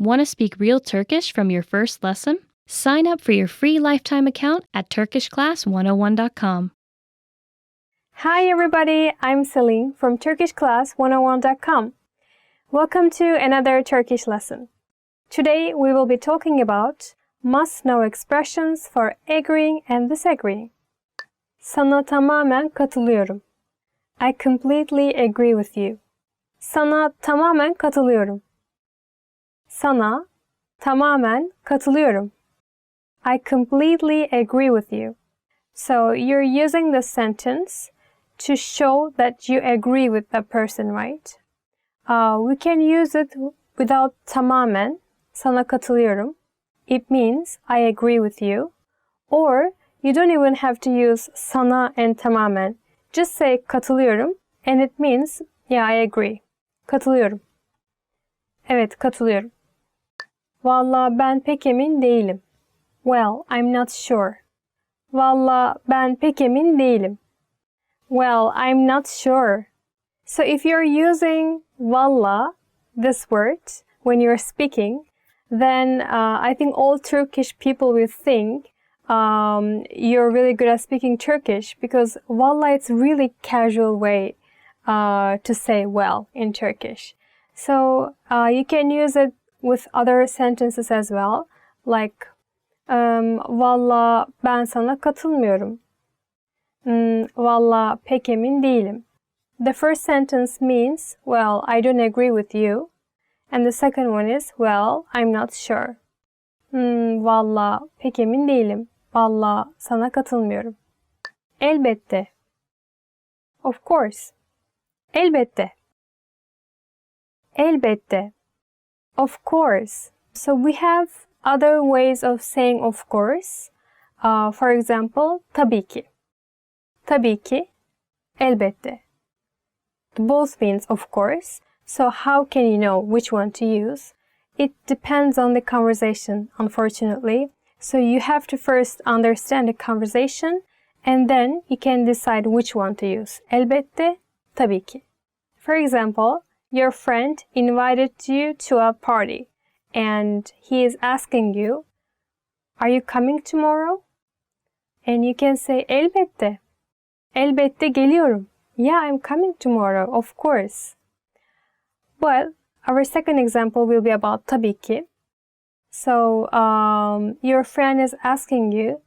Want to speak real Turkish from your first lesson? Sign up for your free lifetime account at turkishclass101.com. Hi everybody, I'm Celine from turkishclass101.com. Welcome to another Turkish lesson. Today we will be talking about must-know expressions for agreeing and disagreeing. Sana tamamen katılıyorum. I completely agree with you. Sana tamamen katılıyorum. Sana tamamen katılıyorum. I completely agree with you. So you're using the sentence to show that you agree with that person, right? We can use it without tamamen, sana katılıyorum. It means I agree with you. Or you don't even have to use sana and tamamen. Just say katılıyorum and it means yeah, I agree. Katılıyorum. Evet, katılıyorum. Vallahi ben pek emin değilim. Well, I'm not sure. Vallahi ben pek emin değilim. Well, I'm not sure. So if you're using valla, this word, when you're speaking, then I think all Turkish people will think you're really good at speaking Turkish because valla it's really casual way to say well in Turkish. So you can use it with other sentences as well, like valla ben sana katılmıyorum. Valla pek emin değilim. The first sentence means, well, I don't agree with you. And the second one is, well, I'm not sure. Valla pek emin değilim. Valla sana katılmıyorum. Elbette. Of course. Elbette. Elbette. Of course. So we have other ways of saying of course. For example, tabii ki. Tabii ki, elbette. Both means of course. So how can you know which one to use? It depends on the conversation, unfortunately. So you have to first understand the conversation and then you can decide which one to use. Elbette, tabii ki. For example, your friend invited you to a party and he is asking you, are you coming tomorrow? And you can say elbette. Elbette geliyorum. Yeah, I'm coming tomorrow, of course. Well, our second example will be about tabii ki. So, your friend is asking you,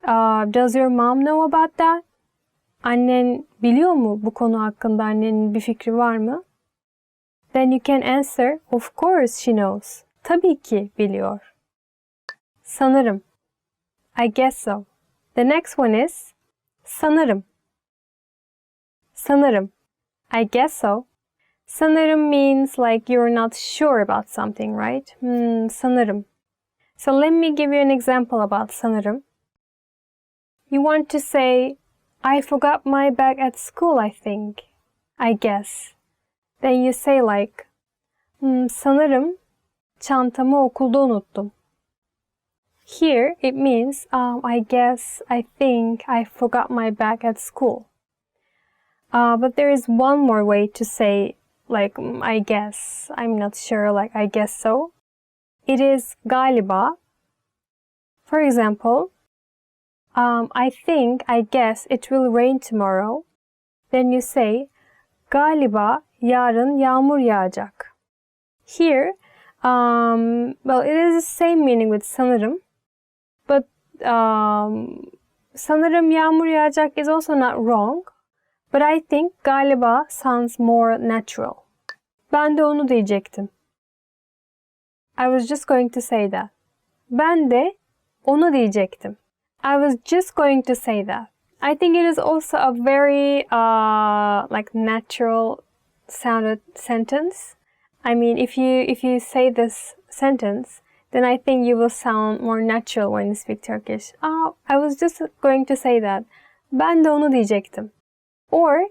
does your mom know about that? Annen biliyor mu bu konu hakkında, annenin bir fikri var mı? Then you can answer, of course she knows. Tabii ki biliyor. Sanırım. I guess so. The next one is sanırım. Sanırım. I guess so. Sanırım means like you're not sure about something, right? Sanırım. So let me give you an example about sanırım. You want to say, I forgot my bag at school, I think. I guess. Then you say like, sanırım çantamı okulda unuttum. Here it means, I guess, I think, I forgot my bag at school. But there is one more way to say, like, I guess, I'm not sure, like, I guess so. It is galiba. For example, I think, I guess it will rain tomorrow. Then you say, galiba yarın yağmur yağacak. Here, well, it is the same meaning with sanırım. But sanırım yağmur yağacak is also not wrong. But I think galiba sounds more natural. Ben de onu diyecektim. I was just going to say that. Ben de onu diyecektim. I was just going to say that. I think it is also a very like natural sounded sentence. I mean, if you say this sentence, then I think you will sound more natural when you speak Turkish. I was just going to say that. Ben de onu diyecektim. Or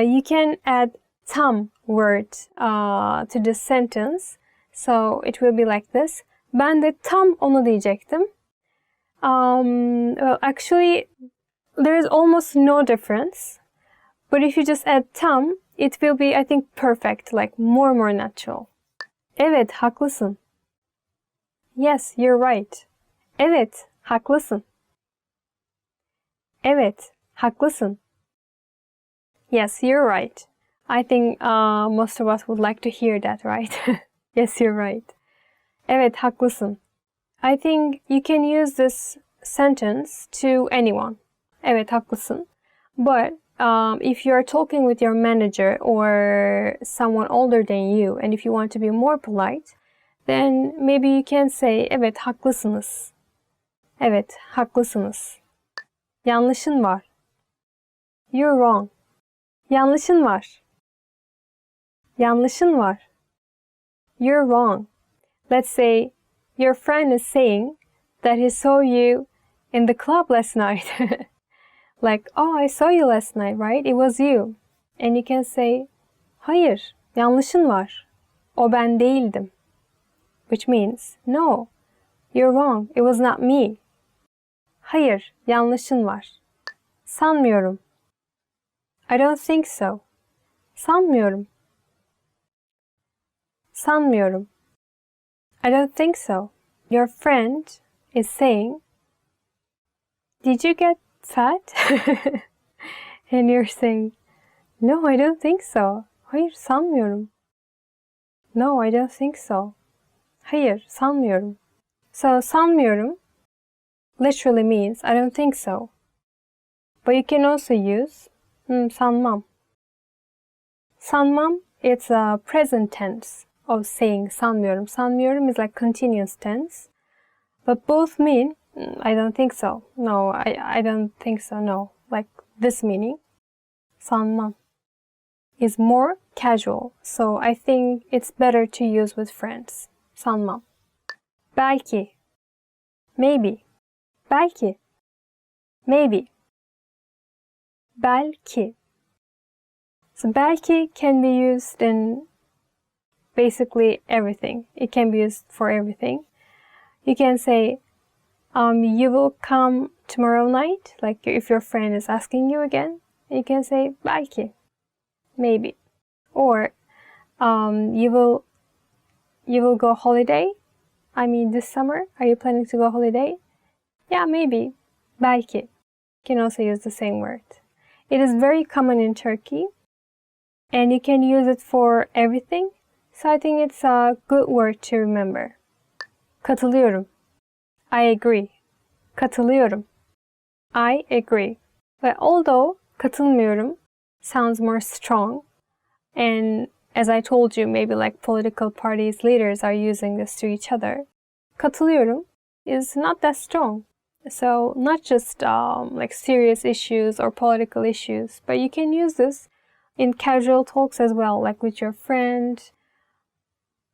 you can add tam word to this sentence. So it will be like this. Ben de tam onu diyecektim. Well, actually, there is almost no difference. But if you just add tam, it will be, I think, perfect, like more natural. Evet, haklısın. Yes, you're right. Evet, haklısın. Evet, haklısın. Yes, you're right. I think most of us would like to hear that, right? Yes, you're right. Evet, haklısın. I think you can use this sentence to anyone. Evet, haklısın. But if you're talking with your manager or someone older than you, and if you want to be more polite, then maybe you can say, evet, haklısınız. Evet, haklısınız. Yanlışın var. You're wrong. Yanlışın var. Yanlışın var. You're wrong. Let's say your friend is saying that he saw you in the club last night. Like, oh, I saw you last night, right? It was you. And you can say, hayır, yanlışın var. O ben değildim. Which means, no, you're wrong. It was not me. Hayır, yanlışın var. Sanmıyorum. I don't think so. Sanmıyorum. Sanmıyorum. I don't think so. Your friend is saying, did you get fat? And you're saying, no, I don't think so. Hayır, sanmıyorum. No, I don't think so. Hayır, sanmıyorum. So, sanmıyorum literally means I don't think so. But you can also use sanmam. Sanmam, it's a present tense of saying sanmıyorum. Sanmıyorum is like continuous tense. But both mean I don't think so. No, I don't think so. No. Like this meaning. Sanmam is more casual. So I think it's better to use with friends. Sanmam. Belki. Maybe. Belki. Maybe. Belki. So belki can be used in basically everything. It can be used for everything. You can say, you will come tomorrow night. Like if your friend is asking you again, you can say belki, maybe. Or you will go holiday. I mean this summer. Are you planning to go holiday? Yeah, maybe. Belki. You can also use the same word. It is very common in Turkey, and you can use it for everything. So I think it's a good word to remember. Katılıyorum. I agree. Katılıyorum. I agree. But although katılmıyorum sounds more strong, and as I told you, maybe like political parties' leaders are using this to each other, katılıyorum is not that strong. So not just like serious issues or political issues, but you can use this in casual talks as well, like with your friend,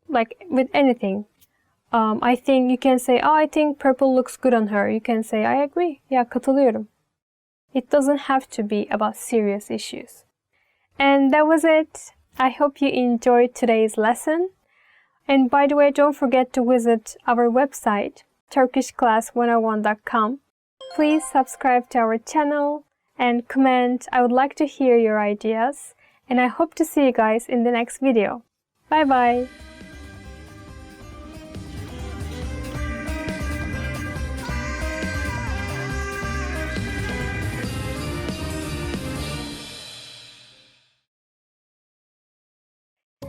like with anything. I think you can say, oh, I think purple looks good on her. You can say, I agree. Yeah, katılıyorum. It doesn't have to be about serious issues. And that was it. I hope you enjoyed today's lesson. And by the way, don't forget to visit our website, turkishclass101.com. Please subscribe to our channel and comment. I would like to hear your ideas. And I hope to see you guys in the next video. Bye bye.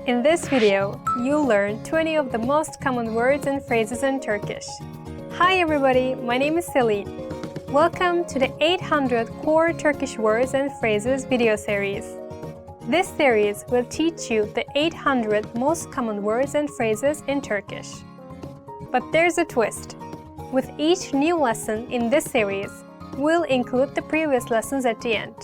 In this video, you'll learn 20 of the most common words and phrases in Turkish. Hi everybody, my name is Celine. Welcome to the 800 Core Turkish Words and Phrases video series. This series will teach you the 800 most common words and phrases in Turkish. But there's a twist. With each new lesson in this series, we'll include the previous lessons at the end.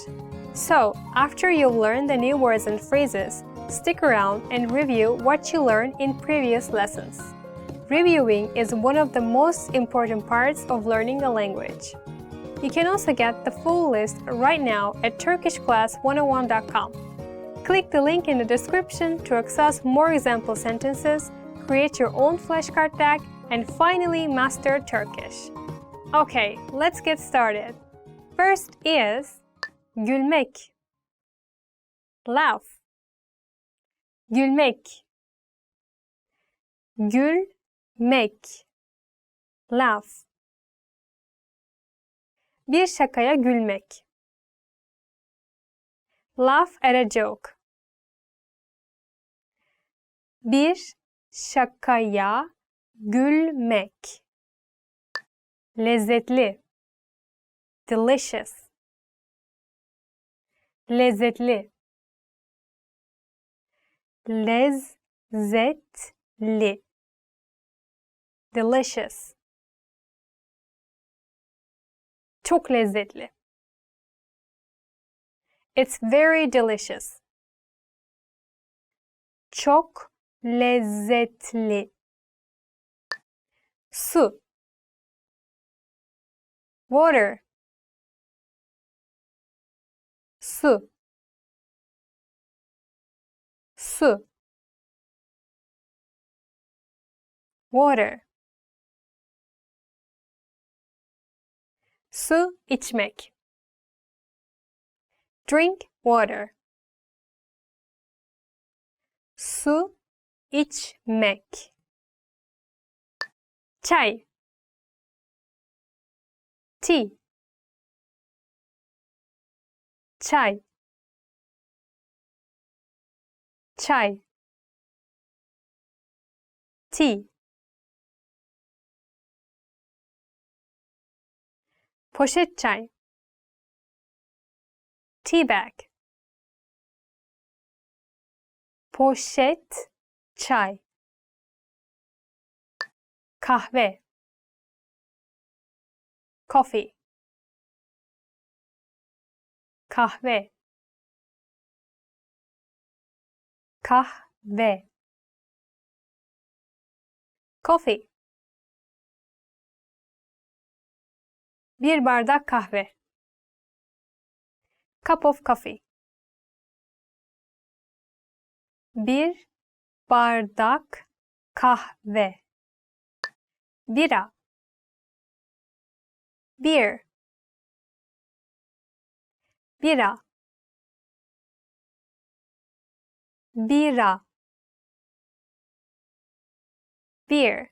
So, after you've learned the new words and phrases, stick around and review what you learned in previous lessons. Reviewing is one of the most important parts of learning a language. You can also get the full list right now at turkishclass101.com. Click the link in the description to access more example sentences, create your own flashcard deck, and finally master Turkish. Okay, let's get started. First is gülmek. Laugh. Gülmek. Gülmek. Laugh. Bir şakaya gülmek. Laugh at a joke. Bir şakaya gülmek. Lezzetli. Delicious. Lezzetli. Lezzetli. Delicious. Çok lezzetli. It's very delicious. Çok lezzetli. Su. Water. Su. Su. Water. Su içmek. Drink water. Su içmek. Çay. Tea. Çay. Çay. Tea. Poşet çay. Tea bag. Poşet çay. Kahve. Coffee. Kahve. Kahve. Coffee. Bir bardak kahve. Cup of coffee. Bir bardak kahve. Bira. Beer. Bira. Bira. Beer.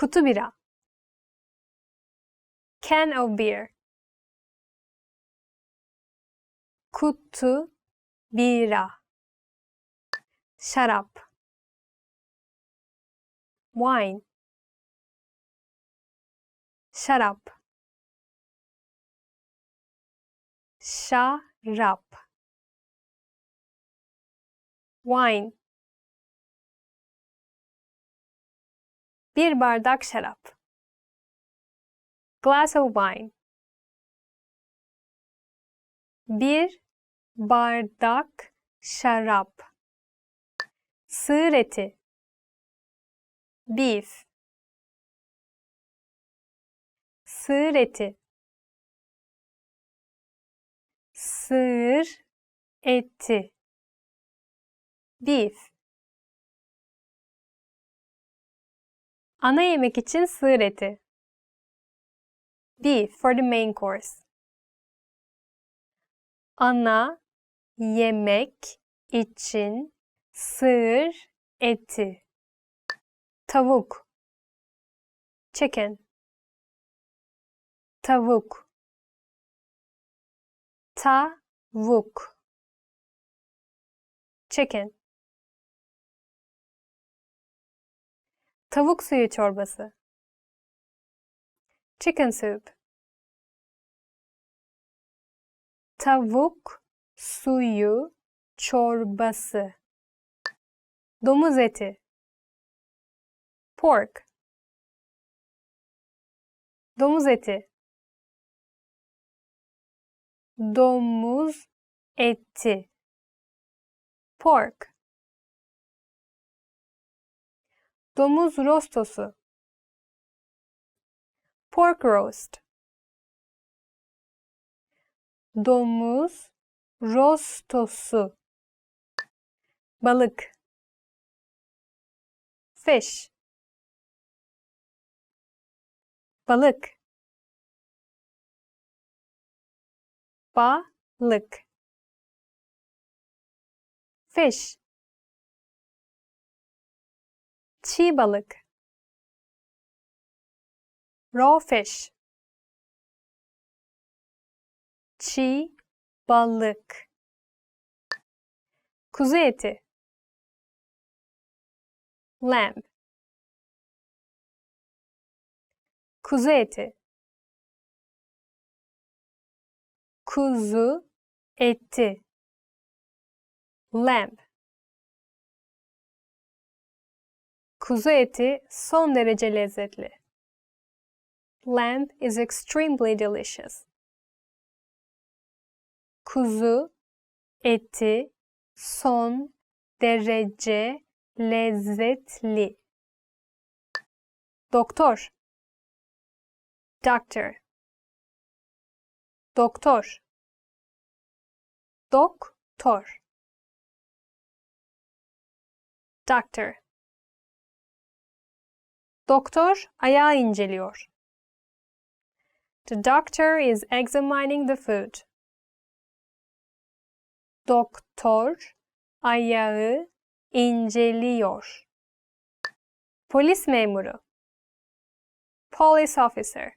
Kutu bira. Can of beer. Kutu bira. Şarap. Wine. Şarap. Şarap. Wine. Bir bardak şarap. Glass of wine. Bir bardak şarap. Sığır eti. Beef. Sığır eti. Sığır eti. Beef. Ana yemek için sığır eti. Beef for the main course. Ana yemek için sığır eti. Tavuk. Chicken. Tavuk. Tavuk. Chicken. Tavuk suyu çorbası. Chicken soup. Tavuk suyu çorbası. Domuz eti. Pork. Domuz eti. Domuz eti. Pork. Domuz rostosu. Pork roast. Domuz rostosu. Balık. Fish. Balık. Balık. Fish. Çiğ balık. Raw fish. Çiğ balık. Kuzu eti. Lamb. Kuzu eti. Kuzu eti. Lamb. Kuzu eti son derece lezzetli. Lamb is extremely delicious. Kuzu eti son derece lezzetli. Doktor. Doctor. Doktor. Doktor. Doctor. Doktor ayağı inceliyor. The doctor is examining the food. Doktor ayağı inceliyor. Polis memuru. Police officer.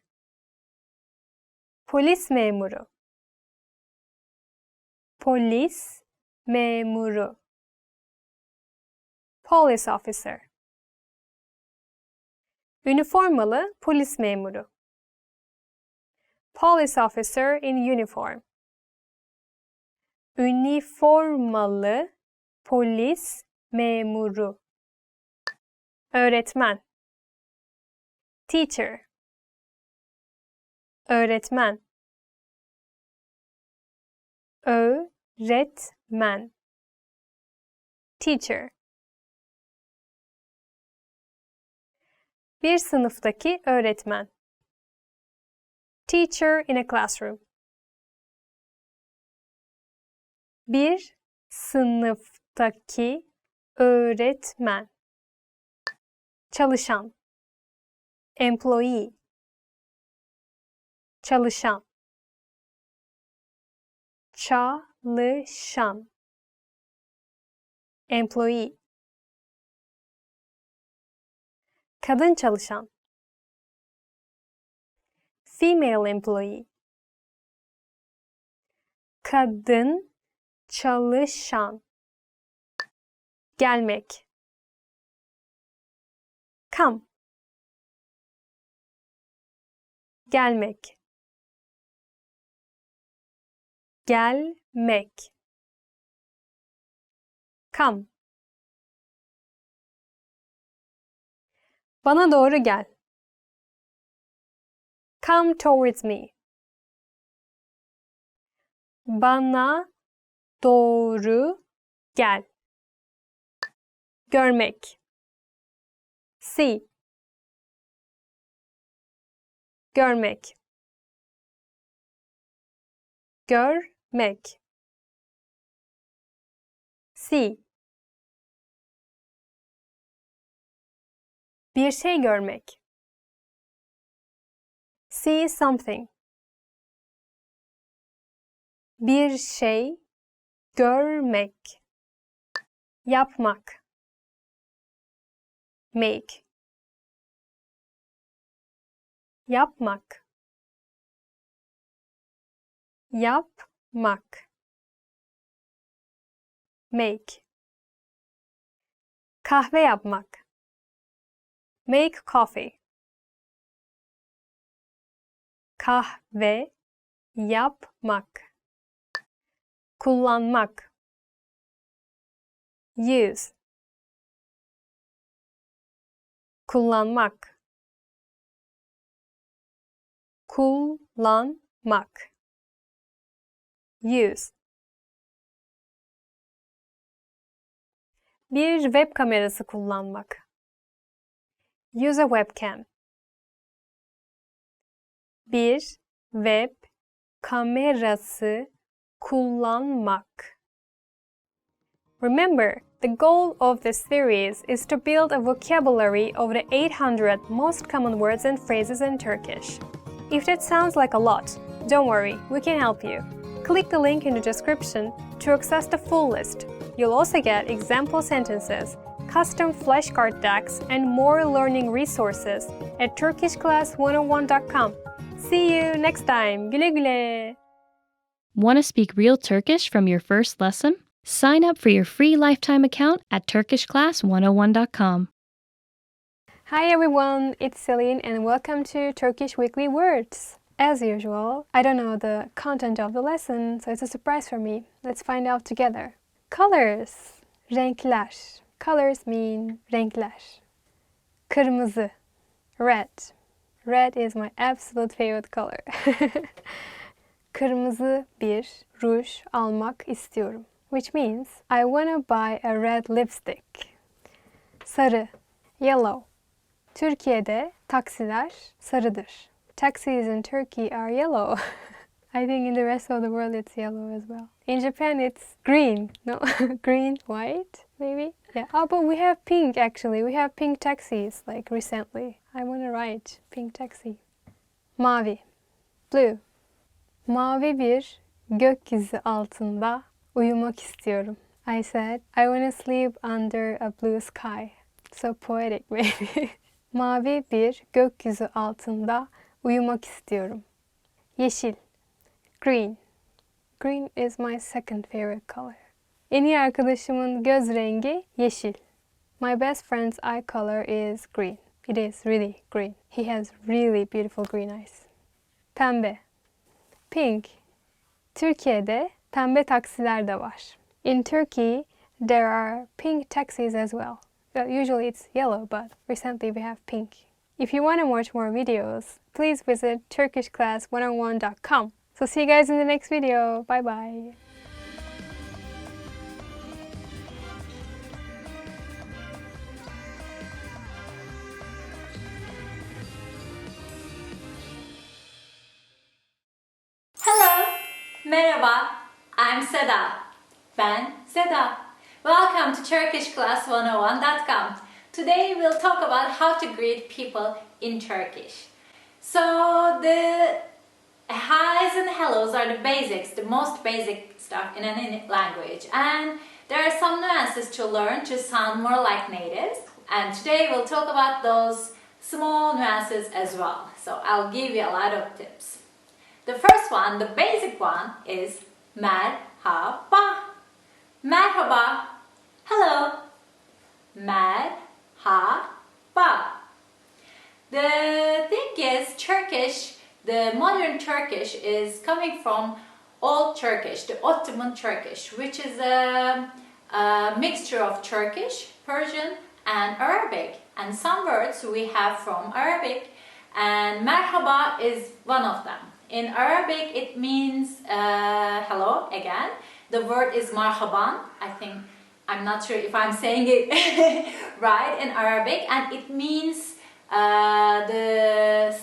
Polis memuru. Polis memuru. Police officer. Üniformalı polis memuru. Police officer in uniform. Üniformalı polis memuru. Öğretmen. Teacher. Öğretmen. Öğretmen. Teacher. Bir sınıftaki öğretmen. Teacher in a classroom. Bir sınıftaki öğretmen. Çalışan. Employee. Çalışan. Çalışan. Employee. Kadın çalışan. Female employee. Kadın çalışan. Gelmek. Come. Gelmek. Gelmek. Come. Bana doğru gel. Come towards me. Bana doğru gel. Görmek. See. Görmek. Görmek. See. Bir şey görmek. See something. Bir şey görmek. Yapmak. Make. Yapmak. Yapmak. Make. Kahve yapmak. Make coffee. Kahve yapmak. Kullanmak. Use. Kullanmak. Kullanmak. Use. Bir web kamerası kullanmak. Use a webcam. Bir web kamerası kullanmak. Remember, the goal of this series is to build a vocabulary of the 800 most common words and phrases in Turkish. If that sounds like a lot, don't worry, we can help you. Click the link in the description to access the full list. You'll also get example sentences, custom flashcard decks, and more learning resources at turkishclass101.com. See you next time. Güle güle. Want to speak real Turkish from your first lesson? Sign up for your free lifetime account at turkishclass101.com. Hi everyone, it's Celine and welcome to Turkish Weekly Words. As usual, I don't know the content of the lesson, so it's a surprise for me. Let's find out together. Colors, renkler. Colors mean renkler. Kırmızı, red. Red is my absolute favorite color. Kırmızı bir ruj almak istiyorum, which means I wanna buy a red lipstick. Sarı, yellow. Türkiye'de taksiler sarıdır. Taxis in Turkey are yellow. I think in the rest of the world it's yellow as well. In Japan it's green. No, green, white, maybe? Yeah. Oh, but we have pink actually. We have pink taxis like recently. I want to ride pink taxi. Mavi, blue. Mavi bir gökyüzü altında uyumak istiyorum. I said, I want to sleep under a blue sky. So poetic maybe. Mavi bir gökyüzü altında uyumak istiyorum. Yeşil, green. Green is my second favorite color. En iyi arkadaşımın göz rengi yeşil. My best friend's eye color is green. It is really green. He has really beautiful green eyes. Pembe, pink. Türkiye'de pembe taksiler de var. In Turkey, there are pink taxis as well. Well, usually it's yellow, but recently we have pink. If you want to watch more videos, please visit turkishclass101.com. So see you guys in the next video. Bye bye. Hello, merhaba, I'm Seda. Ben Seda. Welcome to TurkishClass101.com. Today we'll talk about how to greet people in Turkish. So the highs and hellos are the basics, the most basic stuff in any language. And there are some nuances to learn to sound more like natives. And today we'll talk about those small nuances as well. So I'll give you a lot of tips. The first one, the basic one, is merhaba. Merhaba. Hello. Merhaba. The thing is, Turkish, the modern Turkish is coming from Old Turkish, the Ottoman Turkish, which is a mixture of Turkish, Persian, and Arabic. And some words we have from Arabic, and merhaba is one of them. In Arabic, it means hello again. The word is marhaban. I'm not sure if I'm saying it right in Arabic, and it means the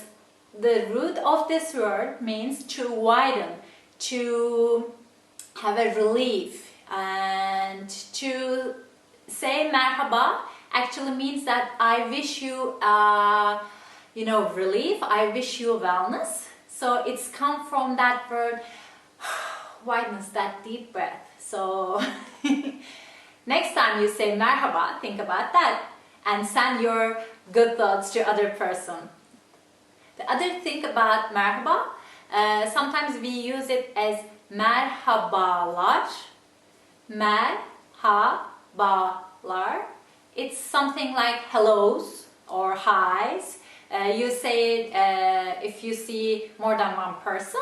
root of this word means to widen, to have a relief, and to say merhaba actually means that I wish you relief, I wish you wellness. So it's come from that word, wideness, that deep breath. So next time you say merhaba, think about that and send your good thoughts to other person. The other thing about merhaba, sometimes we use it as merhabalar. Merhabalar. It's something like hellos or highs. You say it if you see more than one person.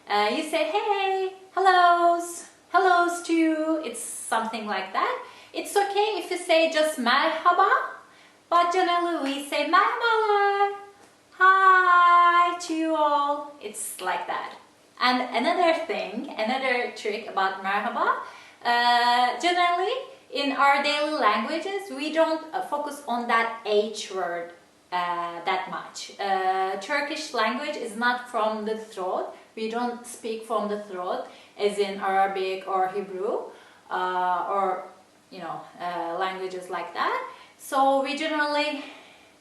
You say, hey, hellos, hellos to you. It's something like that. It's okay if you say just merhaba, but generally we say merhabalar, hi to you all. It's like that. And another trick about merhaba, generally in our daily languages, we don't focus on that H word that much. Turkish language is not from the throat. We don't speak from the throat as in Arabic or Hebrew or languages like that. So we generally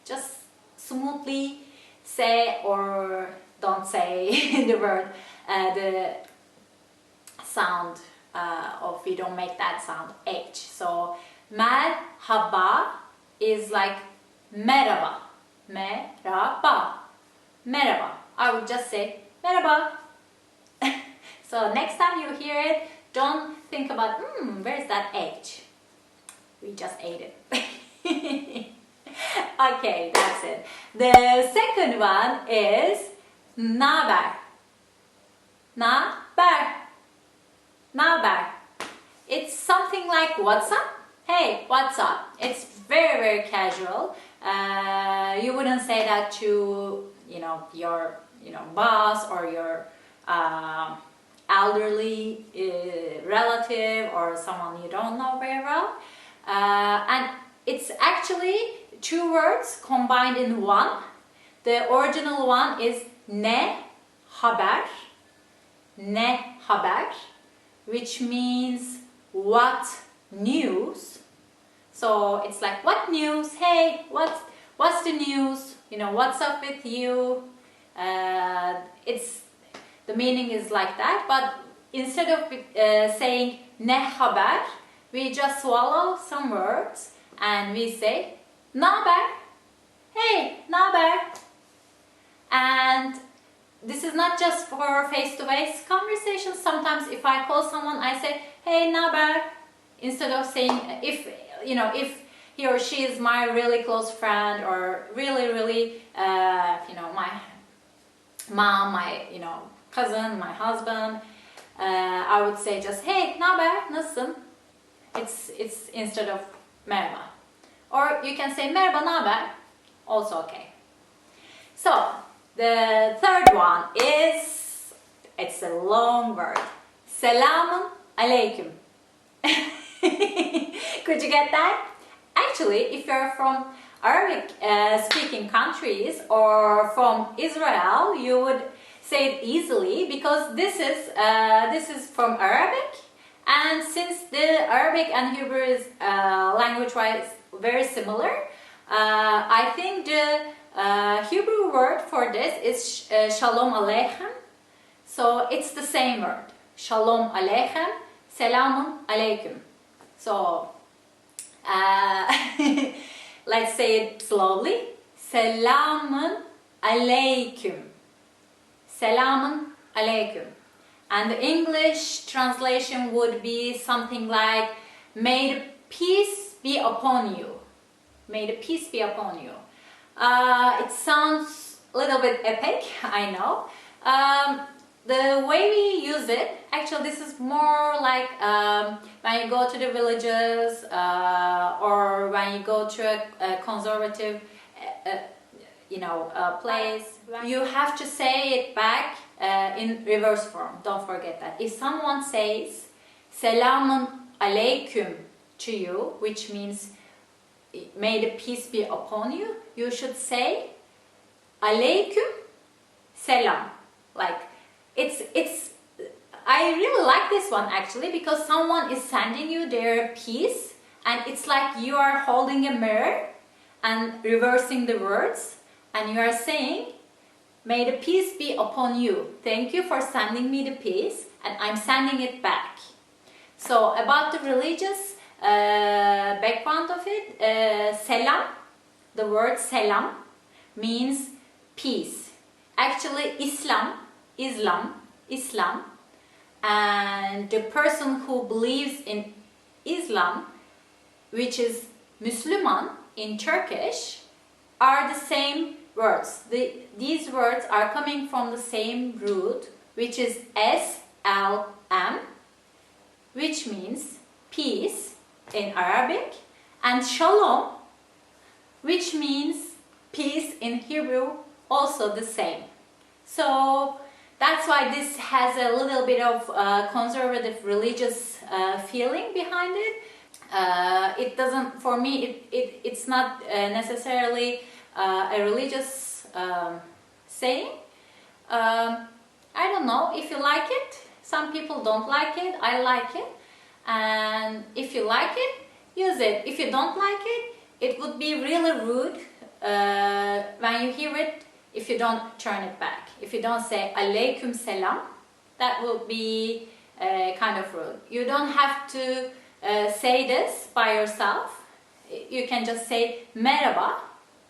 just smoothly say or don't say the word, the sound of, we don't make that sound H. So Merhaba is like merhaba. Merhaba. Merhaba. I would just say merhaba. So next time you hear it, don't think about, where's that H? We just ate it. Okay, that's it. The second one is naber. Naber. Naber. It's something like what's up? Hey, what's up? It's very, very casual. You wouldn't say that to, your, boss or your elderly relative or someone you don't know very well. And it's actually two words combined in one. The original one is ne haber. Ne haber, which means what news. So it's like, what news? Hey, what's the news? What's up with you? It's the meaning is like that, but instead of saying ne haber, we just swallow some words and we say naber. Hey, naber. And this is not just for face-to-face conversations. Sometimes if I call someone, I say, hey, naber, instead of saying, if he or she is my really close friend or really, my mom, my, cousin, my husband, I would say just, hey, naber, nasılsın? It's instead of merhaba. Or you can say merhaba, naber, also okay. So, the third one is, it's a long word, selamun aleyküm. Could you get that? Actually, if you're from Arabic speaking countries or from Israel, you would say it easily because this is from Arabic, and since the Arabic and Hebrew is language-wise very similar, I think the Hebrew word for this is shalom aleichem. So it's the same word, shalom aleichem, selamun aleyküm. So let's say it slowly, selamun aleyküm. Selamun aleyküm. And the English translation would be something like, may the peace be upon you. May the peace be upon you. It sounds a little bit epic, I know. The way we use it, actually this is more like when you go to the villages or when you go to a conservative place, you have to say it back in reverse form. Don't forget that. If someone says selamun aleyküm to you, which means may the peace be upon you, you should say aleyküm selam. Like it's I really like this one actually because someone is sending you their peace and it's like you are holding a mirror and reversing the words and you are saying, may the peace be upon you. Thank you for sending me the peace and I'm sending it back. So about the religious background of it, selam, the word selam means peace. Actually Islam, and the person who believes in Islam, which is Müslüman in Turkish, are the same words. These words are coming from the same root, which is S-L-M, which means peace in Arabic, and shalom, which means peace in Hebrew, also the same. So that's why this has a little bit of conservative religious feeling behind it. It doesn't, for me, it's not necessarily a religious saying. I don't know if you like it. Some people don't like it. I like it. And if you like it, use it. If you don't like it, it would be really rude when you hear it if you don't turn it back. If you don't say Aleyküm Selam, that will be kind of rude. You don't have to say this by yourself, you can just say merhaba.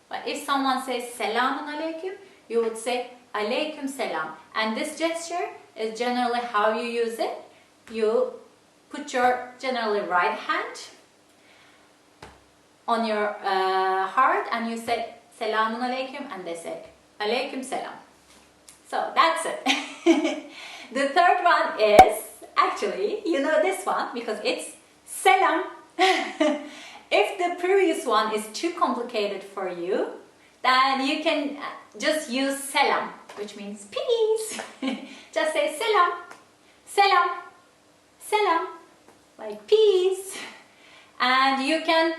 But if someone says selamun aleyküm, you would say aleyküm selam. And this gesture is generally how you use it. You put your generally right hand on your heart and you say selamun aleyküm and they say aleyküm selam. So that's it. The third one is, actually, you know this one because it's selam. If the previous one is too complicated for you, then you can just use selam, which means peace. Just say selam, selam, selam, like peace. And you can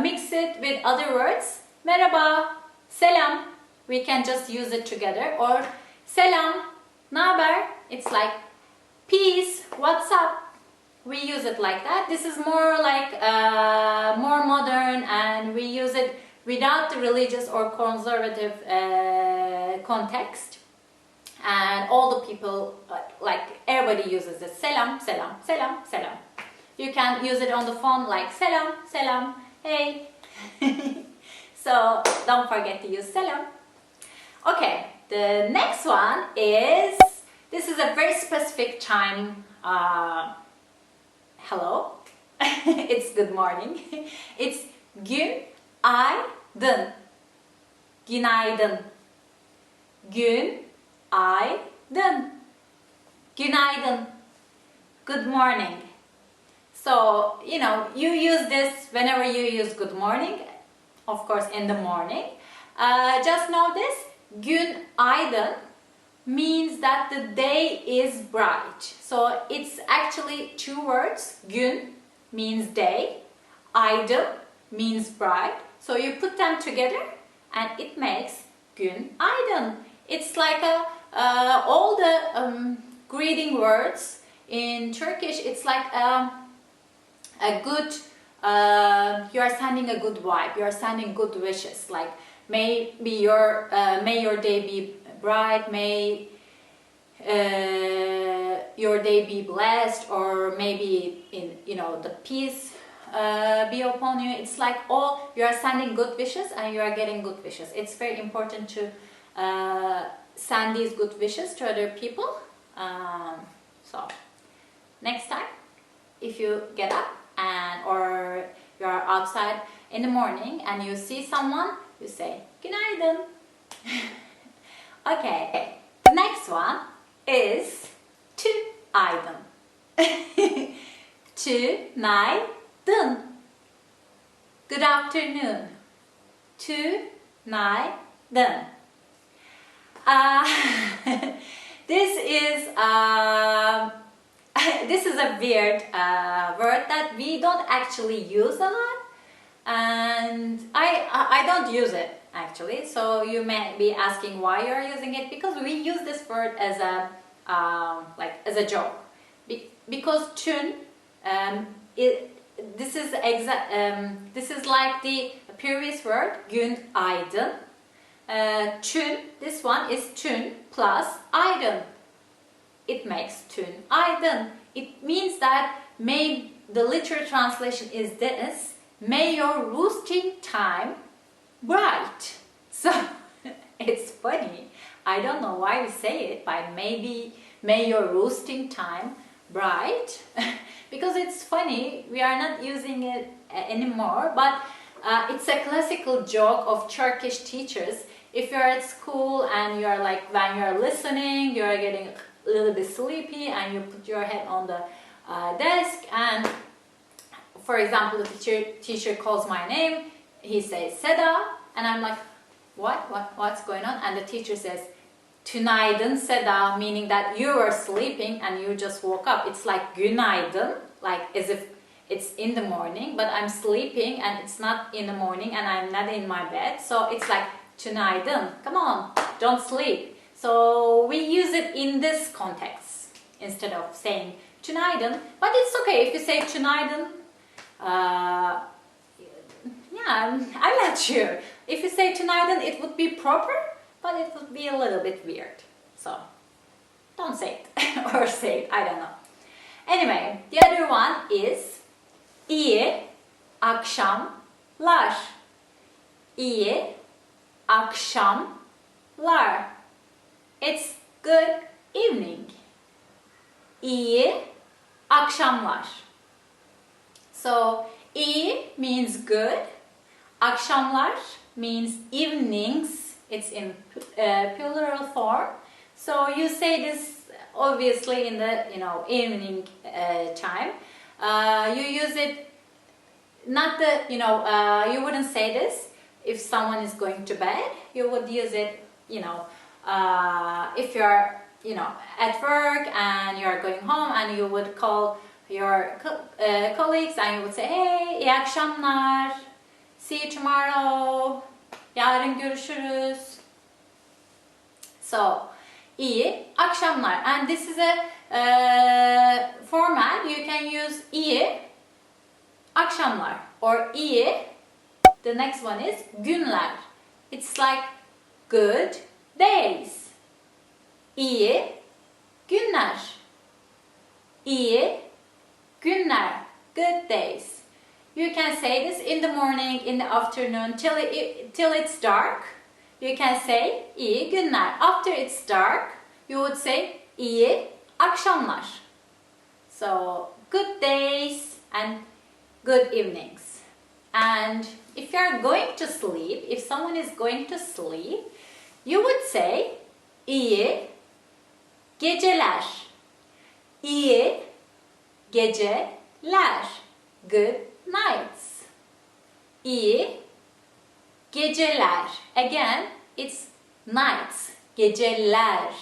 mix it with other words. Merhaba, selam. We can just use it together. Or selam, naber. It's like peace, what's up? We use it like that. This is more like more modern, and we use it without the religious or conservative context. And all the people, like everybody uses it. Selam, selam, selam, selam. You can use it on the phone like selam, selam, hey. So don't forget to use selam. Okay, the next one is, this is a very specific time. Hello. It's good morning. It's günaydın. Günaydın. Günaydın. Günaydın. Good morning. So, you know, you use this whenever you use good morning. Of course, in the morning. Just know this. Günaydın means that the day is bright. So it's actually two words. Gün means day. Aydın means bright. So you put them together and it makes günaydın. It's like all the greeting words in Turkish. It's like a good, you are sending a good vibe. You are sending good wishes. Like may your day be bright, may your day be blessed, or maybe the peace be upon you. It's like all you are sending good wishes and you are getting good wishes. It's very important to send these good wishes to other people. So next time, if you get up or you are outside in the morning and you see someone, you say günaydın. Okay, the next one is tünaydın. Tünaydın. Good afternoon. Tünaydın. This is a weird word that we don't actually use a lot, and I don't use it actually. So you may be asking why you're using it, because we use this word as a as a joke. Because tün, this is like the previous word günaydın. Tün, this one is tün plus aydın. It makes tünaydın. It means that the literal translation is this: may your roosting time bright. So it's funny. I don't know why we say it, but maybe may your roosting time bright. Because it's funny, we are not using it anymore, but it's a classical joke of Turkish teachers. If you're at school and you're like, when you're listening, you're getting a little bit sleepy and you put your head on the desk, and for example, the teacher calls my name, he says Seda, and I'm like, what's going on? And the teacher says tünaydın Seda, meaning that you were sleeping and you just woke up. It's like günaydın, like as if it's in the morning, but I'm sleeping and it's not in the morning and I'm not in my bed. So it's like tünaydın, come on, don't sleep. So we use it in this context instead of saying tünaydın. But it's okay if you say tünaydın. Yeah, I'm not sure. If you say tünaydın, it would be proper, but it would be a little bit weird. So don't say it or say it, I don't know. Anyway, the other one is İyi akşamlar. İyi akşamlar. It's good evening. İyi akşamlar. So, iyi means good. Akşamlar means evenings. It's in plural form. So you say this obviously in the evening time. You use it not the you wouldn't say this if someone is going to bed. You would use it if you're at work and you're going home and you would call your colleagues and you would say, hey, iyi akşamlar, see you tomorrow, yarın görüşürüz. So, iyi akşamlar. And this is a format you can use iyi akşamlar or iyi. The next one is günler. It's like good days. İyi günler. İyi günler. Good days. You can say this in the morning, in the afternoon, till it's dark. You can say iyi günler. After it's dark, you would say iyi akşamlar. So, good days and good evenings. And if you are going to sleep, if someone is going to sleep, you would say iyi geceler. İyi geceler. Good nights. İyi geceler. Again, it's nights. Geceler.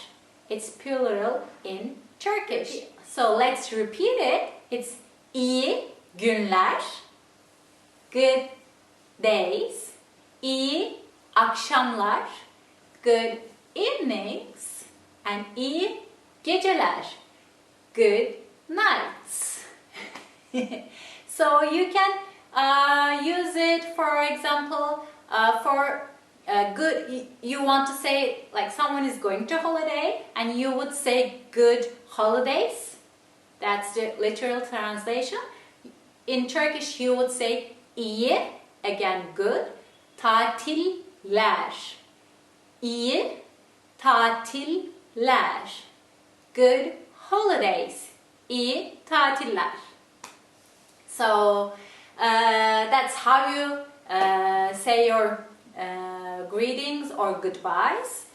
It's plural in Turkish. So let's repeat it. It's iyi günler. Good days. İyi akşamlar. Good evenings. And iyi geceler. Good nights. So you can use it, for example, for good. You want to say like someone is going to holiday, and you would say good holidays. That's the literal translation. In Turkish, you would say iyi, again good, tatiller. İyi tatiller. Good holidays. İyi tatiller. So that's how you say your greetings or goodbyes.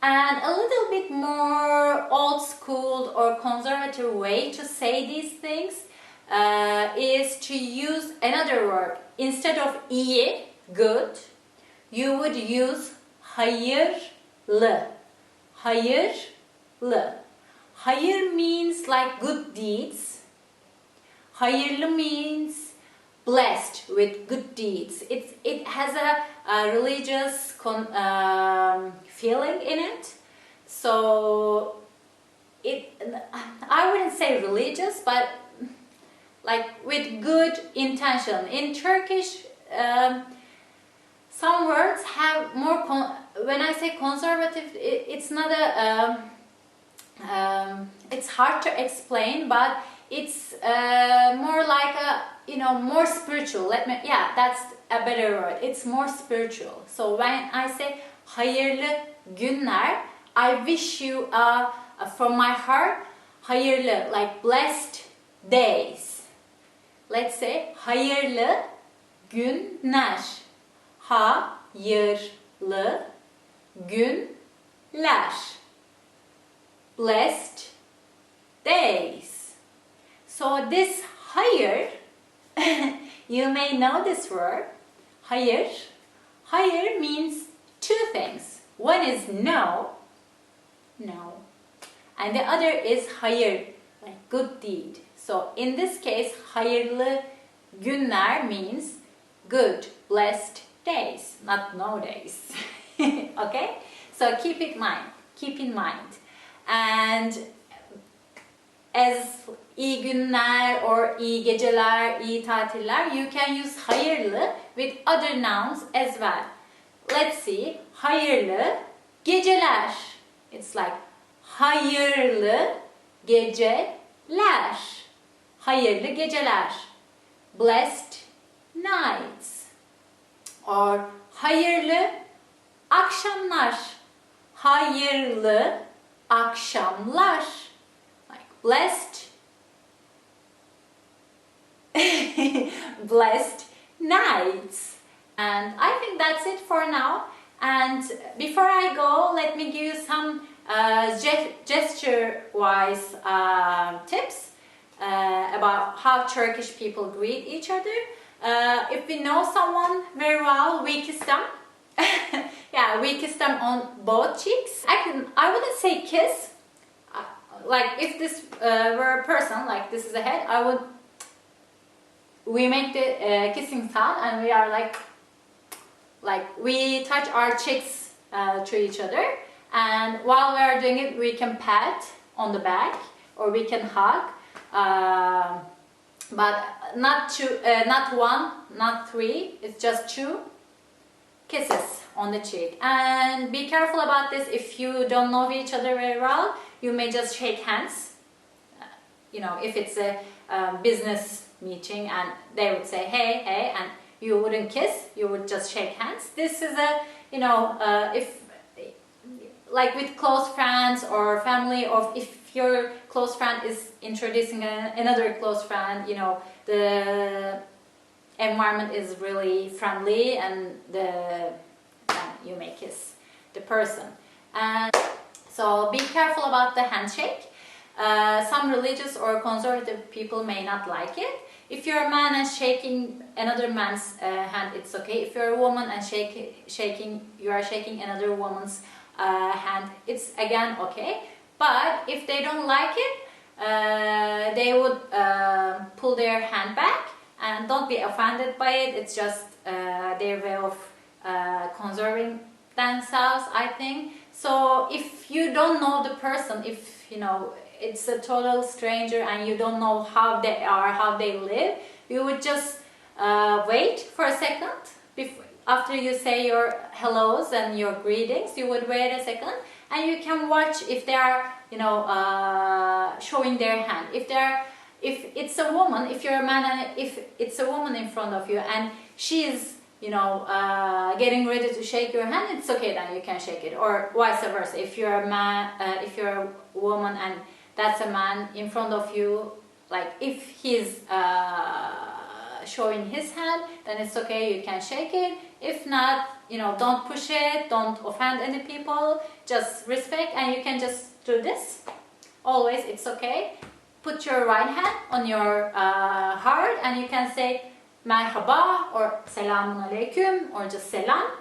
And a little bit more old school or conservative way to say these things is to use another word. Instead of iyi, good, you would use hayırlı. Hayırlı. Hayır means like good deeds. Hayırlı means blessed with good deeds. It has a religious feeling in it. So I wouldn't say religious, but like with good intention. In Turkish, some words have more. When I say conservative, it's not a. It's hard to explain, but it's more like a more spiritual. That's a better word. It's more spiritual. So when I say hayırlı günler, I wish you from my heart hayırlı, like blessed days. Let's say hayırlı günler. Hayırlı günler. Blessed days. So this hayır, you may know this word. Hayır. Hayır means two things. One is no. And the other is hayır, like good deed. So in this case, hayırlı günler means good, blessed days, not no days. Okay? So keep in mind. And as iyi günler or iyi geceler, iyi tatiller, you can use hayırlı with other nouns as well. Let's see. Hayırlı geceler. It's like hayırlı geceler. Hayırlı geceler. blessed nights. Or hayırlı akşamlar. Hayırlı akşamlar. Like blessed blessed nights. And I think that's it for now. And before I go, let me give you some gesture-wise tips about how Turkish people greet each other. If we know someone very well, we kiss them. Yeah, we kiss them on both cheeks. I wouldn't say kiss. Like if this were a person, like this is a head, we make the kissing sound, and we are like we touch our cheeks to each other, and while we are doing it, we can pat on the back or we can hug, but not two, not one, not three. It's just two kisses on the cheek. And be careful about this. If you don't know each other very well, you may just shake hands. You know, if it's a business meeting and they would say hey, hey, and you wouldn't kiss, you would just shake hands. This is a, you know, if like with close friends or family, or if your close friend is introducing another close friend, you know, the environment is really friendly, and you may kiss the person. And so be careful about the handshake. Some religious or conservative people may not like it. If you're a man and shaking another man's hand, it's okay. If you're a woman and you are shaking another woman's hand, it's again okay. But if they don't like it, they would pull their hand back, and don't be offended by it. It's just their way of conserving themselves, I think. So if you don't know the person, if you know it's a total stranger and you don't know how they are, how they live, you would just wait for a second. After you say your hellos and your greetings, you would wait a second, and you can watch if they are, you know, showing their hand. If it's a woman, if you're a man and if it's a woman in front of you and she is, you know, getting ready to shake your hand, it's okay, then you can shake it. Or vice versa. If you're a man, if you're a woman and that's a man in front of you, like if he's showing his hand, then it's okay, you can shake it. If not, you know, don't push it, don't offend any people, just respect, and you can just do this. Always, it's okay. Put your right hand on your heart and you can say merhaba or selamun aleyküm or just selam.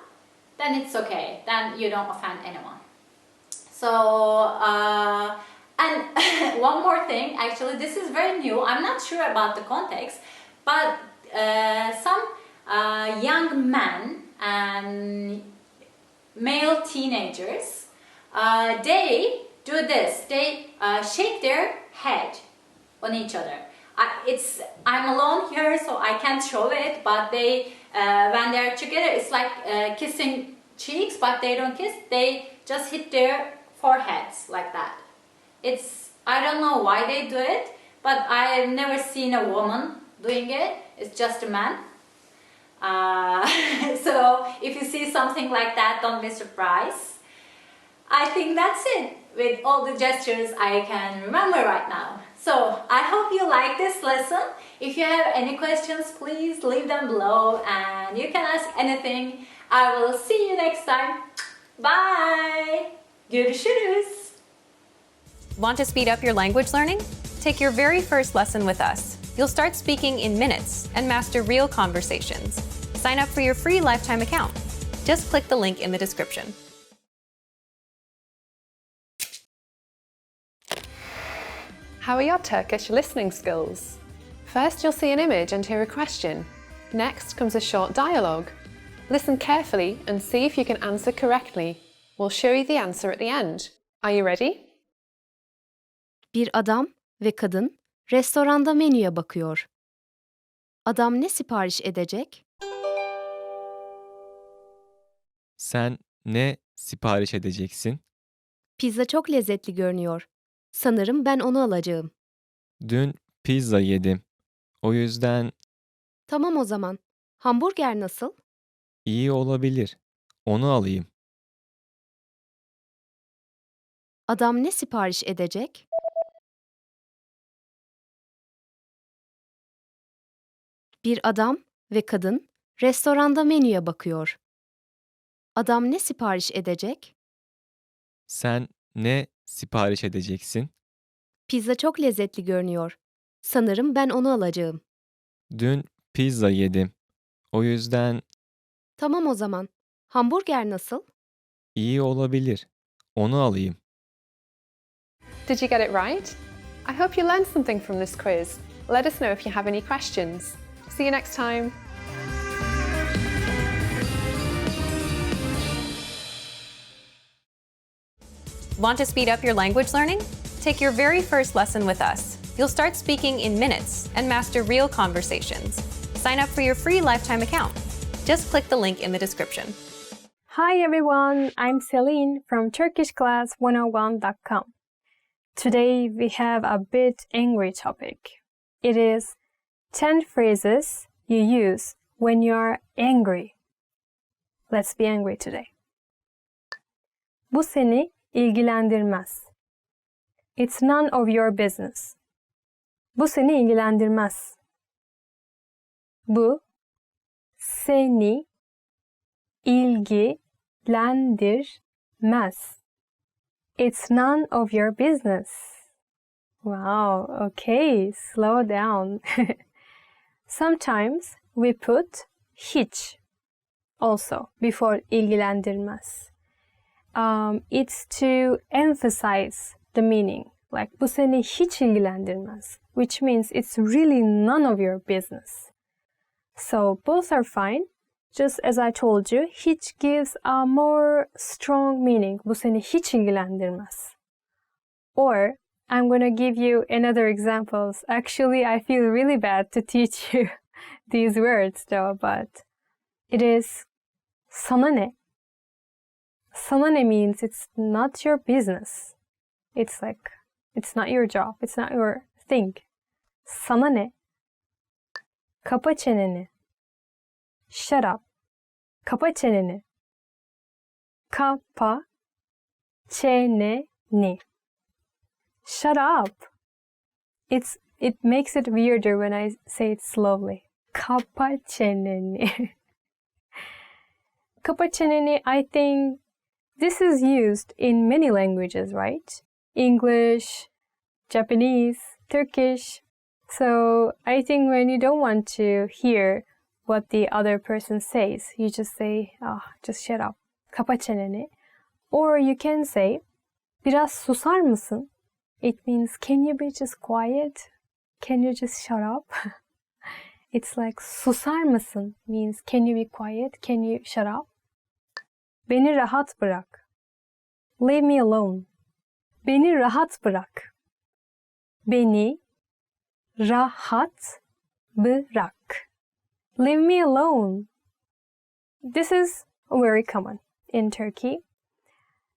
Then it's okay, then you don't offend anyone. So, and one more thing, actually this is very new, I'm not sure about the context, but some young men and male teenagers, they do this, they shake their head on each other. I'm alone here, so I can't show it, but they, when they're together, it's like kissing cheeks, but they don't kiss, they just hit their foreheads like that. I don't know why they do it, but I've never seen a woman doing it, it's just a man. So if you see something like that, don't be surprised. I think that's it with all the gestures I can remember right now. So I hope you like this lesson. If you have any questions, please leave them below and you can ask anything. I will see you next time. Bye. Görüşürüz. Want to speed up your language learning? Take your very first lesson with us. You'll start speaking in minutes and master real conversations. Sign up for your free lifetime account. Just click the link in the description. How are your Turkish listening skills? First, you'll see an image and hear a question. Next comes a short dialogue. Listen carefully and see if you can answer correctly. We'll show you the answer at the end. Are you ready? Bir adam ve kadın restoranda menüye bakıyor. Adam ne sipariş edecek? Sen ne sipariş edeceksin? Pizza çok lezzetli görünüyor. Sanırım ben onu alacağım. Dün pizza yedim. O yüzden Tamam o zaman. Hamburger nasıl? İyi olabilir. Onu alayım. Adam ne sipariş edecek? Bir adam ve kadın restoranda menüye bakıyor. Adam ne sipariş edecek? Sen ne sipariş edeceksin? Pizza çok lezzetli görünüyor. Sanırım ben onu alacağım. Dün pizza yedim. O yüzden Tamam o zaman. Hamburger nasıl? iyi olabilir. Onu alayım. Did you get it right? I hope you learned something from this quiz. Let us know if you have any questions. See you next time. Want to speed up your language learning? Take your very first lesson with us. You'll start speaking in minutes and master real conversations. Sign up for your free lifetime account. Just click the link in the description. Hi everyone, I'm Celine from TurkishClass101.com. Today we have a bit angry topic. It is 10 phrases you use when you're angry. Let's be angry today. Bu seni ilgilendirmez. It's none of your business. Bu seni ilgilendirmez. Bu seni ilgilendirmez. It's none of your business. Wow, okay, slow down. Sometimes we put hiç also before ilgilendirmez. It's to emphasize the meaning. Like bu seni hiç ilgilendirmez, which means it's really none of your business. So both are fine. Just as I told you, hiç gives a more strong meaning. Bu seni hiç ilgilendirmez. Or I'm going to give you another examples. Actually, I feel really bad to teach you these words though, but it is sana ne? Sana ne means it's not your business. It's like, it's not your job. It's not your thing. Sana ne? Kapa çeneni. Shut up. Kapa çeneni. Kapa çeneni. Shut up. It makes it weirder when I say it slowly. Kapa çeneni. Kapa çeneni, I think this is used in many languages, right? English, Japanese, Turkish. So I think when you don't want to hear what the other person says, you just say, just shut up. Kapa çeneni. Or you can say, biraz susar mısın? It means, can you be just quiet? Can you just shut up? It's like, susar mısın means, can you be quiet? Can you shut up? Beni rahat bırak. Leave me alone. Beni rahat bırak. Beni rahat bırak. Leave me alone. This is very common in Turkey.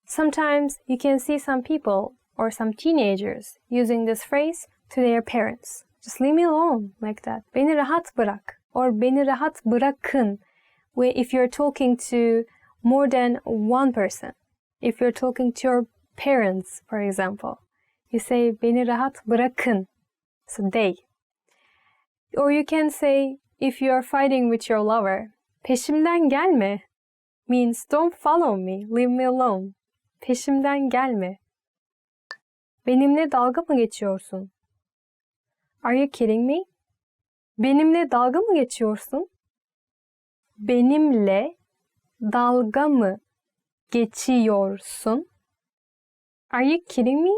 Sometimes you can see some people or some teenagers using this phrase to their parents. Just leave me alone, like that. Beni rahat bırak. Or beni rahat bırakın. If you're talking to more than one person. If you're talking to your parents, for example, you say beni rahat bırakın. So they. Or you can say, if you are fighting with your lover, peşimden gelme means don't follow me, leave me alone. Peşimden gelme. Benimle dalga mı geçiyorsun? Are you kidding me? Benimle dalga mı geçiyorsun? Benimle dalga mı geçiyorsun? Are you kidding me?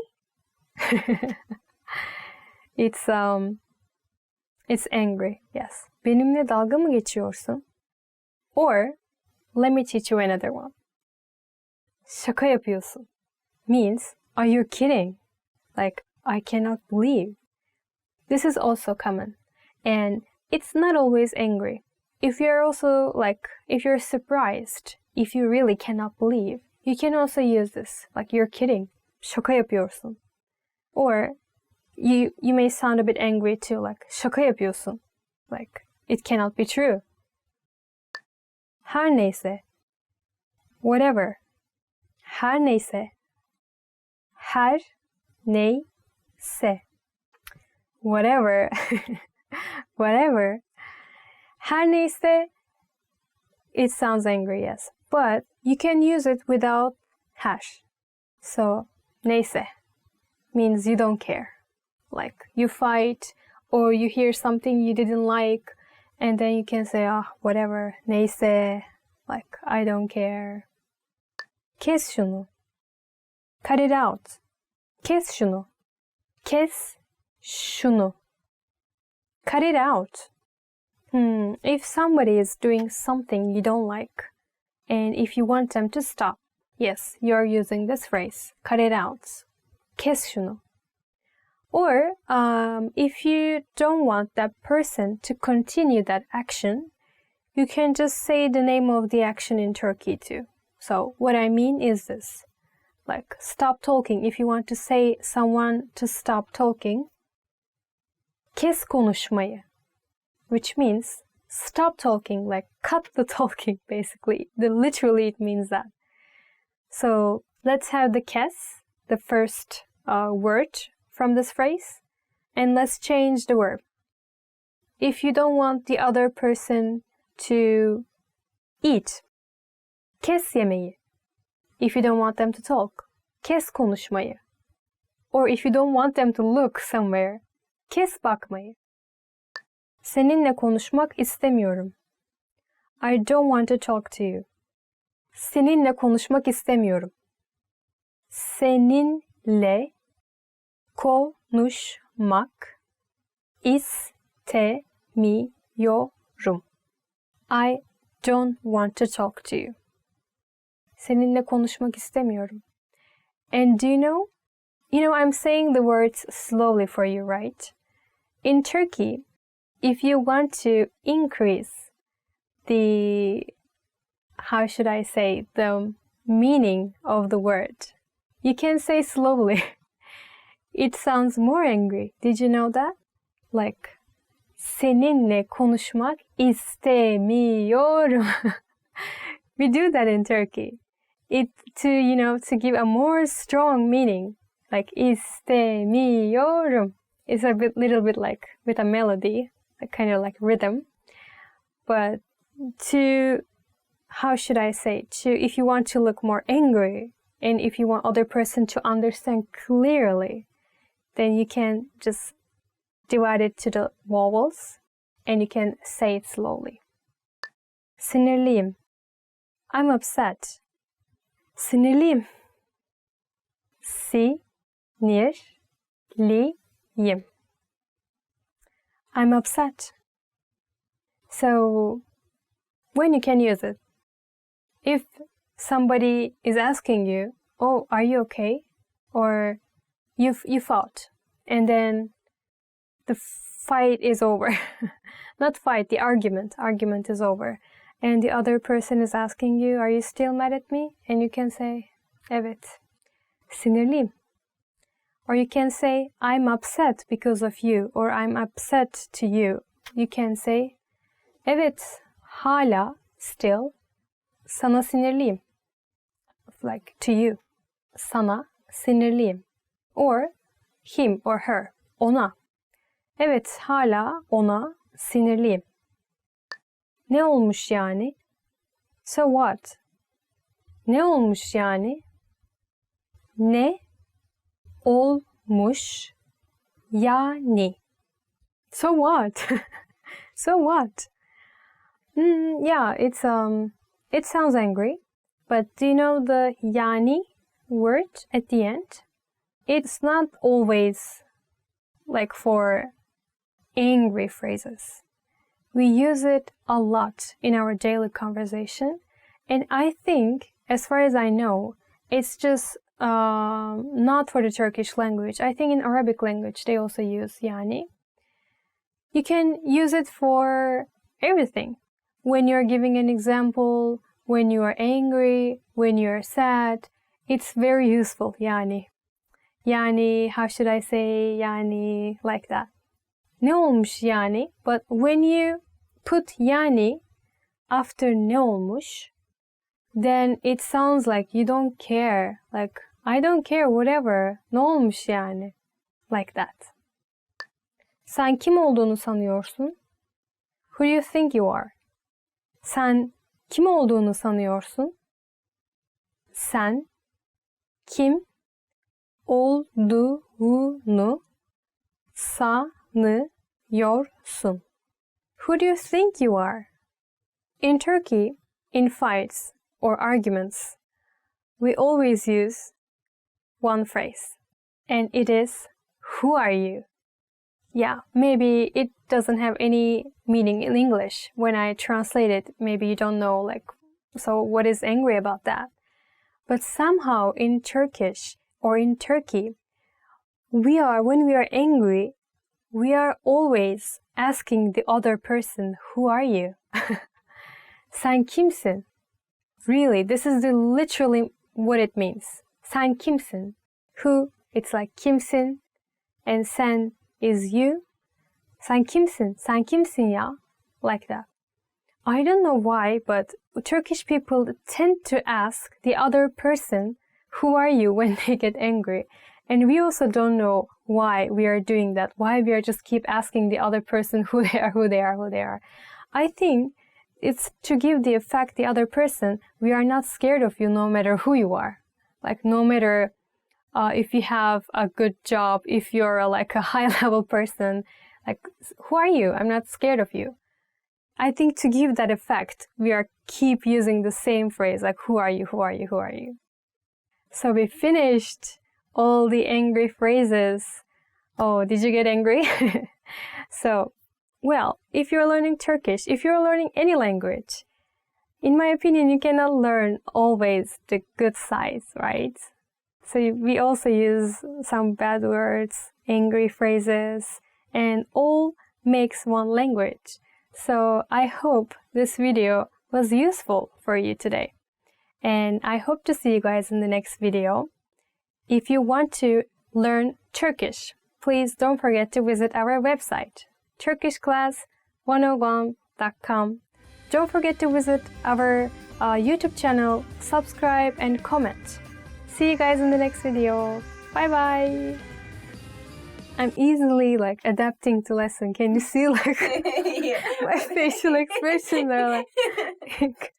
It's angry, yes. Benimle dalga mı geçiyorsun? Or, let me teach you another one. Şaka yapıyorsun means, are you kidding? Like, I cannot believe. This is also common. And it's not always angry. If you're also if you're surprised, if you really cannot believe, you can also use this. Like, you're kidding. Şaka yapıyorsun. Or, you may sound a bit angry too, like, şaka yapıyorsun. Like, It cannot be true. Her neyse. Whatever. Her neyse. Her neyse. Whatever. Whatever. Her neyse, it sounds angry, yes. But you can use it without her. So, neyse means you don't care. Like, you fight or you hear something you didn't like and then you can say, whatever, neyse, like, I don't care. Kes şunu. Cut it out. Kes şunu. Kes şunu. Cut it out. If somebody is doing something you don't like, and if you want them to stop, yes, you're using this phrase, cut it out. Kes şunu. Or if you don't want that person to continue that action, you can just say the name of the action in Turkey too. So what I mean is this, like stop talking. If you want to say someone to stop talking, kes konuşmayı, which means stop talking, like cut the talking basically. Literally it means that. So let's have the kes, the first word from this phrase, and let's change the verb. If you don't want the other person to eat, kes yemeği. If you don't want them to talk, kes konuşmayı. Or if you don't want them to look somewhere, kes bakmayı. Seninle konuşmak istemiyorum. I don't want to talk to you. Seninle konuşmak istemiyorum. Seninle konuşmak istemiyorum. I don't want to talk to you. Seninle konuşmak istemiyorum. And do you know? I'm saying the words slowly for you, right? In Turkey, if you want to increase the meaning of the word, you can say slowly. It sounds more angry. Did you know that? Like, seninle konuşmak istemiyorum. We do that in Turkey. To give a more strong meaning. Like, istemiyorum. It's little bit like with a melody, kind of like rhythm. But if you want to look more angry, and if you want other person to understand clearly, then you can just divide it to the vowels, and you can say it slowly. Sinirliyim. I'm upset. Sinirliyim. Sinirliyim. I'm upset. So, when you can use it? If somebody is asking you, oh, are you okay? Or you fought, and then the fight is over. Not fight, the argument. Argument is over. And the other person is asking you, are you still mad at me? And you can say, evet, sinirliyim. Or you can say, I'm upset because of you, or I'm upset to you. You can say, evet, hala, still, sana sinirliyim. Like, to you. Sana sinirliyim. Or him or her, ona. Evet, hala ona sinirliyim. Ne olmuş yani? So what? Ne olmuş yani? Ne olmuş yani? So what? So what? Yeah, it sounds angry, but do you know the yani word at the end? It's not always like for angry phrases. We use it a lot in our daily conversation, and I think, as far as I know, it's just not for the Turkish language. I think in Arabic language they also use yani. You can use it for everything. When you're giving an example, when you are angry, when you're sad, it's very useful, yani. Yani, how should I say yani, like that. Ne olmuş yani? But when you put yani after ne olmuş, then it sounds like you don't care. Like, I don't care, whatever. Ne olmuş yani? Like that. Sen kim olduğunu sanıyorsun? Who do you think you are? Sen kim olduğunu sanıyorsun? Sen kim olduğunu sanıyorsun? Who do you think you are? In Turkey, in fights or arguments, we always use one phrase, and it is, who are you? Yeah, maybe it doesn't have any meaning in English. When I translate it, maybe you don't know, like, so what is angry about that? But somehow in Turkish or in Turkey, when we are angry, we are always asking the other person, who are you? Sen kimsin? Really, this is literally what it means. Sen kimsin? Who, it's like kimsin, and sen is you. Sen kimsin? Sen kimsin ya? Like that. I don't know why, but Turkish people tend to ask the other person, who are you, when they get angry. And we also don't know why we are doing that, why we are just keep asking the other person who they are, who they are, who they are. I think it's to give the effect the other person, we are not scared of you no matter who you are. Like, no matter if you have a good job, if you're like a high-level person, like, who are you? I'm not scared of you. I think to give that effect, we are keep using the same phrase, like, who are you, who are you, who are you? So we finished all the angry phrases. Oh, did you get angry? So, well, if you're learning Turkish, if you're learning any language, in my opinion, you cannot learn always the good sides, right? So we also use some bad words, angry phrases, and all makes one language. So I hope this video was useful for you today. And I hope to see you guys in the next video. If you want to learn Turkish, please don't forget to visit our website, turkishclass101.com. Don't forget to visit our YouTube channel, subscribe and comment. See you guys in the next video. Bye bye. I'm easily like adapting to lesson. Can you see like my facial expressions are like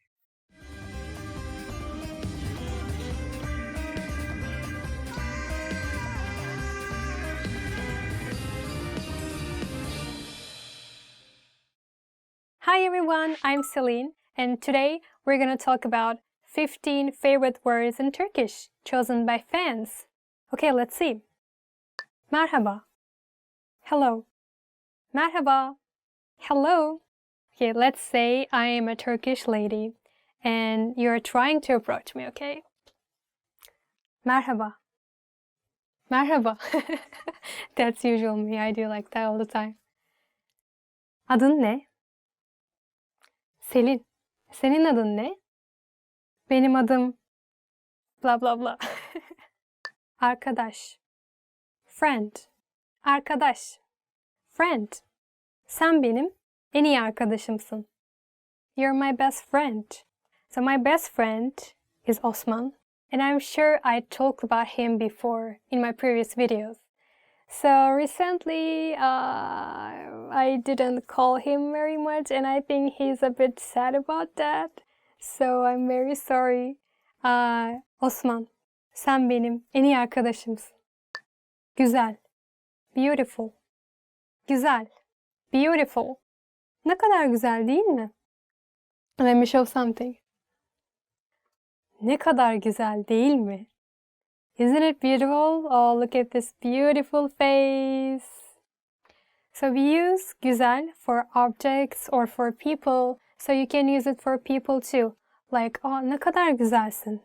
Hi everyone, I'm Celine, and today we're going to talk about 15 favorite words in Turkish chosen by fans. Okay, let's see. Merhaba. Hello. Merhaba. Hello. Okay, let's say I am a Turkish lady and you're trying to approach me, okay? Merhaba. Merhaba. That's usual me. I do like that all the time. Adın ne? Selin. Senin adın ne? Benim adım bla bla bla. Arkadaş. Friend. Arkadaş. Friend. Sen benim en iyi arkadaşımsın. You're my best friend. So my best friend is Osman, and I'm sure I talked about him before in my previous videos. So recently I didn't call him very much, and I think he's a bit sad about that. So I'm very sorry. Osman, sen benim en iyi arkadaşımsın. Güzel. Beautiful. Güzel. Beautiful. Ne kadar güzel değil mi? Let me show something. Ne kadar güzel değil mi? Isn't it beautiful? Oh, look at this beautiful face. So we use güzel for objects or for people, so you can use it for people too. Like, oh, ne kadar güzelsin.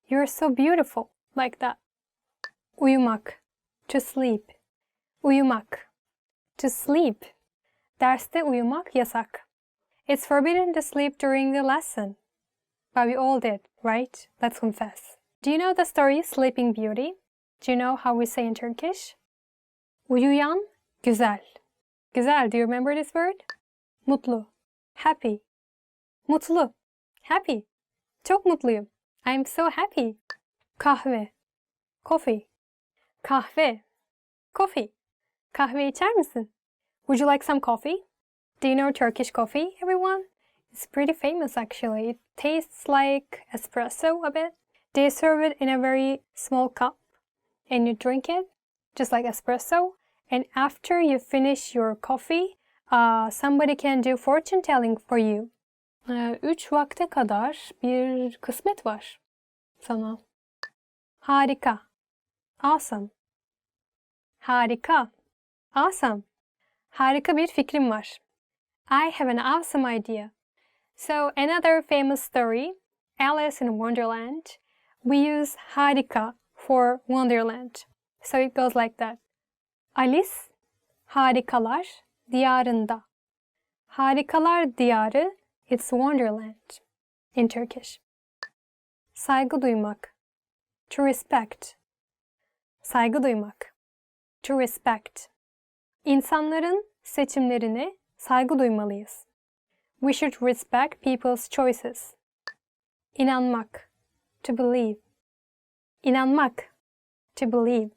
You're so beautiful. Like that. Uyumak. To sleep. Uyumak. To sleep. Derste uyumak yasak. It's forbidden to sleep during the lesson. But we all did, right? Let's confess. Do you know the story Sleeping Beauty? Do you know how we say in Turkish? Uyuyan güzel. Güzel, do you remember this word? Mutlu. Happy. Mutlu. Happy. Çok mutluyum. I'm so happy. Kahve. Coffee. Kahve. Coffee. Kahve içer misin? Would you like some coffee? Do you know Turkish coffee, everyone? It's pretty famous actually. It tastes like espresso a bit. They serve it in a very small cup and you drink it just like espresso. And after you finish your coffee, somebody can do fortune telling for you. 3 vakte kadar bir kısmet var sana. Harika. Awesome. Harika. Awesome. Harika bir fikrim var. I have an awesome idea. So another famous story, Alice in Wonderland. We use harika for Wonderland. So it goes like that. Alice harikalar diyarında. Harikalar diyarı, it's Wonderland in Turkish. Saygı duymak. To respect. Saygı duymak. To respect. İnsanların seçimlerine saygı duymalıyız. We should respect people's choices. İnanmak. To believe. İnanmak. To believe.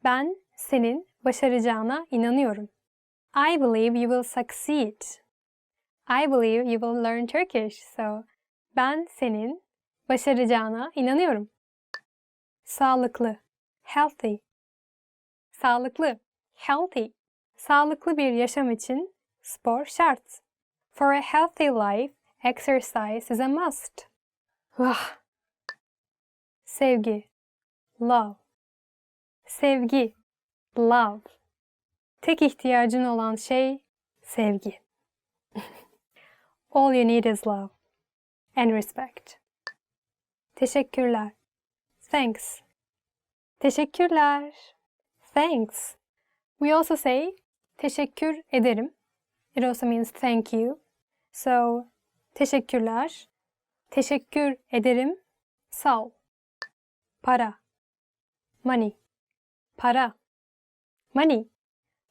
Ben senin başaracağına inanıyorum. I believe you will succeed. I believe you will learn Turkish. So, ben senin başaracağına inanıyorum. Sağlıklı. Healthy. Sağlıklı. Healthy. Sağlıklı bir yaşam için spor şart. For a healthy life, exercise is a must. Vah. Sevgi. Love. Sevgi. Love. Tek ihtiyacın olan şey sevgi. All you need is love and respect. Teşekkürler. Thanks. Teşekkürler. Thanks. We also say teşekkür ederim. It also means thank you. So, teşekkürler. Teşekkür ederim. Sağ ol. Para. Money. Para. Money.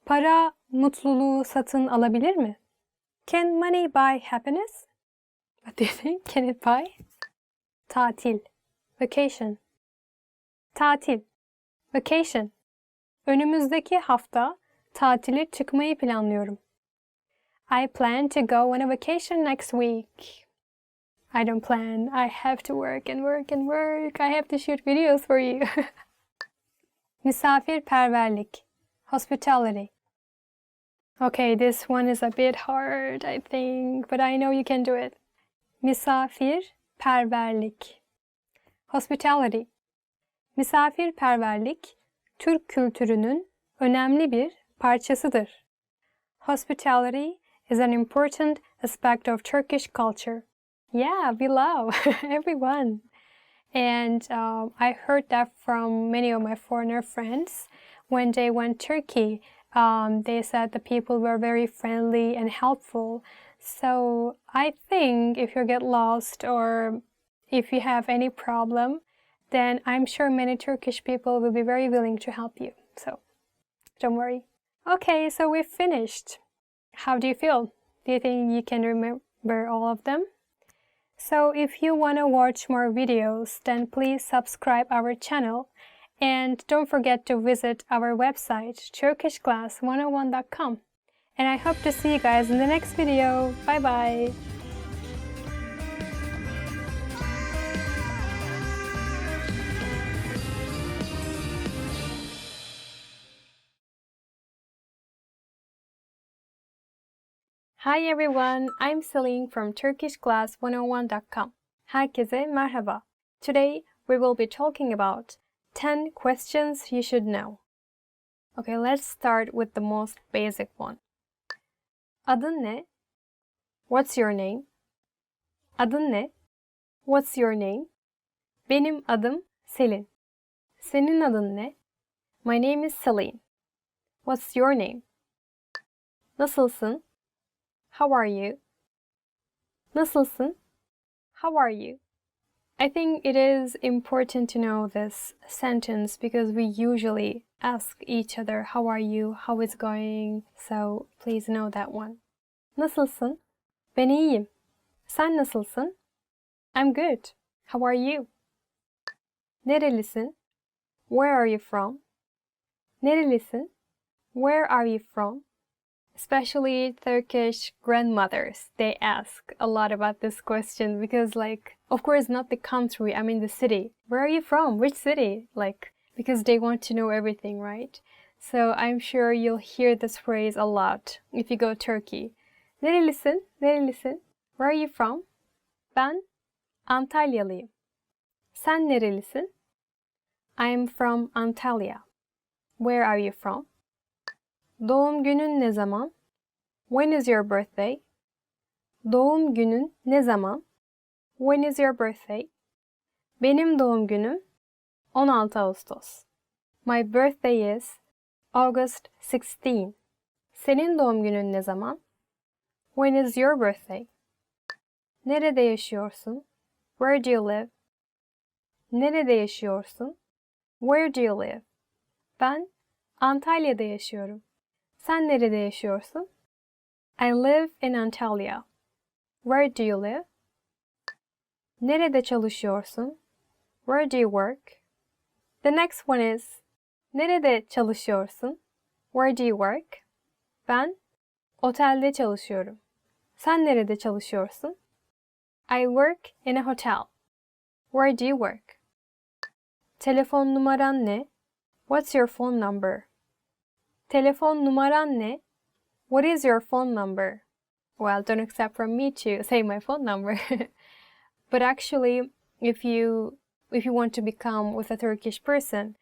Para mutluluğu satın alabilir mi? Can money buy happiness? What do you think? Can it buy? Tatil. Vacation. Tatil. Vacation. Önümüzdeki hafta tatile çıkmayı planlıyorum. I plan to go on a vacation next week. I don't plan. I have to work and work and work. I have to shoot videos for you. Misafirperverlik. Hospitality. Okay, this one is a bit hard, I think, but I know you can do it. Misafirperverlik. Hospitality. Misafirperverlik, Türk kültürünün önemli bir parçasıdır. Hospitality is an important aspect of Turkish culture. Yeah, we love everyone. And I heard that from many of my foreigner friends. When they went to Turkey, they said the people were very friendly and helpful. So I think if you get lost or if you have any problem, then I'm sure many Turkish people will be very willing to help you. So don't worry. Okay, so we've finished. How do you feel? Do you think you can remember all of them? So if you want to watch more videos, then please subscribe our channel. And don't forget to visit our website, turkishclass101.com. And I hope to see you guys in the next video. Bye bye! Hi everyone, I'm Celine from turkishclass101.com. Herkese merhaba. Today we will be talking about 10 questions you should know. Okay, let's start with the most basic one. Adın ne? What's your name? Adın ne? What's your name? Benim adım Selin. Senin adın ne? My name is Celine. What's your name? Nasılsın? How are you? Nasılsın? How are you? I think it is important to know this sentence because we usually ask each other, how are you? How is it going? So please know that one. Nasılsın? Ben iyiyim. Sen nasılsın? I'm good. How are you? Nerelisin? Where are you from? Nerelisin? Where are you from? Especially Turkish grandmothers, they ask a lot about this question because, like, of course, not the country, I mean the city. Where are you from? Which city? Like, because they want to know everything, right? So I'm sure you'll hear this phrase a lot if you go to Turkey. Nerelisin? Nerelisin? Where are you from? Ben Antalyalıyım. Sen nerelisin? I'm from Antalya. Where are you from? Doğum günün ne zaman? When is your birthday? Doğum günün ne zaman? When is your birthday? Benim doğum günüm 16 Ağustos. My birthday is August 16. Senin doğum günün ne zaman? When is your birthday? Nerede yaşıyorsun? Where do you live? Nerede yaşıyorsun? Where do you live? Ben Antalya'da yaşıyorum. Sen nerede yaşıyorsun? I live in Antalya. Where do you live? Nerede çalışıyorsun? Where do you work? The next one is nerede çalışıyorsun? Where do you work? Ben otelde çalışıyorum. Sen nerede çalışıyorsun? I work in a hotel. Where do you work? Telefon numaran ne? What's your phone number? Telefon numaran ne? What is your phone number? Well, don't accept from me to say my phone number. But actually, if you want to become with a Turkish person,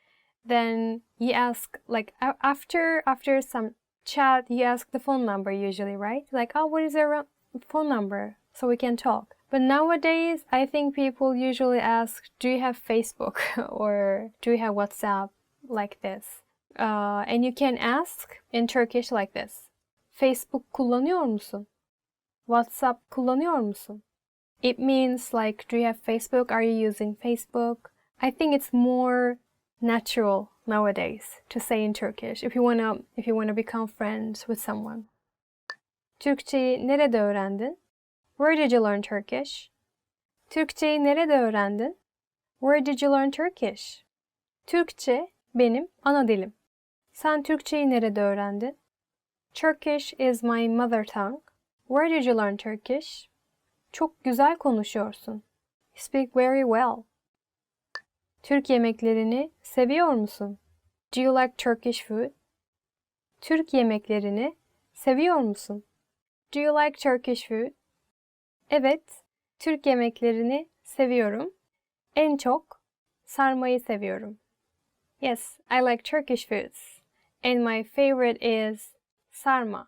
then you ask, like, after some chat, you ask the phone number usually, right? Like, oh, what is your phone number? So we can talk. But nowadays, I think people usually ask, do you have Facebook or do you have WhatsApp, like this? And you can ask in Turkish like this. Facebook kullanıyor musun? WhatsApp kullanıyor musun? It means like, do you have Facebook? Are you using Facebook? I think it's more natural nowadays to say in Turkish if you wanna become friends with someone. Türkçeyi nerede öğrendin? Where did you learn Turkish? Türkçeyi nerede öğrendin? Where did you learn Turkish? Türkçe benim ana dilim. Sen Türkçeyi nerede öğrendin? Turkish is my mother tongue. Where did you learn Turkish? Çok güzel konuşuyorsun. You speak very well. Türk yemeklerini seviyor musun? Do you like Turkish food? Türk yemeklerini seviyor musun? Do you like Turkish food? Evet, Türk yemeklerini seviyorum. En çok sarmayı seviyorum. Yes, I like Turkish foods. And my favorite is sarma.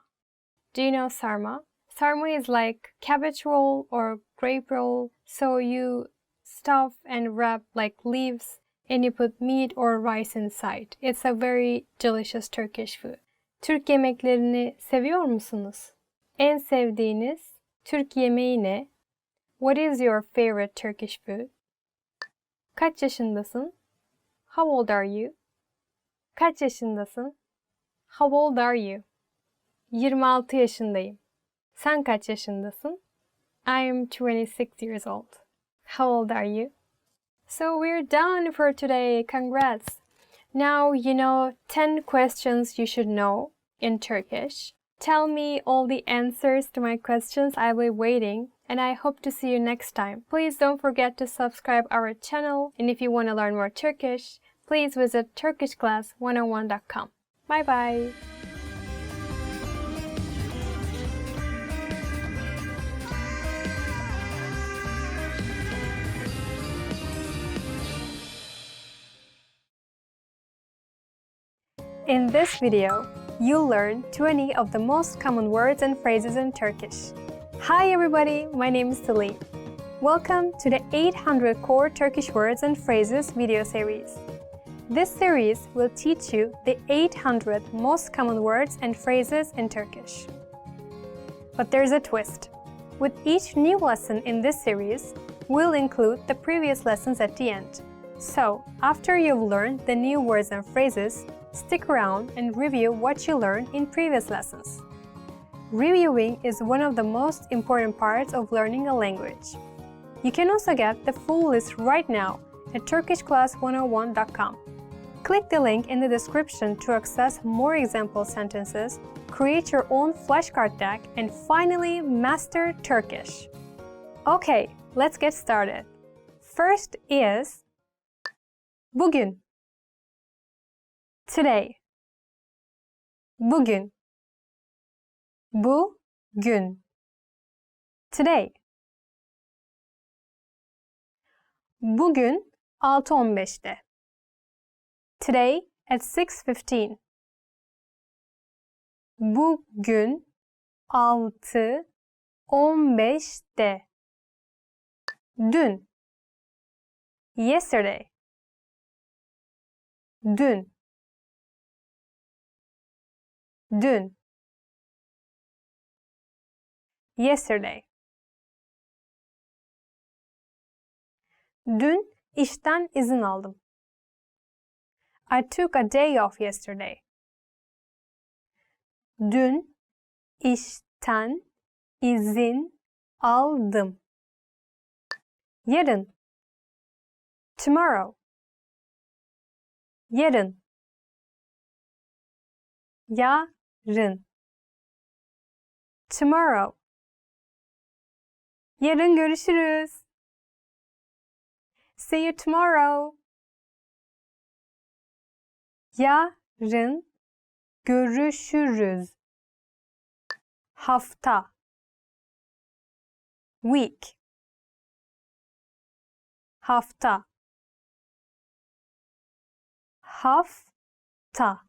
Do you know sarma? Sarma is like cabbage roll or grape roll. So you stuff and wrap like leaves and you put meat or rice inside. It's a very delicious Turkish food. Türk yemeklerini seviyor musunuz? En sevdiğiniz Türk yemeği ne? What is your favorite Turkish food? Kaç yaşındasın? How old are you? Kaç yaşındasın? How old are you? 26 yaşındayım. Sen kaç yaşındasın? I am 26 years old. How old are you? So we're done for today. Congrats! Now you know 10 questions you should know in Turkish. Tell me all the answers to my questions. I'll be waiting and I hope to see you next time. Please don't forget to subscribe our channel, and if you want to learn more Turkish, please visit turkishclass101.com. Bye bye! In this video, you'll learn 20 of the most common words and phrases in Turkish. Hi everybody, my name is Celine. Welcome to the 800 Core Turkish Words and Phrases video series. This series will teach you the 800 most common words and phrases in Turkish. But there's a twist. With each new lesson in this series, we'll include the previous lessons at the end. So, after you've learned the new words and phrases, stick around and review what you learned in previous lessons. Reviewing is one of the most important parts of learning a language. You can also get the full list right now at turkishclass101.com. Click the link in the description to access more example sentences, create your own flashcard deck, and finally master Turkish. Okay, let's get started. First is bugün. Today. Bugün. Bugün. Today. Bugün 6:15'te. Today at 6:15. Bugün 6:15'te. Dün. Yesterday. Dün. Dün. Yesterday. Dün işten izin aldım. I took a day off yesterday. Dün işten izin aldım. Yarın. Tomorrow. Yarın. Yarın. Tomorrow. Yarın görüşürüz. See you tomorrow. Yarın görüşürüz. Hafta. Week. Hafta. Hafta.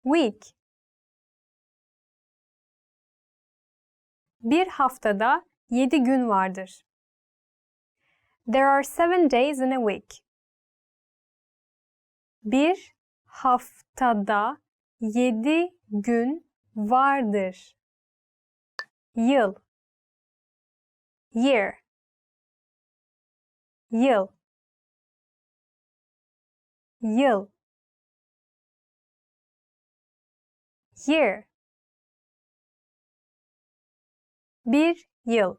Week. Bir haftada 7 gün vardır. There are 7 days in a week. Bir haftada 7 gün vardır. Yıl. Year. Yıl. Yıl. Year. Bir yıl.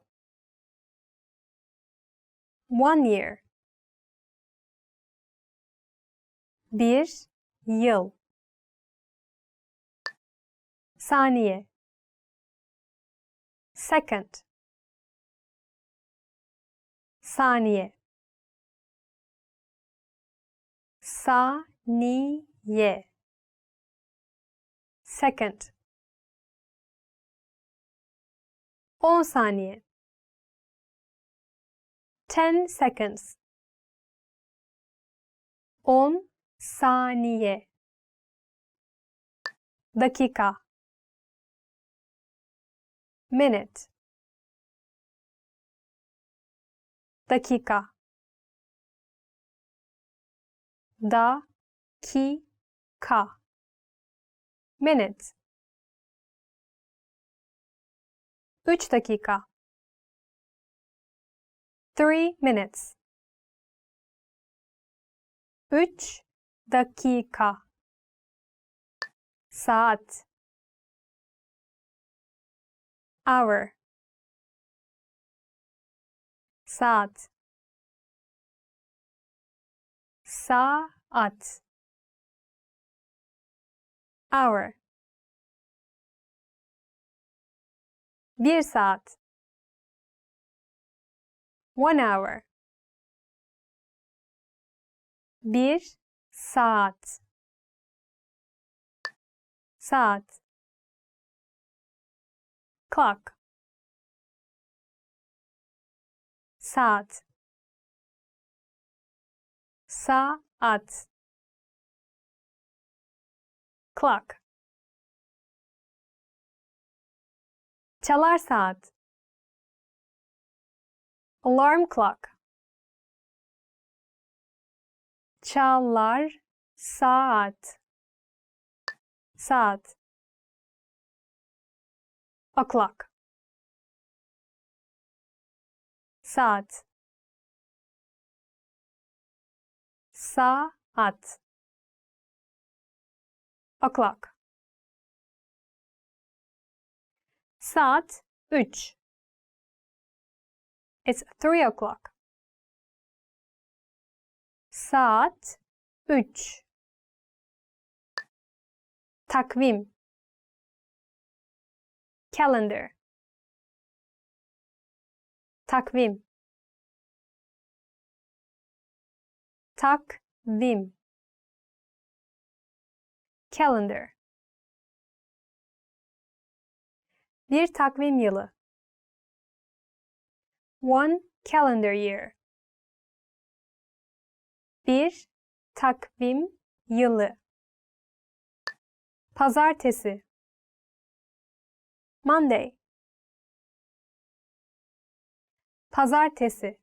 1 year. Bir yıl. Saniye. Second. Saniye. Saniye. Second. 10 saniye. 10 seconds. 10 saniye. Dakika. Minute. Dakika. Dakika. Minute. 3 dakika. 3 minutes. 3 dakika. Saat. Hour. Saat. Saat. Hour. 1 saat. 1 hour. 1 saat. Saat. Clock. Saat. Saat. Clock. Çalar saat. Alarm clock. Çalar saat. Saat. O'clock. Saat. Saat. O'clock. Saat 3. It's 3 o'clock. Saat 3. Takvim. Calendar. Takvim. Takvim. Calendar. Bir takvim yılı. One calendar year. Bir takvim yılı. Pazartesi. Monday. Pazartesi.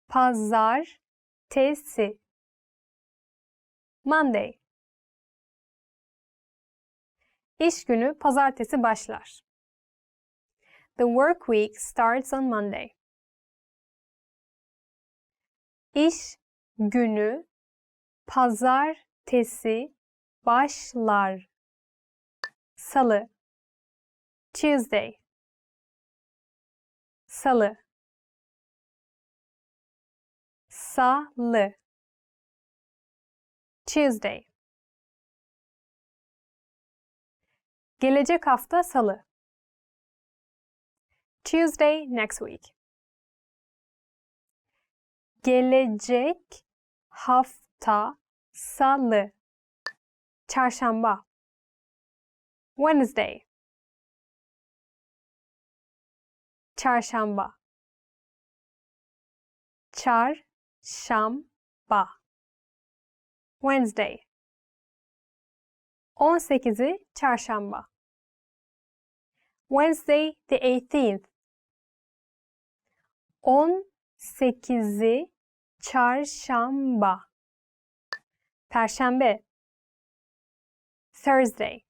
Pazartesi. Monday. İş günü pazartesi başlar. The work week starts on Monday. İş günü pazartesi başlar. Salı. Tuesday. Salı. Salı. Tuesday. Gelecek hafta salı. Tuesday next week. Gelecek hafta salı. Çarşamba. Wednesday. Çarşamba. Çarşamba. Wednesday. 18'i çarşamba. Wednesday the 18th. 18'i çarşamba. Perşembe. Thursday.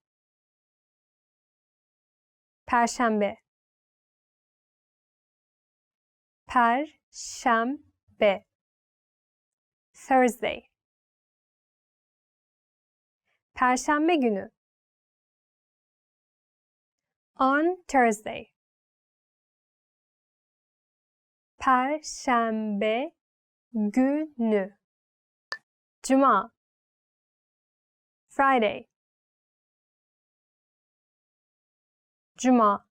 Perşembe. Perşembe. Thursday. Perşembe günü. On Thursday. Perşembe günü. Cuma. Friday. Cuma.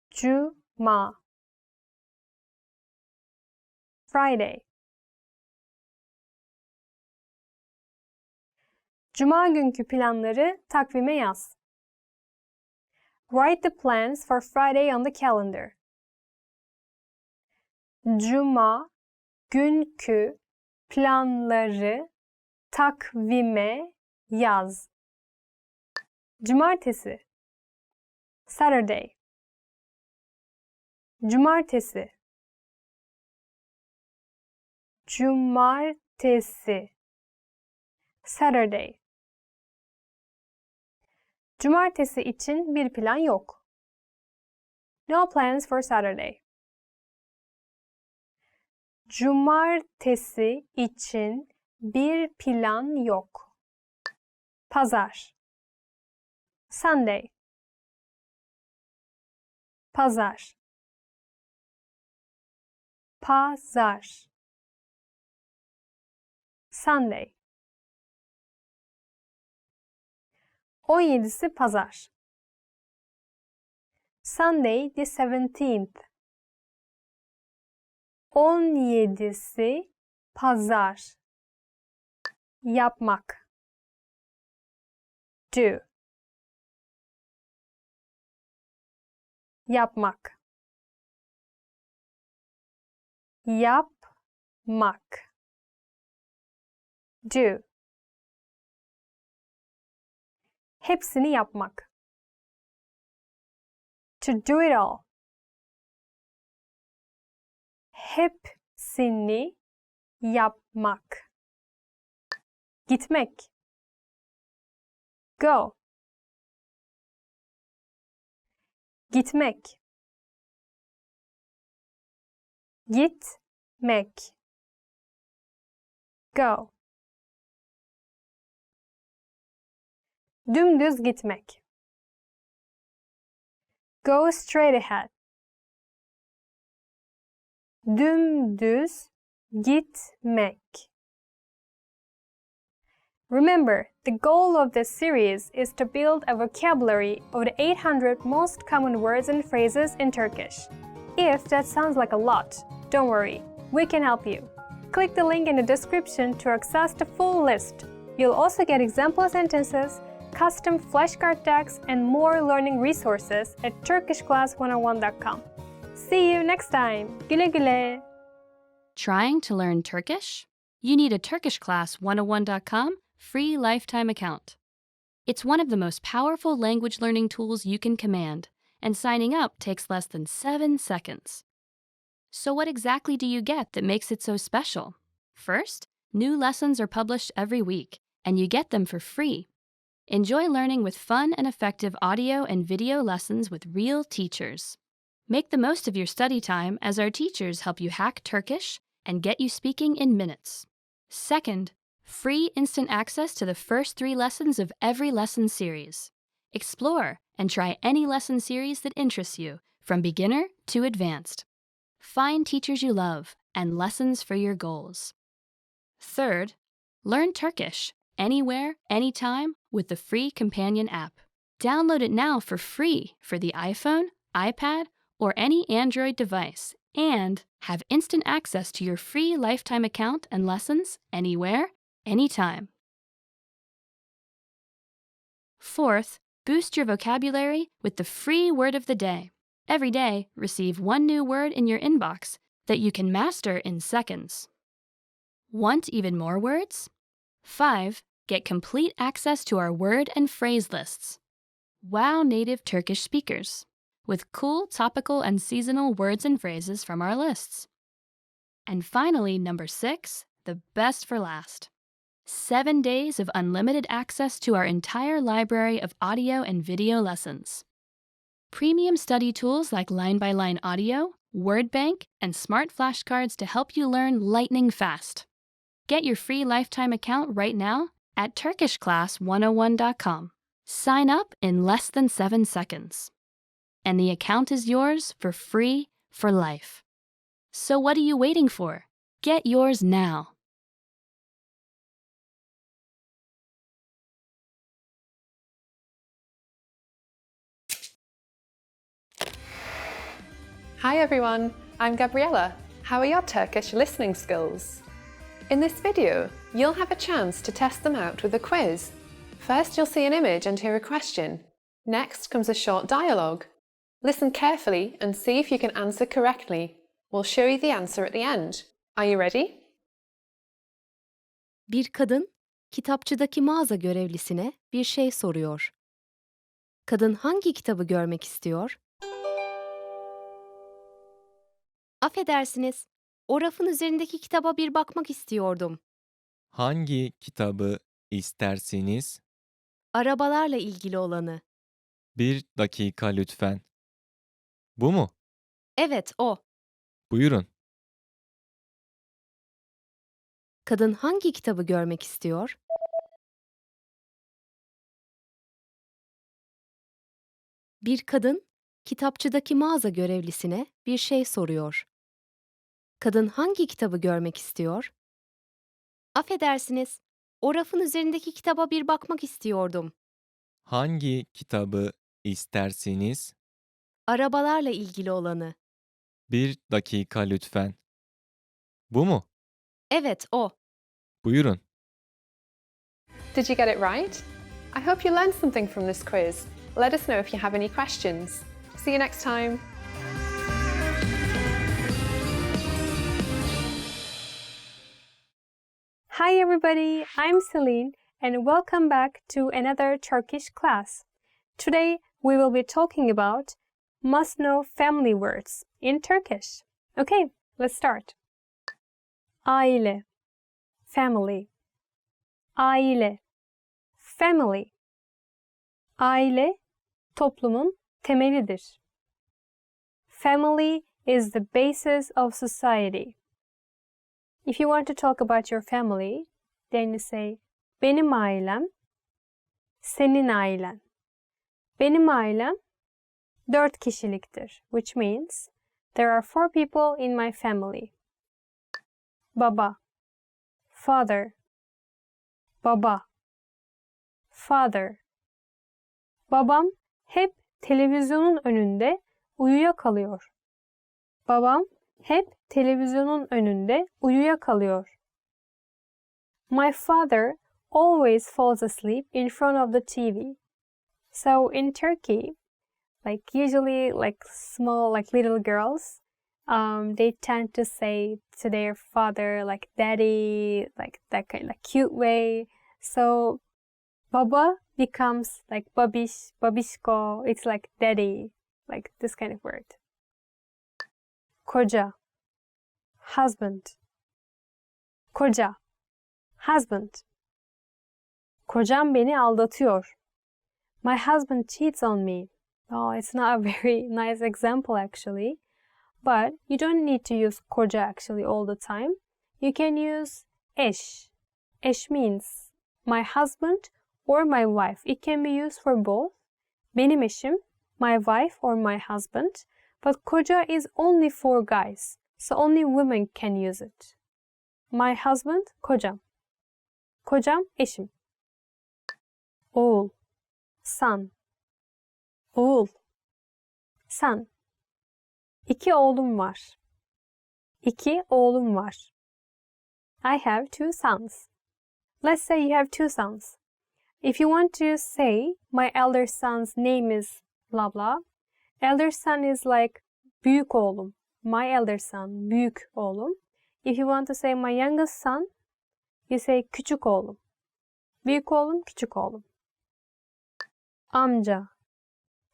Cuma. Friday. Cuma günkü planları takvime yaz. Write the plans for Friday on the calendar. Cuma günkü planları takvime yaz. Cumartesi. Saturday. Cumartesi. Cumartesi. Saturday. Cumartesi için bir plan yok. No plans for Saturday. Cumartesi için bir plan yok. Pazar. Sunday. Pazar. Pazar. Sunday. 17'si pazar. Sunday the 17th. 17'si pazar. Yapmak. Do. Yapmak. Yapmak. Do. Hepsini yapmak. To do it all. Hepsini yapmak. Gitmek. Go. Gitmek. Gitmek. Go. Dümdüz gitmek. Go straight ahead. Dümdüz gitmek. Remember, the goal of this series is to build a vocabulary of the 800 most common words and phrases in Turkish. If that sounds like a lot, don't worry, we can help you. Click the link in the description to access the full list. You'll also get example sentences, custom flashcard decks, and more learning resources at turkishclass101.com. See you next time. Güle güle. Trying to learn Turkish? You need a turkishclass101.com free lifetime account. It's one of the most powerful language learning tools you can command, and signing up takes less than 7 seconds. So what exactly do you get that makes it so special? First, new lessons are published every week, and you get them for free. Enjoy learning with fun and effective audio and video lessons with real teachers. Make the most of your study time as our teachers help you hack Turkish and get you speaking in minutes. Second, free instant access to the first 3 lessons of every lesson series. Explore and try any lesson series that interests you, from beginner to advanced. Find teachers you love and lessons for your goals. Third, learn Turkish anywhere, anytime with the free companion app. Download it now for free for the iPhone, iPad, or any Android device, and have instant access to your free lifetime account and lessons anywhere, anytime. Fourth, boost your vocabulary with the free word of the day. Every day, receive 1 new word in your inbox that you can master in seconds. Want even more words? 5. Get complete access to our word and phrase lists. Wow native Turkish speakers with cool topical and seasonal words and phrases from our lists. And finally, number 6, the best for last. 7 days of unlimited access to our entire library of audio and video lessons. Premium study tools like line-by-line audio, word bank, and smart flashcards to help you learn lightning fast. Get your free lifetime account right now at turkishclass101.com. Sign up in less than 7 seconds. And the account is yours for free for life. So what are you waiting for? Get yours now. Hi everyone, I'm Gabriella. How are your Turkish listening skills? In this video, you'll have a chance to test them out with a quiz. First, you'll see an image and hear a question. Next comes a short dialogue. Listen carefully and see if you can answer correctly. We'll show you the answer at the end. Are you ready? Bir kadın, kitapçıdaki mağaza görevlisine bir şey soruyor. Kadın hangi kitabı görmek istiyor? Affedersiniz, o rafın üzerindeki kitaba bir bakmak istiyordum. Hangi kitabı istersiniz? Arabalarla ilgili olanı. 1 dakika lütfen. Bu mu? Evet, o. Buyurun. Kadın hangi kitabı görmek istiyor? Bir kadın, kitapçıdaki mağaza görevlisine bir şey soruyor. Kadın hangi kitabı görmek istiyor? Affedersiniz, o rafın üzerindeki kitaba bir bakmak istiyordum. Hangi kitabı istersiniz? Arabalarla ilgili olanı. 1 dakika lütfen. Bu mu? Evet, o. Buyurun. Did you get it right? I hope you learned something from this quiz. Let us know if you have any questions. See you next time. Hi everybody, I'm Celine and welcome back to another Turkish class. Today we will be talking about must-know family words in Turkish. Okay, let's start. Aile, family. Aile, family. Aile, toplumun temelidir. Family is the basis of society. If you want to talk about your family, then you say benim ailem, Senin ailen. Benim ailem 4 kişiliktir, which means there are 4 people in my family. Baba, father, baba, father. Babam hep televizyonun önünde uyuyakalıyor. Babam hep televizyonun önünde uyuyakalıyor. My father always falls asleep in front of the TV. So in Turkey, like usually like small like little girls, they tend to say to their father like daddy, like that kind of cute way. So baba becomes like babish, babishko. It's like daddy, like this kind of word. Koca, husband. Koca, husband. Kocam beni aldatıyor. My husband cheats on me. Oh, it's not a very nice example actually. But you don't need to use koca actually all the time. You can use eş. Eş means my husband or my wife. It can be used for both. Benim eşim, my wife or my husband. But koca is only for guys. So only women can use it. My husband, kocam. Kocam, eşim. Oğul, son. Oğul, son. 2 oğlum var. 2 oğlum var. I have 2 sons. Let's say you have 2 sons. If you want to say my elder son's name is blah blah, elder son is like büyük oğlum. My elder son, büyük oğlum. If you want to say my youngest son, you say küçük oğlum. Büyük oğlum, küçük oğlum. Amca,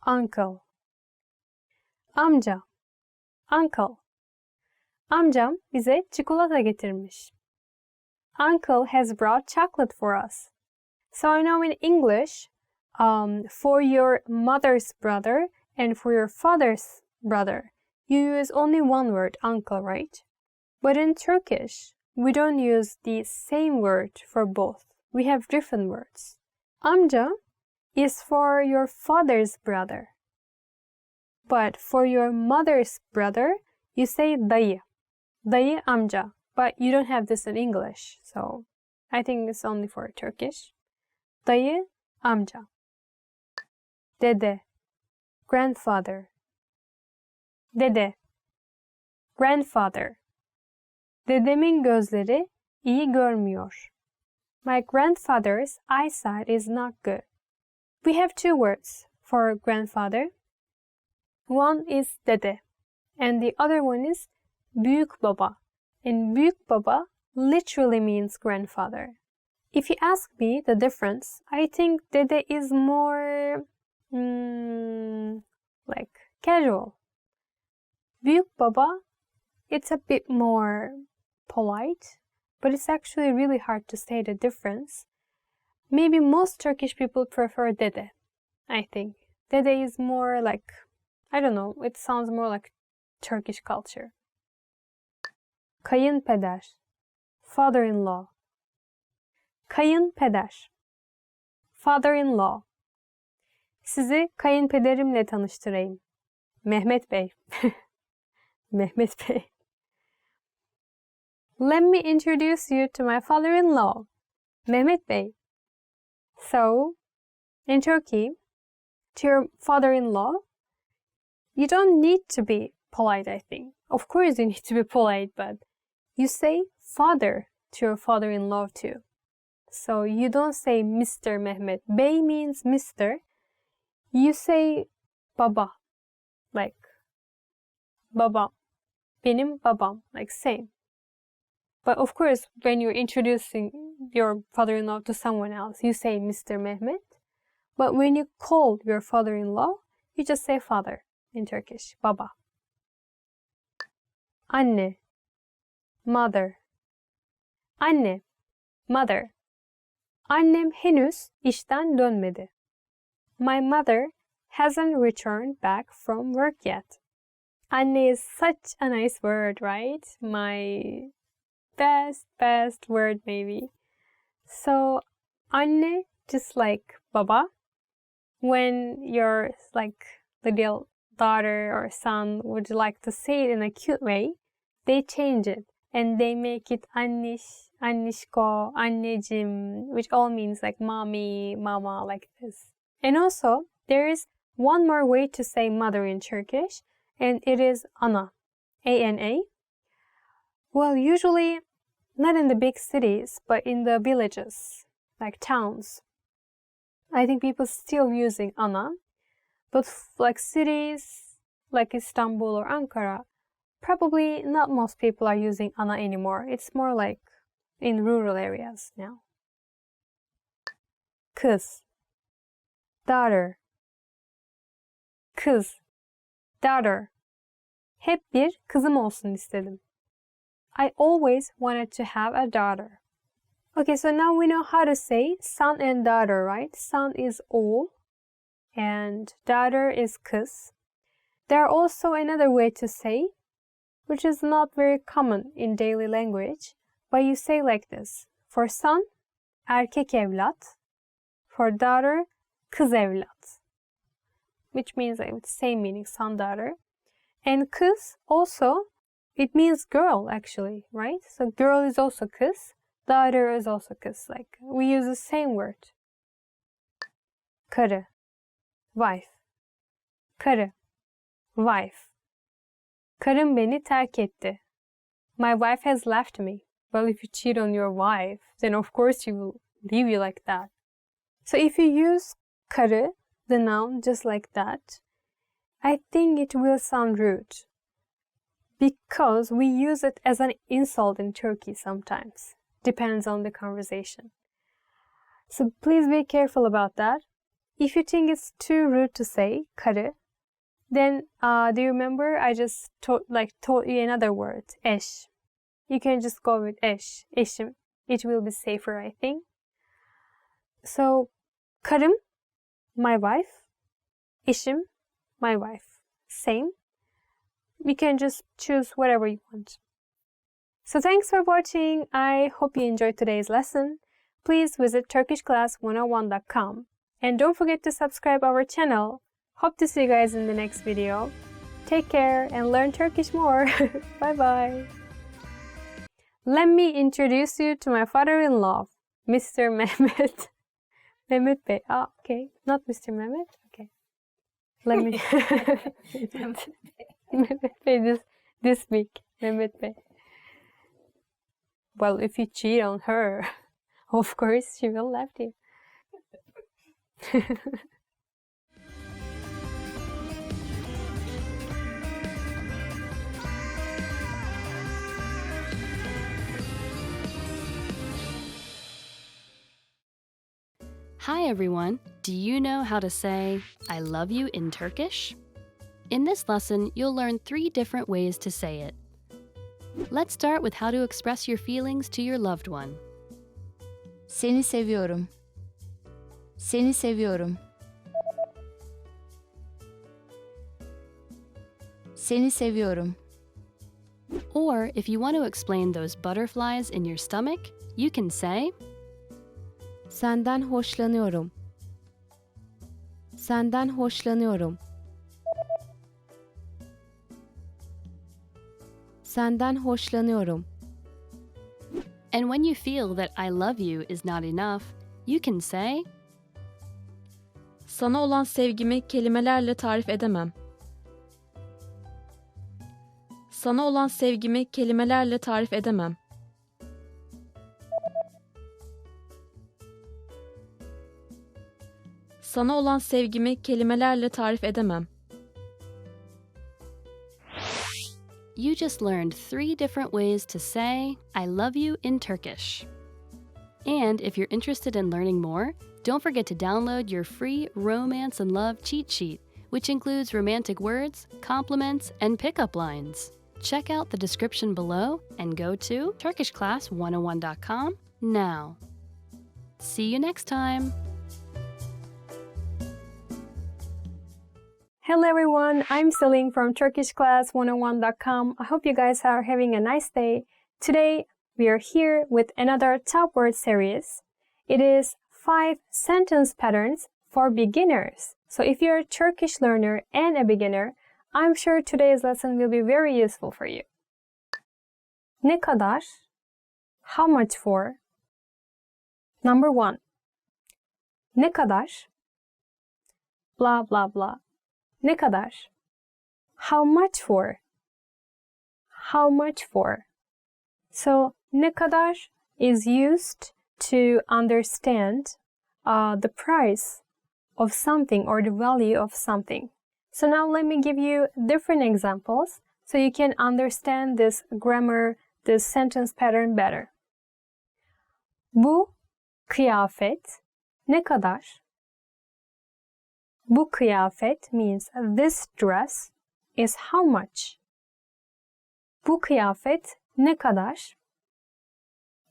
uncle. Amca, uncle. Amcam bize çikolata getirmiş. Uncle has brought chocolate for us. So I know in English, for your mother's brother and for your father's brother, you use only one word, uncle, right? But in Turkish, we don't use the same word for both. We have different words. Amca is for your father's brother. But for your mother's brother, you say dayı. Dayı amca. But you don't have this in English, so I think it's only for Turkish. Dayı amca. Dede, grandfather. Dede, grandfather. Dedemin gözleri iyi görmüyor. My grandfather's eyesight is not good. We have 2 words for grandfather. One is dede, and the other one is büyük baba. And büyük baba literally means grandfather. If you ask me the difference, I think dede is more like casual. Büyük baba, it's a bit more polite, but it's actually really hard to say the difference. Maybe most Turkish people prefer dede, I think. Dede is more like, I don't know, it sounds more like Turkish culture. Kayınpeder, father-in-law. Kayınpeder, father-in-law. Sizi kayınpederimle tanıştırayım. Mehmet Bey. Mehmet Bey. Let me introduce you to my father-in-law, Mehmet Bey. So, in Turkey, to your father-in-law, you don't need to be polite, I think. Of course you need to be polite, but you say father to your father-in-law too. So you don't say Mr. Mehmet. Bey means Mr. You say baba, like babam, benim babam, like same. But of course, when you're introducing your father-in-law to someone else, you say Mr. Mehmet. But when you call your father-in-law, you just say father in Turkish, baba. Anne, mother. Anne, mother. Annem henüz işten dönmedi. My mother hasn't returned back from work yet. Anne is such a nice word, right? My best word maybe. So, anne just like baba. When your like little daughter or son would like to say it in a cute way, they change it and they make it annish, annishko, anneciğim, which all means like mommy, mama, like this. And also, there is one more way to say mother in Turkish, and it is ana, A-N-A. Well, usually not in the big cities, but in the villages, like towns. I think people still using ana, but like cities like Istanbul or Ankara, probably not most people are using ana anymore. It's more like in rural areas now. Kız, daughter, kız, daughter. Hep bir kızım olsun istedim. I always wanted to have a daughter. Okay, so now we know how to say son and daughter, right? Son is oğul and daughter is kız. There are also another way to say, which is not very common in daily language, but you say like this. For son, erkek evlat. For daughter, kız evlat. Which means like the same meaning, son, daughter. And kız also, it means girl actually, right? So girl is also kız. Daughter is also kız. Like we use the same word. Karı, wife. Karı, wife. Karım beni terk etti. My wife has left me. Well, if you cheat on your wife, then of course she will leave you like that. So if you use karı, the noun, just like that, I think it will sound rude. Because we use it as an insult in Turkey sometimes. Depends on the conversation. So please be careful about that. If you think it's too rude to say karı, then do you remember I just taught you another word, eş. You can just go with eş, eşim. It will be safer, I think. So karım, my wife. Eşim, my wife. Same. You can just choose whatever you want. So thanks for watching. I hope you enjoyed today's lesson. Please visit turkishclass101.com and don't forget to subscribe our channel. Hope to see you guys in the next video. Take care and learn Turkish more. Bye bye. Let me introduce you to my father-in-law, Mr. Mehmet. Mehmet Bey. Ah, okay. Not Mr. Mehmet. Okay. Let me. Mehmet Bey this week. Mehmet Bey. Well, if you cheat on her, of course she will leave you. Hi everyone! Do you know how to say I love you in Turkish? In this lesson, you'll learn 3 different ways to say it. Let's start with how to express your feelings to your loved one. Seni seviyorum. Seni seviyorum. Seni seviyorum. Or if you want to explain those butterflies in your stomach, you can say Senden hoşlanıyorum. Senden hoşlanıyorum. Senden hoşlanıyorum. And when you feel that I love you is not enough, you can say Sana olan sevgimi kelimelerle tarif edemem. Sana olan sevgimi kelimelerle tarif edemem. Sana olan sevgimi kelimelerle tarif edemem. You just learned 3 different ways to say I love you in Turkish. And if you're interested in learning more, don't forget to download your free Romance and Love cheat sheet, which includes romantic words, compliments, and pickup lines. Check out the description below and go to turkishclass101.com now. See you next time! Hello everyone, I'm Selin from turkishclass101.com. I hope you guys are having a nice day. Today we are here with another top word series. It is 5 sentence patterns for beginners. So if you're a Turkish learner and a beginner, I'm sure today's lesson will be very useful for you. Ne kadar? How much for? Number 1. Ne kadar? Blah blah blah. Ne kadar? How much for? How much for? So ne kadar is used to understand the price of something or the value of something. So now let me give you different examples so you can understand this grammar, this sentence pattern better. Bu kıyafet ne kadar? Bu kıyafet means this dress is how much? Bu kıyafet ne kadar?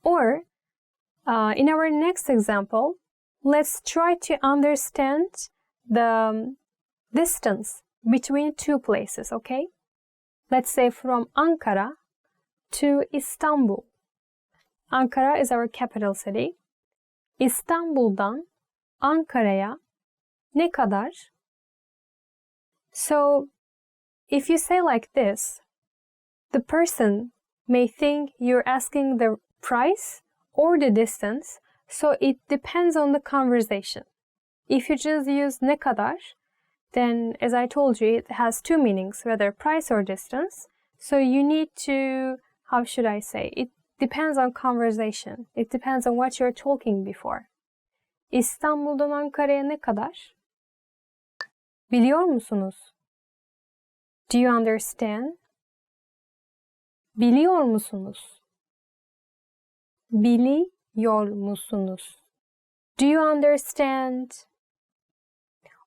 Or in our next example, let's try to understand the distance between two places, okay? Let's say from Ankara to Istanbul. Ankara is our capital city. İstanbul'dan Ankara'ya ne kadar? So, if you say like this, the person may think you're asking the price or the distance, so it depends on the conversation. If you just use ne kadar, then as I told you, it has two meanings, whether price or distance. So you need to, how should I say, it depends on conversation. It depends on what you're talking before. İstanbul'dan Ankara'ya ne kadar? Biliyor musunuz? Do you understand? Biliyor musunuz? Biliyor musunuz? Do you understand?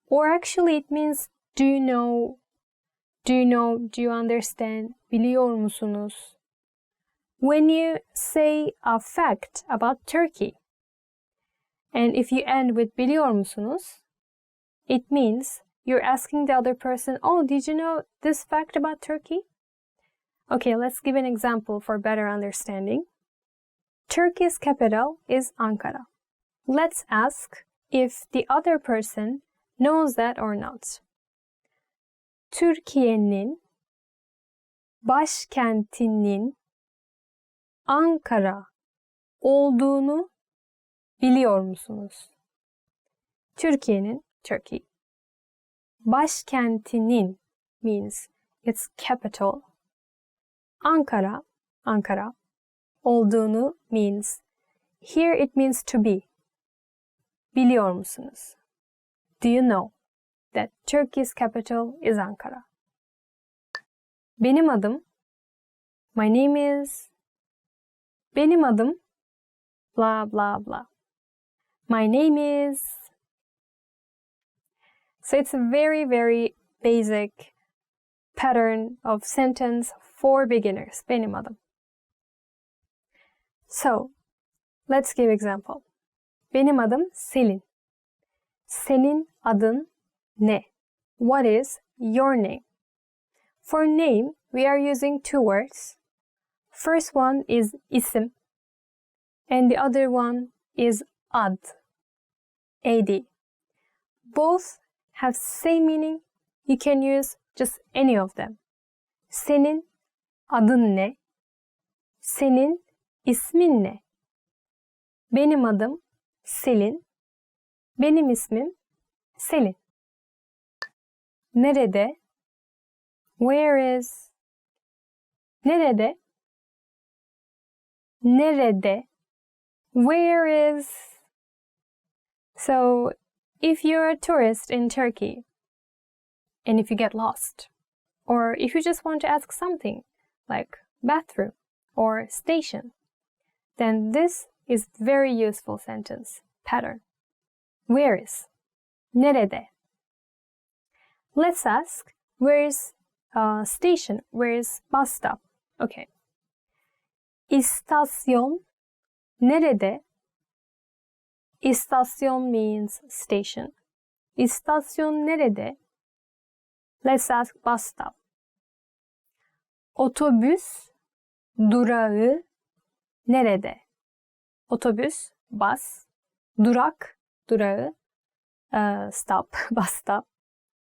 Or actually it means do you know? Do you know? Do you understand? Biliyor musunuz? When you say a fact about Turkey, and if you end with biliyor musunuz, it means you're asking the other person, oh, did you know this fact about Turkey? Okay, let's give an example for better understanding. Turkey's capital is Ankara. Let's ask if the other person knows that or not. Türkiye'nin başkentinin Ankara olduğunu biliyor musunuz? Türkiye'nin, Turkey. Başkentinin means its capital. Ankara, Ankara. Olduğunu means, here it means to be. Biliyor musunuz? Do you know that Turkey's capital is Ankara? Benim adım, my name is, benim adım, blah blah blah. My name is. So it's a very, very basic pattern of sentence for beginners. Benim adım. So, let's give example. Benim adım Selin. Senin adın ne? What is your name? For name, we are using two words. First one is isim, and the other one is ad. Ad. Both have same meaning. You can use just any of them. Senin adın ne? Senin ismin ne? Benim adım Selin. Benim ismim Selin. Nerede? Where is? Nerede? Nerede? Where is? So, if you're a tourist in Turkey, and if you get lost, or if you just want to ask something, like bathroom or station, then this is very useful sentence pattern. Where is? Nerede? Let's ask, where is station? Where is bus stop? Okay. İstasyon nerede? İstasyon means station. İstasyon nerede? Let's ask bus stop. Otobüs durağı nerede? Otobüs, bus, Durak, durağı, stop, bus stop,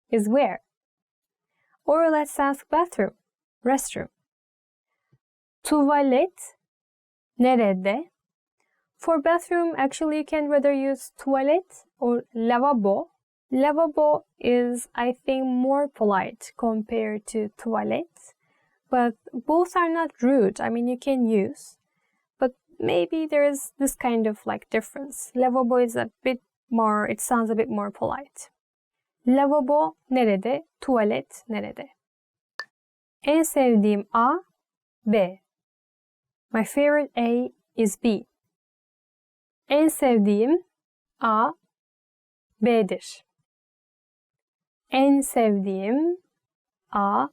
is where? Or let's ask bathroom, restroom. Tuvalet, nerede? For bathroom, actually you can rather use tuvalet or lavabo. Lavabo is, I think, more polite compared to toilet, but both are not rude. I mean, you can use, but maybe there is this kind of like difference. Lavabo is a bit more, it sounds a bit more polite. Lavabo nerede? Tuvalet nerede? En sevdiğim A, B. My favorite A is B. En sevdiğim A, B'dir. En sevdiğim A,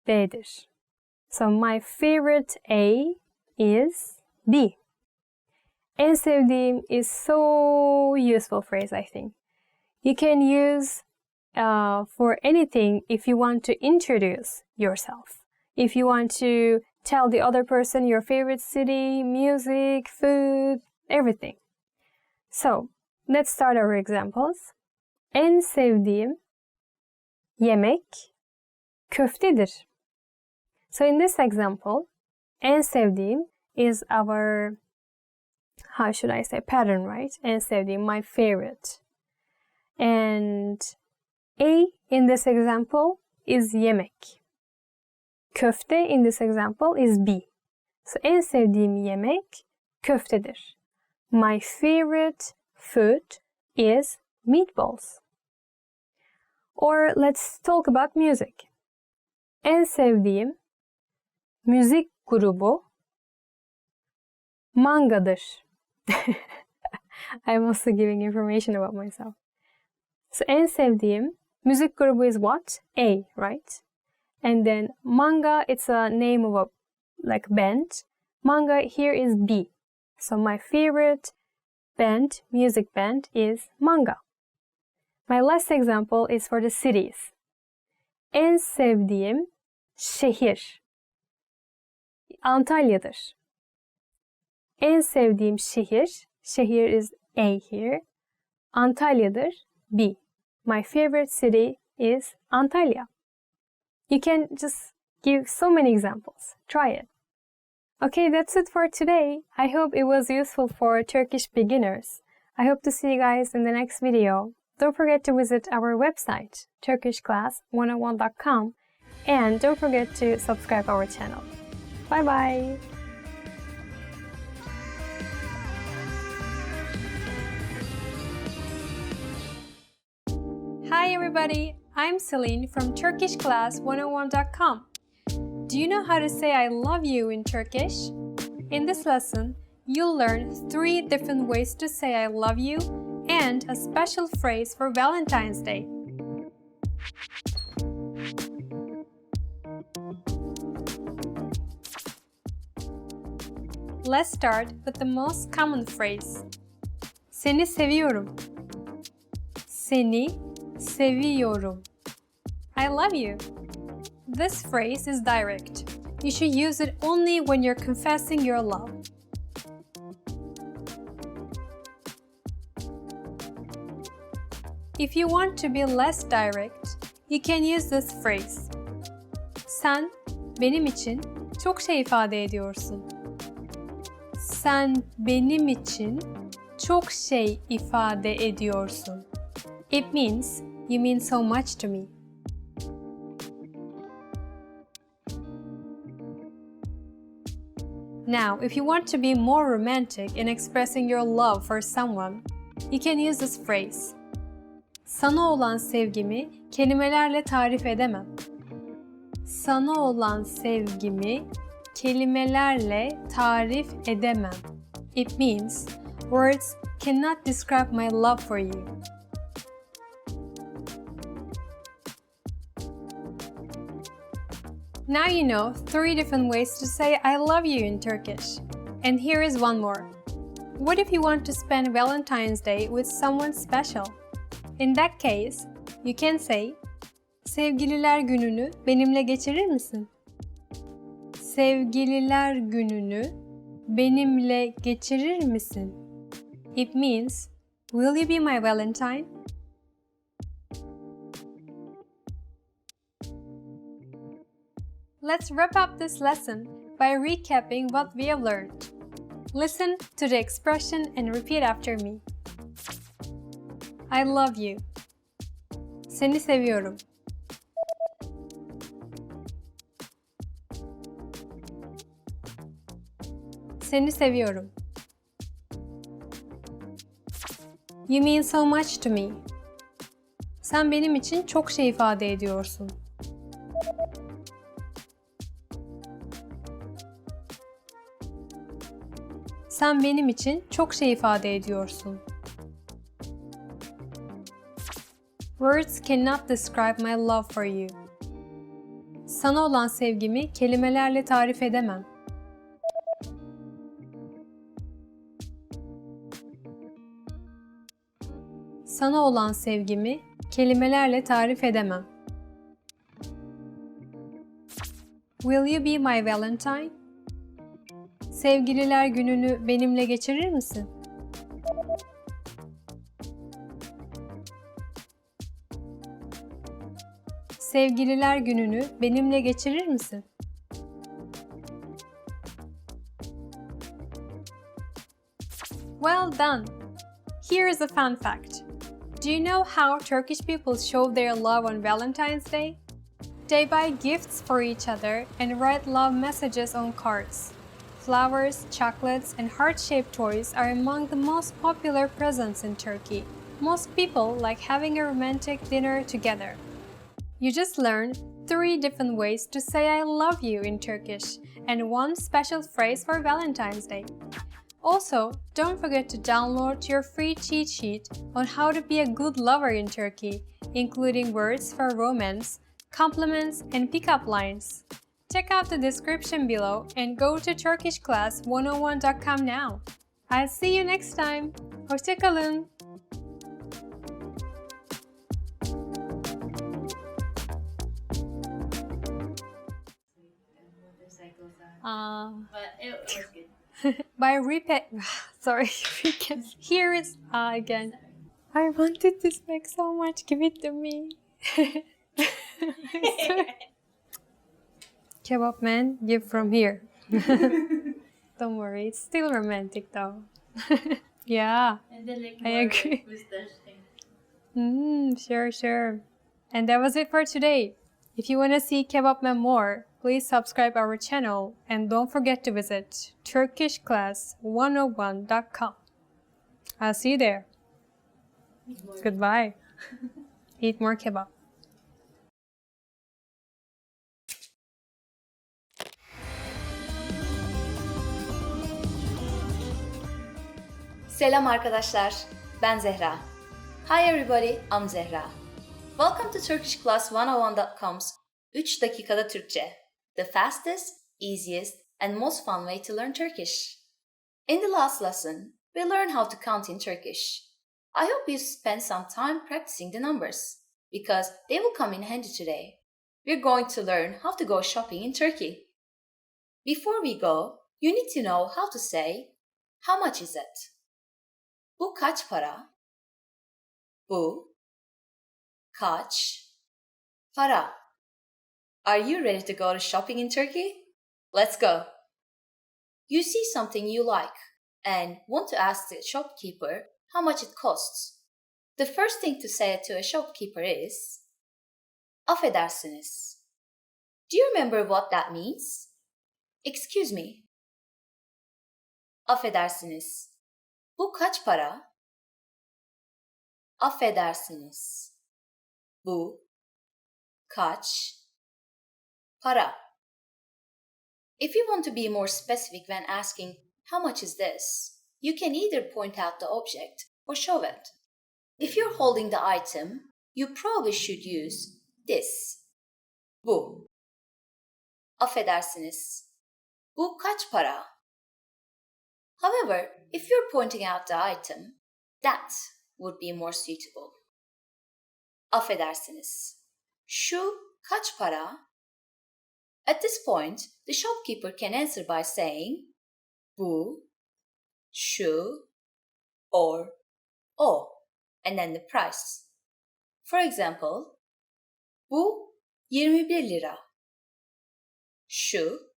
B'dir. So my favorite A is B. En sevdiğim is so useful phrase, I think. You can use for anything if you want to introduce yourself. If you want to tell the other person your favorite city, music, food, everything. So, let's start our examples. En sevdiğim yemek köftedir. So in this example, en sevdiğim is our, how should I say, pattern, right? En sevdiğim, my favorite. And A in this example is yemek. Köfte in this example is B. So en sevdiğim yemek köftedir. My favorite food is meatballs. Or let's talk about music. En sevdiğim müzik grubu Manga'dır. I'm also giving information about myself. So en sevdiğim müzik grubu is what? A, right? And then Manga, it's a name of a like band. Manga here is B. So my favorite band, music band is Manga. My last example is for the cities. En sevdiğim şehir Antalya'dır. En sevdiğim şehir is A here. Antalya'dır, B. My favorite city is Antalya. You can just give so many examples. Try it. Okay, that's it for today. I hope it was useful for Turkish beginners. I hope to see you guys in the next video. Don't forget to visit our website, turkishclass101.com, and don't forget to subscribe our channel. Bye bye! Hi everybody, I'm Celine from turkishclass101.com. Do you know how to say I love you in Turkish? In this lesson, you'll learn 3 different ways to say I love you and a special phrase for Valentine's Day. Let's start with the most common phrase. Seni seviyorum. Seni seviyorum. I love you. This phrase is direct. You should use it only when you're confessing your love. If you want to be less direct, you can use this phrase. Sen benim için çok şey ifade ediyorsun. Sen benim için çok şey ifade ediyorsun. It means you mean so much to me. Now, if you want to be more romantic in expressing your love for someone, you can use this phrase. Sana olan sevgimi kelimelerle tarif edemem. Sana olan sevgimi kelimelerle tarif edemem. It means words cannot describe my love for you. Now you know 3 different ways to say I love you in Turkish. And here is one more. What if you want to spend Valentine's Day with someone special? In that case, you can say, Sevgililer gününü benimle geçirir misin? Sevgililer gününü benimle geçirir misin? It means, will you be my Valentine? Let's wrap up this lesson by recapping what we have learned. Listen to the expression and repeat after me. I love you. Seni seviyorum. Seni seviyorum. You mean so much to me. Sen benim için çok şey ifade ediyorsun. Sen benim için çok şey ifade ediyorsun. Words cannot describe my love for you. Sana olan sevgimi kelimelerle tarif edemem. Sana olan sevgimi kelimelerle tarif edemem. Will you be my Valentine? Sevgililer gününü benimle geçirir misin? Sevgililer gününü benimle geçirir misin? Well done! Here is a fun fact. Do you know how Turkish people show their love on Valentine's Day? They buy gifts for each other and write love messages on cards. Flowers, chocolates, and heart-shaped toys are among the most popular presents in Turkey. Most people like having a romantic dinner together. You just learned 3 different ways to say I love you in Turkish and 1 special phrase for Valentine's Day. Also, don't forget to download your free cheat sheet on how to be a good lover in Turkey, including words for romance, compliments, and pickup lines. Check out the description below and go to turkishclass101.com now. I'll see you next time. Hoşça kalın. But it was good. By repeat, sorry, here is again. I wanted to speak so much. Give it to me. Kebab man, give from here. Don't worry, it's still romantic though. Yeah, And then like I more agree. mustache thing. Sure. And that was it for today. If you want to see Kebab man more, please subscribe our channel and don't forget to visit turkishclass101.com. I'll see you there. Goodbye. Eat more kebab. Selam arkadaşlar, ben Zehra. Hi everybody, I'm Zehra. Welcome to turkishclass101.com's 3 dakikada Türkçe, the fastest, easiest, and most fun way to learn Turkish. In the last lesson, we learned how to count in Turkish. I hope you spent some time practicing the numbers, because they will come in handy today. We're going to learn how to go shopping in Turkey. Before we go, you need to know how to say, how much is it? Bu kaç para? Bu kaç para? Are you ready to go to shopping in Turkey? Let's go! You see something you like and want to ask the shopkeeper how much it costs. The first thing to say to a shopkeeper is affedersiniz. Do you remember what that means? Excuse me. Affedersiniz. Bu kaç para? Affedersiniz. Bu kaç para? If you want to be more specific when asking how much is this, you can either point out the object or show it. If you're holding the item, you probably should use this. Bu. Affedersiniz. Bu kaç para? However, if you're pointing out the item, that would be more suitable. Affedersiniz. Şu kaç para? At this point, the shopkeeper can answer by saying bu, şu or o, and then the price. For example, bu 21 lira. Şu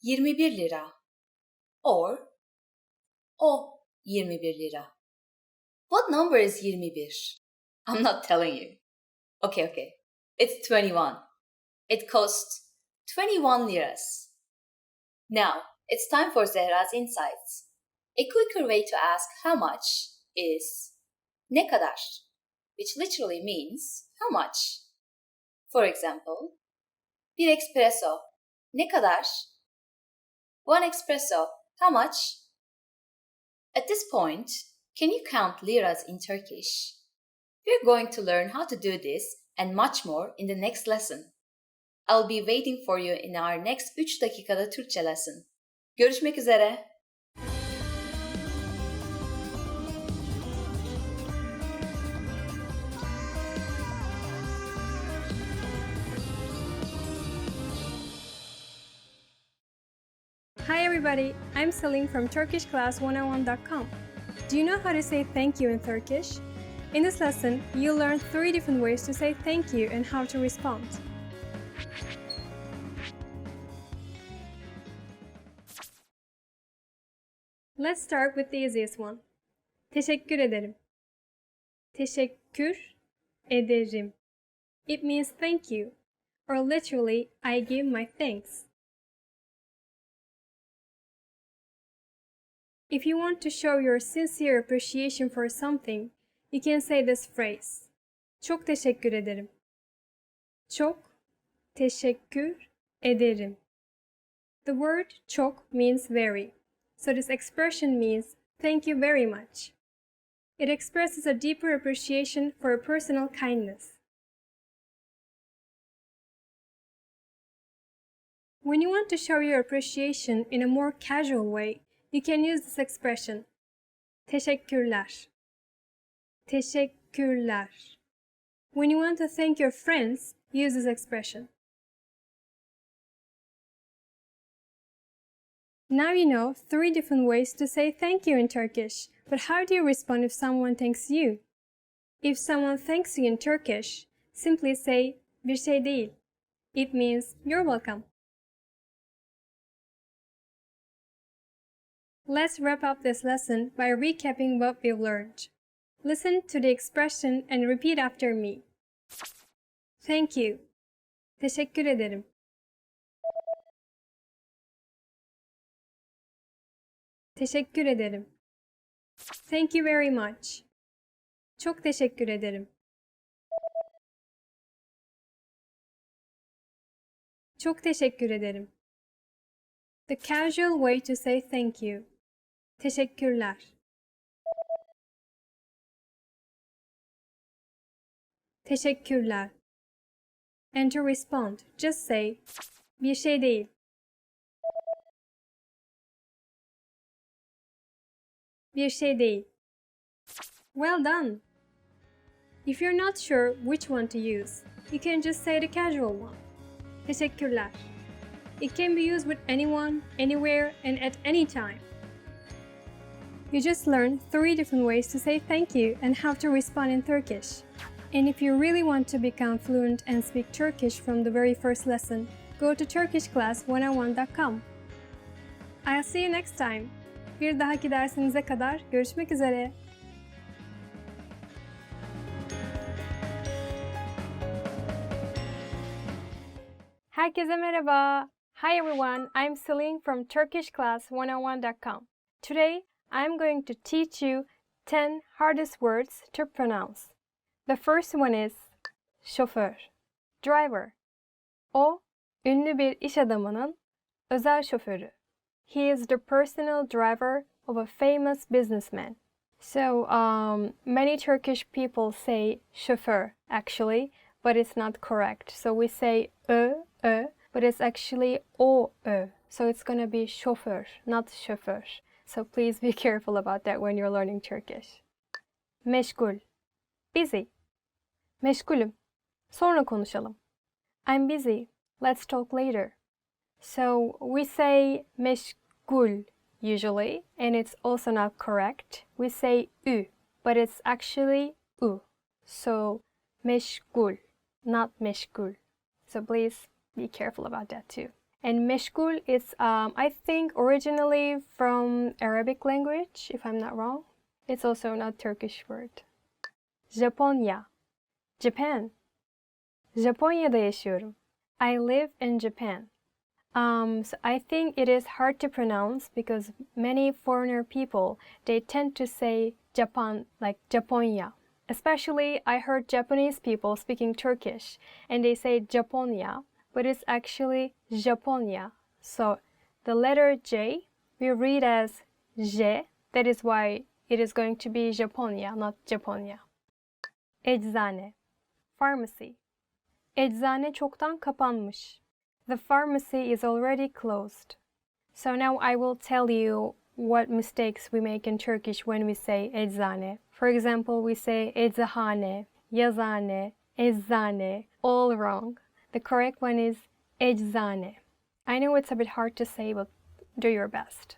21 lira. Or o 21 lira. What number is 21? I'm not telling you. Okay. It's 21. It costs 21 liras. Now, it's time for Zehra's insights. A quicker way to ask how much is ne kadar, which literally means how much. For example, bir espresso ne kadar? One espresso, how much? At this point, can you count liras in Turkish? We're going to learn how to do this and much more in the next lesson. I'll be waiting for you in our next 3 dakikada Türkçe lesson. Görüşmek üzere. Hi everybody, I'm Celine from TurkishClass101.com. Do you know how to say thank you in Turkish? In this lesson, you'll learn 3 different ways to say thank you and how to respond. Let's start with the easiest one. Teşekkür ederim. Teşekkür ederim. It means thank you, or literally, I give my thanks. If you want to show your sincere appreciation for something, you can say this phrase. Çok teşekkür ederim. Çok teşekkür ederim. The word çok means very, so this expression means thank you very much. It expresses a deeper appreciation for a personal kindness. When you want to show your appreciation in a more casual way, you can use this expression. Teşekkürler. Teşekkürler. When you want to thank your friends, use this expression. Now you know 3 different ways to say thank you in Turkish, but how do you respond if someone thanks you? If someone thanks you in Turkish, simply say bir şey değil. It means you're welcome. Let's wrap up this lesson by recapping what we've learned. Listen to the expression and repeat after me. Thank you. Teşekkür ederim. Teşekkür ederim. Thank you very much. Çok teşekkür ederim. Çok teşekkür ederim. The casual way to say thank you. Teşekkürler. Teşekkürler. And to respond, just say bir şey değil. Bir şey değil. Well done! If you're not sure which one to use, you can just say the casual one. Teşekkürler. It can be used with anyone, anywhere, and at any time. You just learned 3 different ways to say thank you and how to respond in Turkish. And if you really want to become fluent and speak Turkish from the very first lesson, go to TurkishClass101.com. I'll see you next time. Bir dahaki dersinize kadar görüşmek üzere. Herkese merhaba. Hi everyone, I'm Celine from TurkishClass101.com. Today, I'm going to teach you 10 hardest words to pronounce. The first one is şoför, driver. O, ünlü bir iş adamının özel şoförü. He is the personal driver of a famous businessman. So, many Turkish people say şoför, actually, but it's not correct. So we say ö, but it's actually o, ö. So it's gonna be şoför, not şoför. So please be careful about that when you're learning Turkish. Meşgul, busy. Meşgulüm. Sonra konuşalım. I'm busy. Let's talk later. So we say meşgul usually, and it's also not correct. We say ü, but it's actually u. So meşgul, not meşgul. So please be careful about that too. And meşgul is, I think, originally from Arabic language, if I'm not wrong. It's also not Turkish word. Japonya, Japan. Japonya'da yaşıyorum. I live in Japan. So I think it is hard to pronounce because many foreigner people, they tend to say Japan like Japonya. Especially I heard Japanese people speaking Turkish and they say Japonya, but it's actually Japonya. So the letter J we read as J. That is why it is going to be Japonya, not Japonya. Eczane, pharmacy. Eczane çoktan kapanmış. The pharmacy is already closed. So now I will tell you what mistakes we make in Turkish when we say eczane. For example, we say eczahane, yazane, eczane, all wrong. The correct one is eczane. I know it's a bit hard to say, but do your best.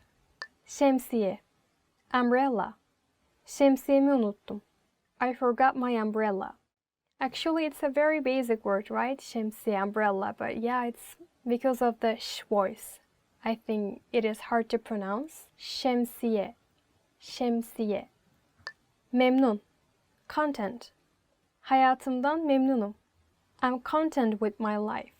Şemsiye, umbrella. Şemsiyemi unuttum. I forgot my umbrella. Actually, it's a very basic word, right? Şemsiye, umbrella. But yeah, it's because of the sh voice. I think it is hard to pronounce. Şemsiye, şemsiye. Memnun, content. Hayatımdan memnunum. I'm content with my life.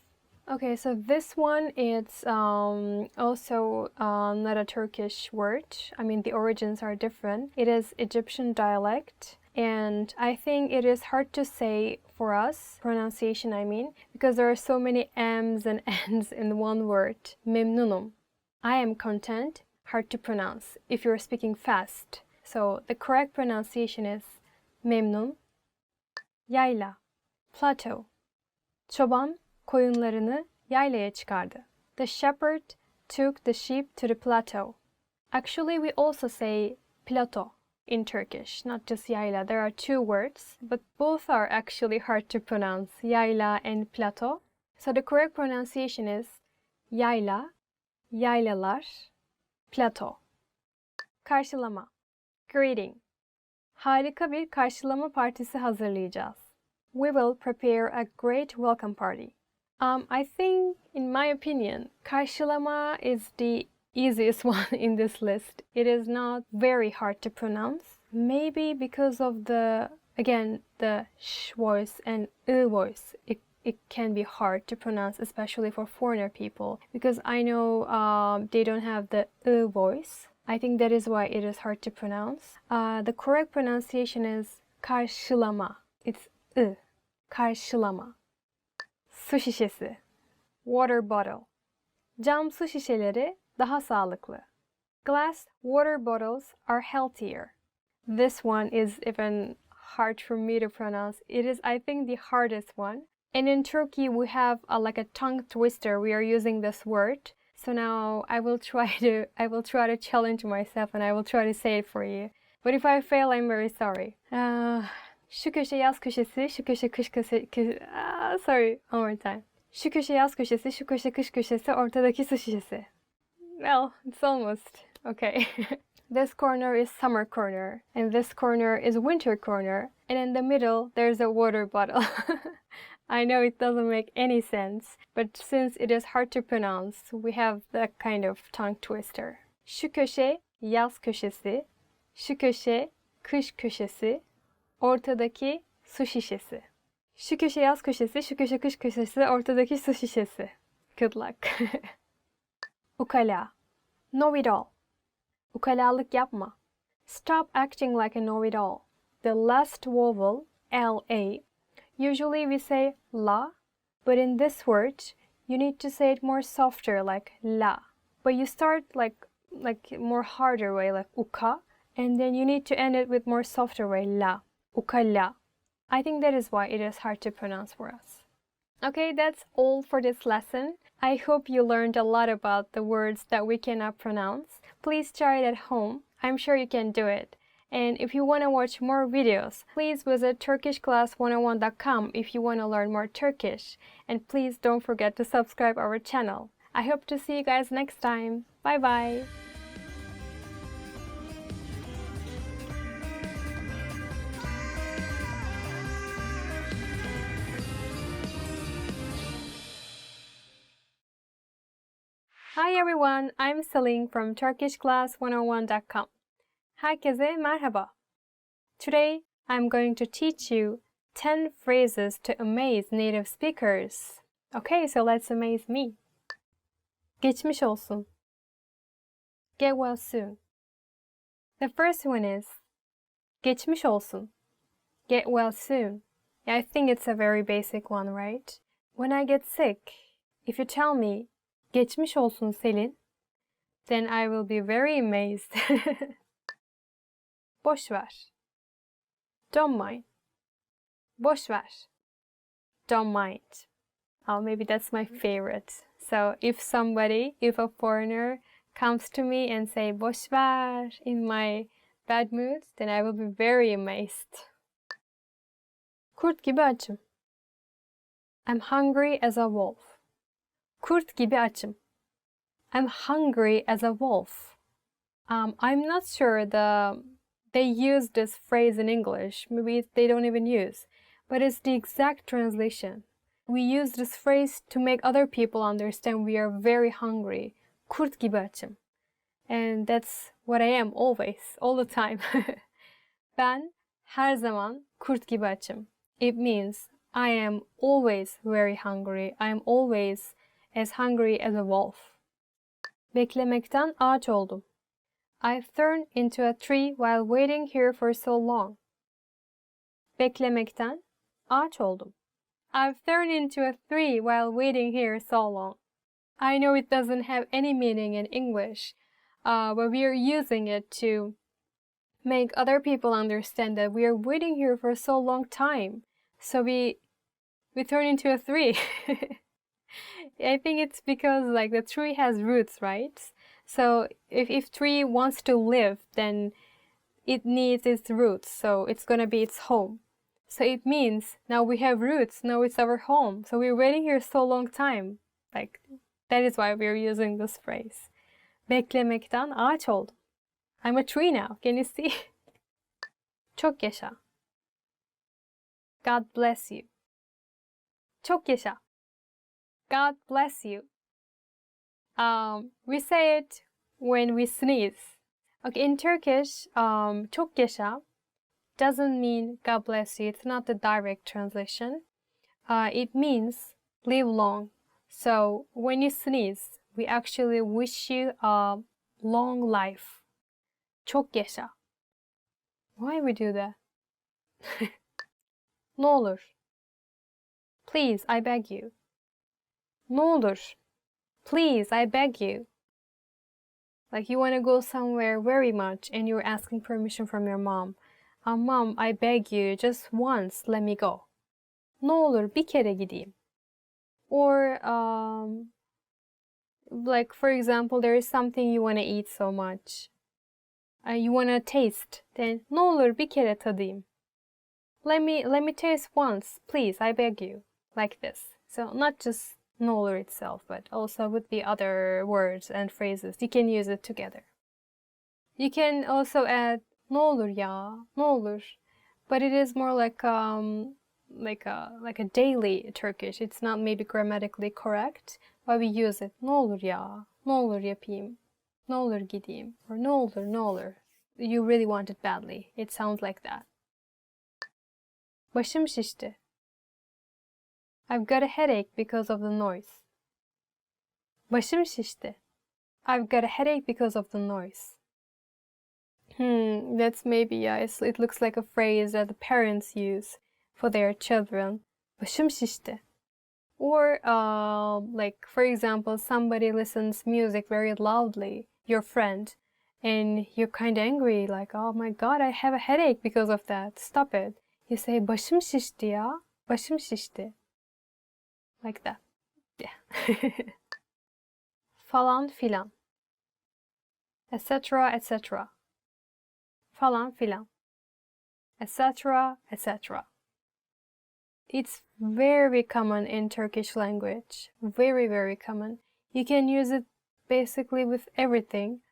Okay, so this one is also not a Turkish word. I mean, the origins are different. It is Egyptian dialect. And I think it is hard to say for us, pronunciation I mean, because there are so many M's and N's in one word. Memnunum. I am content, hard to pronounce if you're speaking fast. So the correct pronunciation is memnun. Yayla, plateau. Çoban koyunlarını yaylaya çıkardı. The shepherd took the sheep to the plateau. Actually, we also say plateau in Turkish, not just yayla. There are two words, but both are actually hard to pronounce, yayla and plateau. So the correct pronunciation is yayla, yaylalar, plateau. Karşılama, greeting. Harika bir karşılama partisi hazırlayacağız. We will prepare a great welcome party. I think, in my opinion, karşılama is the easiest one in this list. It is not very hard to pronounce. Maybe because of the sh voice and voice. It can be hard to pronounce, especially for foreigner people, because I know they don't have the voice. I think that is why it is hard to pronounce. The correct pronunciation is karşılama. It's karşılama. Su şişesi, water bottle. Cam su şişeleri daha sağlıklı. Glass water bottles are healthier. This one is even hard for me to pronounce. It is, I think, the hardest one. And in Turkey, we have like a tongue twister. We are using this word. So now I will try to challenge myself and I will try to say it for you. But if I fail, I'm very sorry. Şu köşe yaz köşesi, şu köşe kış köşesi. Sorry, one more time. Şu köşe yaz köşesi, şu köşe kış köşesi, ortadaki su şişesi. Well, it's almost. Okay. This corner is summer corner, and this corner is winter corner, and in the middle there's a water bottle. I know it doesn't make any sense, but since it is hard to pronounce, we have that kind of tongue twister. Şu köşe yaz köşesi, şu köşe kış köşesi, ortadaki su şişesi. Şu köşe yaz köşesi, şu köşe kış köşesi, ortadaki su şişesi. Good luck. Ukala, know-it-all. Ukalalık yapma. Stop acting like a know-it-all. The last vowel, la, usually we say la, but in this word, you need to say it more softer, like la. But you start like more harder way, like uka, and then you need to end it with more softer way, la. Ukala. I think that is why it is hard to pronounce for us. Okay, that's all for this lesson. I hope you learned a lot about the words that we cannot pronounce. Please try it at home. I'm sure you can do it. And if you want to watch more videos, please visit turkishclass101.com if you want to learn more Turkish. And please don't forget to subscribe our channel. I hope to see you guys next time. Bye bye! Hi everyone, I'm Celine from TurkishClass101.com. Herkese merhaba. Today, I'm going to teach you 10 phrases to amaze native speakers. Okay, so let's amaze me. Geçmiş olsun. Get well soon. The first one is geçmiş olsun. Get well soon. Yeah, I think it's a very basic one, right? When I get sick, if you tell me geçmiş olsun Selin, then I will be very amazed. Boş ver. Don't mind. Boş ver. Don't mind. Oh, maybe that's my favorite. So if a foreigner comes to me and say boş ver in my bad mood, then I will be very amazed. Kurt gibi açım. I'm hungry as a wolf. Kurt gibi açım. I'm hungry as a wolf. I'm not sure they use this phrase in English. Maybe they don't even use, but it's the exact translation. We use this phrase to make other people understand we are very hungry. Kurt gibi açım. And that's what I am always, all the time. Ben her zaman kurt gibi açım. It means I am always very hungry. I am always as hungry as a wolf. Beklemekten ağaç oldum. I've turned into a tree while waiting here for so long. Beklemekten ağaç oldum. I've turned into a tree while waiting here so long. I know it doesn't have any meaning in English, but we are using it to make other people understand that we are waiting here for so long time. So we turn into a tree. I think it's because like the tree has roots, right? So if tree wants to live, then it needs its roots, so it's gonna be its home. So it means now we have roots, now it's our home. So we're waiting here so long time. Like that is why we're using this phrase. Beklemekten ağaç oldum. I'm a tree now. Can you see? Çok yaşa. God bless you. Çok yaşa. God bless you. We say it when we sneeze. Okay, in Turkish, çok yaşa doesn't mean God bless you. It's not the direct translation. It means live long. So when you sneeze, we actually wish you a long life. Çok yaşa. Why we do that? Ne olur. Please, I beg you. Ne olur. Please, I beg you. Like you want to go somewhere very much and you're asking permission from your mom. Mom, I beg you, just once let me go. Ne olur bir kere gideyim. Or like for example, there is something you want to eat so much. You want to taste. Then ne olur bir kere tadayım. Let me taste once, please, I beg you. Like this. So not just ne olur itself, but also with the other words and phrases. You can use it together. You can also add ne olur ya, ne olur. But it is more like a daily Turkish. It's not maybe grammatically correct, but we use it. Ne olur ya, ne olur yapayım, ne olur gideyim, or ne olur, ne olur. You really want it badly. It sounds like that. Başım şişti. I've got a headache because of the noise. Başım şişti. I've got a headache because of the noise. That's maybe, yeah, it looks like a phrase that the parents use for their children. Başım şişti. Or, like, for example, somebody listens music very loudly, your friend, and you're kind of angry, like, oh my god, I have a headache because of that. Stop it. You say, başım şişti ya, başım şişti. Like that. Yeah. Falan filan. Etc. etc. Falan filan. Etc. etc. It's very common in Turkish language. Very, very common. You can use it basically with everything.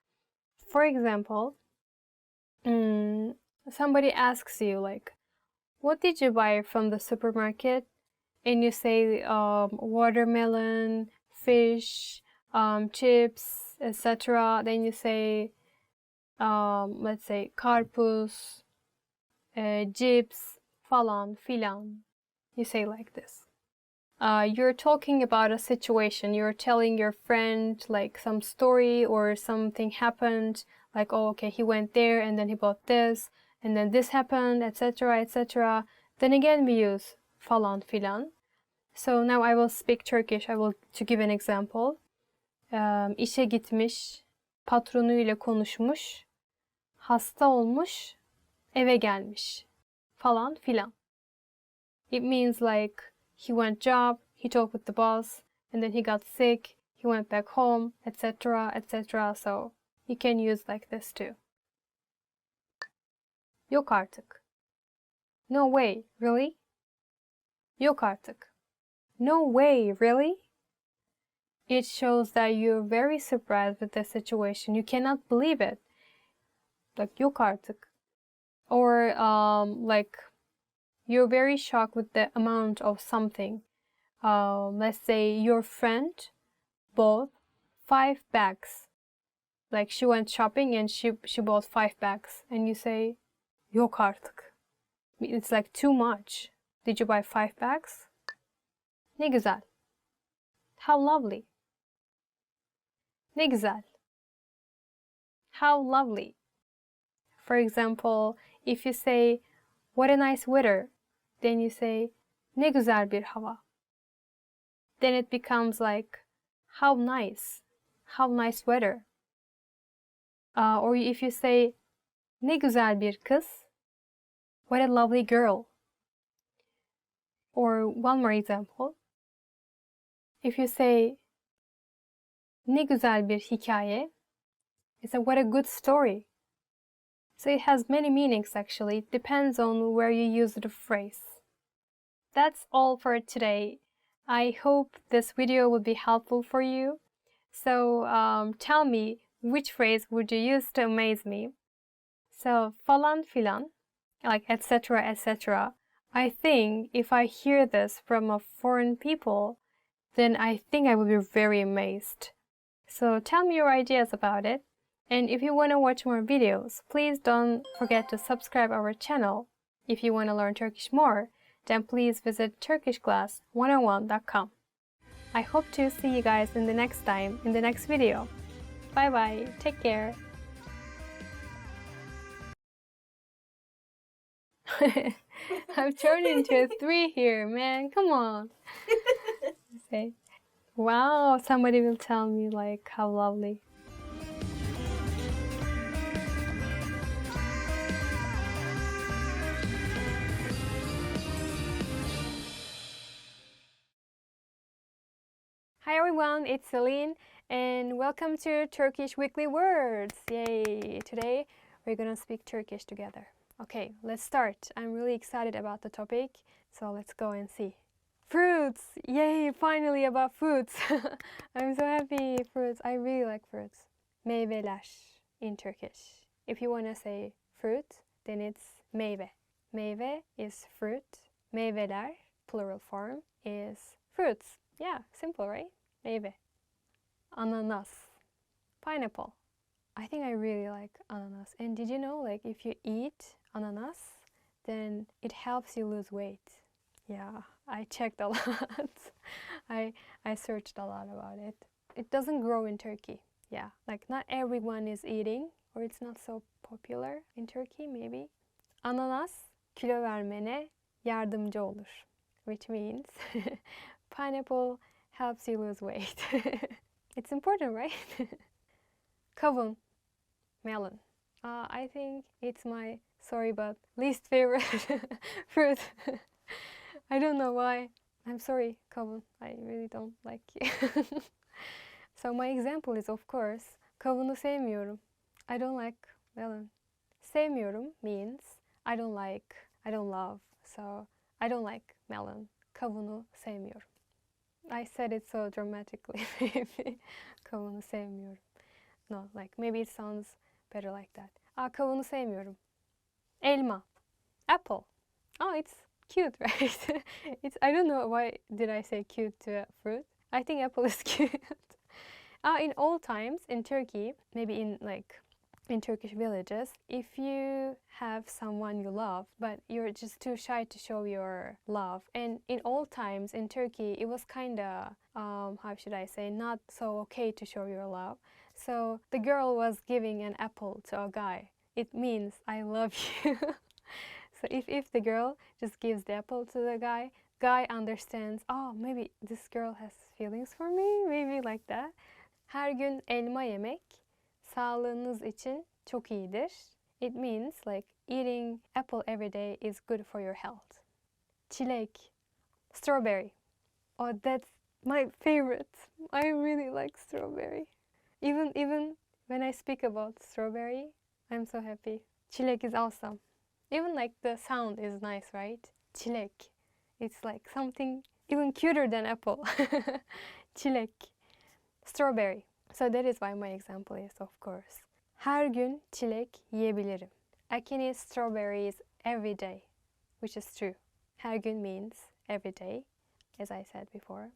For example, somebody asks you like, what did you buy from the supermarket? And you say watermelon, fish, chips, etc. Then you say, let's say karpuz, cips, falan filan. You say like this. You're talking about a situation. You're telling your friend like some story or something happened. Like, oh, okay, he went there and then he bought this and then this happened, etc., etc. Then again we use falan filan. So now I will speak Turkish. To give an example. İşe gitmiş, patronuyla konuşmuş, hasta olmuş, eve gelmiş, falan filan. It means like he went job, he talked with the boss, and then he got sick, he went back home, etc., etc. So you can use like this too. Yok artık. No way, really? Yok artık. No way, really? It shows that you're very surprised with the situation. You cannot believe it. Like yok artık. Or like you're very shocked with the amount of something. Let's say your friend bought 5 bags. Like she went shopping and she bought 5 bags. And you say, yok artık. It's like too much. Did you buy 5 bags? Ne güzel. How lovely. Ne güzel. How lovely. For example, if you say, what a nice weather, then you say, ne güzel bir hava. Then it becomes like, how nice weather. Or if you say, ne güzel bir kız, what a lovely girl. Or one more example. If you say, ne güzel bir hikaye, it's a what a good story. So it has many meanings actually. It depends on where you use the phrase. That's all for today. I hope this video will be helpful for you. So tell me, which phrase would you use to amaze me? So falan filan, like etc., etc. I think if I hear this from a foreign people, then I think I will be very amazed. So tell me your ideas about it. And if you want to watch more videos, please don't forget to subscribe our channel. If you want to learn Turkish more, then please visit turkishclass101.com. I hope to see you guys in the next video. Bye bye, take care. I've turned into a 3 here, man, come on. Say, wow, somebody will tell me like how lovely. Hi everyone, it's Celine and welcome to Turkish Weekly Words. Yay! Today we're gonna speak Turkish together. Okay, let's start. I'm really excited about the topic, so let's go and see. Fruits! Yay! Finally about fruits. I'm so happy. Fruits. I really like fruits. Meyveler in Turkish. If you wanna say fruit, then it's meyve. Meyve is fruit. Meyveler, plural form, is fruits. Yeah, simple, right? Meyve. Ananas. Pineapple. I think I really like ananas. And did you know, like, if you eat ananas, then it helps you lose weight. Yeah, I checked a lot. I searched a lot about it. It doesn't grow in Turkey. Yeah, like not everyone is eating, or it's not so popular in Turkey, maybe. Ananas kilo vermene yardımcı olur, which means pineapple helps you lose weight. It's important, right? Kavun, melon. I think it's my, sorry, but least favorite fruit. I don't know why. I'm sorry, kavun. I really don't like it. So my example is, of course, kavunu sevmiyorum. I don't like melon. Sevmiyorum means I don't like, I don't love. So I don't like melon. Kavunu sevmiyorum. I said it so dramatically, maybe. Kavunu sevmiyorum. No, like maybe it sounds better like that. Kavunu sevmiyorum. Elma. Apple. Oh, it's cute, right? I don't know why did I say cute to a fruit. I think apple is cute. In old times in Turkey, maybe in Turkish villages, if you have someone you love, but you're just too shy to show your love. And in old times in Turkey, it was kind of, how should I say, not so okay to show your love. So the girl was giving an apple to a guy. It means I love you. So if the girl just gives the apple to the guy understands, oh, maybe this girl has feelings for me, maybe like that. Her gün elma yemek sağlığınız için çok iyidir. It means like eating apple every day is good for your health. Çilek, strawberry. Oh, that's my favorite. I really like strawberry. Even when I speak about strawberry, I'm so happy. Çilek is awesome. Even like the sound is nice, right? Çilek. It's like something even cuter than apple. Çilek. Strawberry. So that is why my example is, of course. Her gün çilek yiyebilirim. I can eat strawberries every day, which is true. Her gün means every day, as I said before.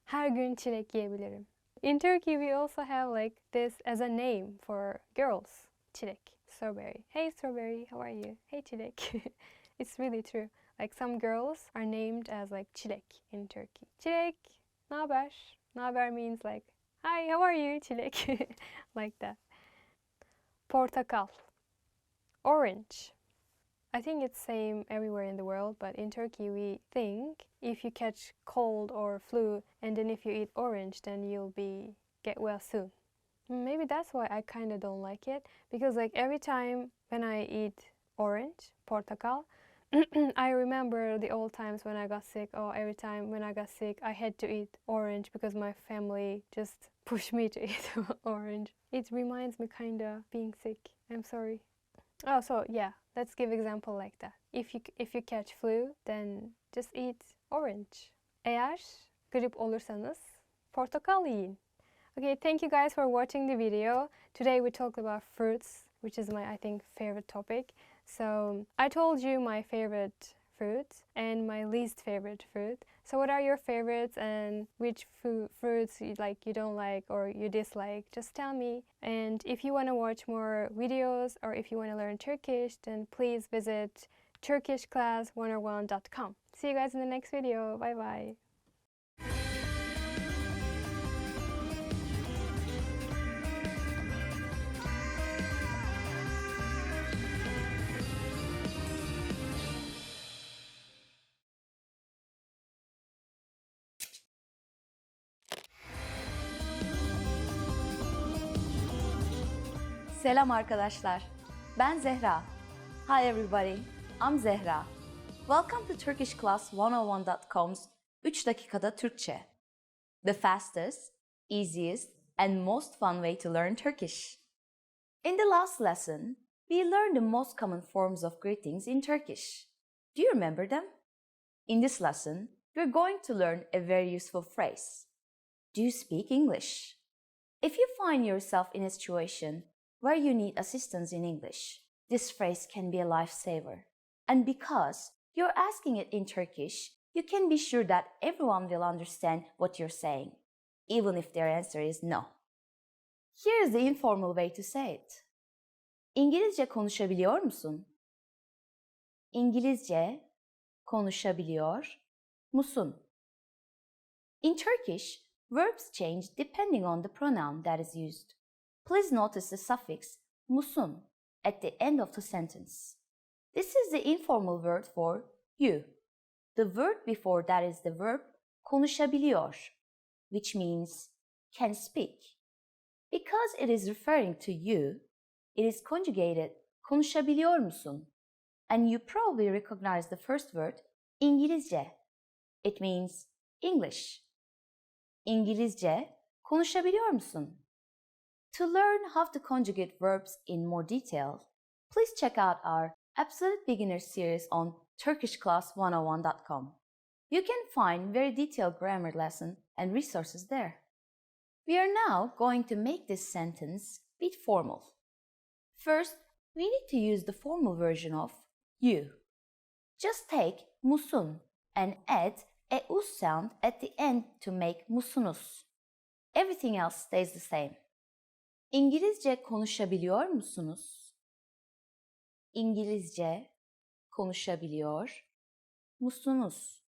Her gün çilek yiyebilirim. In Turkey, we also have like this as a name for girls. Çilek, strawberry. Hey strawberry, how are you? Hey çilek. It's really true. Like some girls are named as like çilek in Turkey. Çilek, naber? Naber means like, hi, how are you, çilek? Like that. Portakal, orange. I think it's same everywhere in the world, but in Turkey we think if you catch cold or flu and then if you eat orange, then you'll get well soon. Maybe that's why I kind of don't like it, because like every time when I eat orange, portakal, I remember the old times when I got sick. Oh, every time when I got sick, I had to eat orange because my family just pushed me to eat orange. It reminds me kind of being sick. I'm sorry. Oh, so yeah, let's give example like that. If you catch flu, then just eat orange. Eğer grip olursanız portakal yiyin. Okay, thank you guys for watching the video. Today we talked about fruits, which is my, I think, favorite topic. So I told you my favorite fruit and my least favorite fruit. So what are your favorites and which fruits you don't like or you dislike? Just tell me. And if you want to watch more videos or if you want to learn Turkish, then please visit turkishclass101.com. See you guys in the next video. Bye bye. Selam arkadaşlar. Ben Zehra. Hi everybody. I'm Zehra. Welcome to turkishclass101.com's 3 dakikada Türkçe. The fastest, easiest, and most fun way to learn Turkish. In the last lesson, we learned the most common forms of greetings in Turkish. Do you remember them? In this lesson, we're going to learn a very useful phrase. Do you speak English? If you find yourself in a situation where you need assistance in English, this phrase can be a lifesaver. And because you're asking it in Turkish, you can be sure that everyone will understand what you're saying, even if their answer is no. Here's the informal way to say it. İngilizce konuşabiliyor musun? İngilizce konuşabiliyor musun? In Turkish, verbs change depending on the pronoun that is used. Please notice the suffix musun at the end of the sentence. This is the informal word for you. The word before that is the verb konuşabiliyor, which means can speak. Because it is referring to you, it is conjugated konuşabiliyor musun? And you probably recognize the first word İngilizce. It means English. İngilizce konuşabiliyor musun? To learn how to conjugate verbs in more detail, please check out our Absolute Beginner series on turkishclass101.com. You can find very detailed grammar lesson and resources there. We are now going to make this sentence a bit formal. First, we need to use the formal version of you. Just take musun and add a us sound at the end to make musunuz. Everything else stays the same. İngilizce konuşabiliyor musunuz? İngilizce konuşabiliyor musunuz?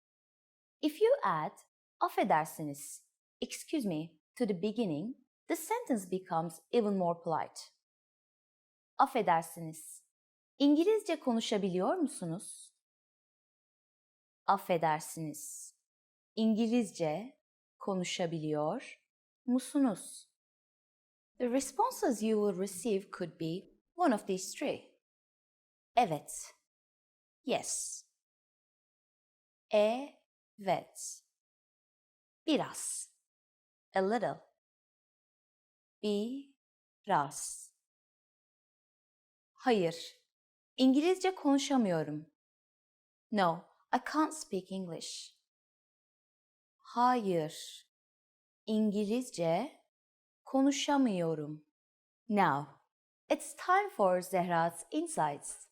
If you add affedersiniz, excuse me, to the beginning, the sentence becomes even more polite. Affedersiniz. İngilizce konuşabiliyor musunuz? Affedersiniz. İngilizce konuşabiliyor musunuz? The responses you will receive could be one of these three. Evet. Yes. Evet. Biraz. A little. Biraz. Hayır. İngilizce konuşamıyorum. No, I can't speak English. Hayır. İngilizce konuşamıyorum. Now, it's time for Zehra's Insights.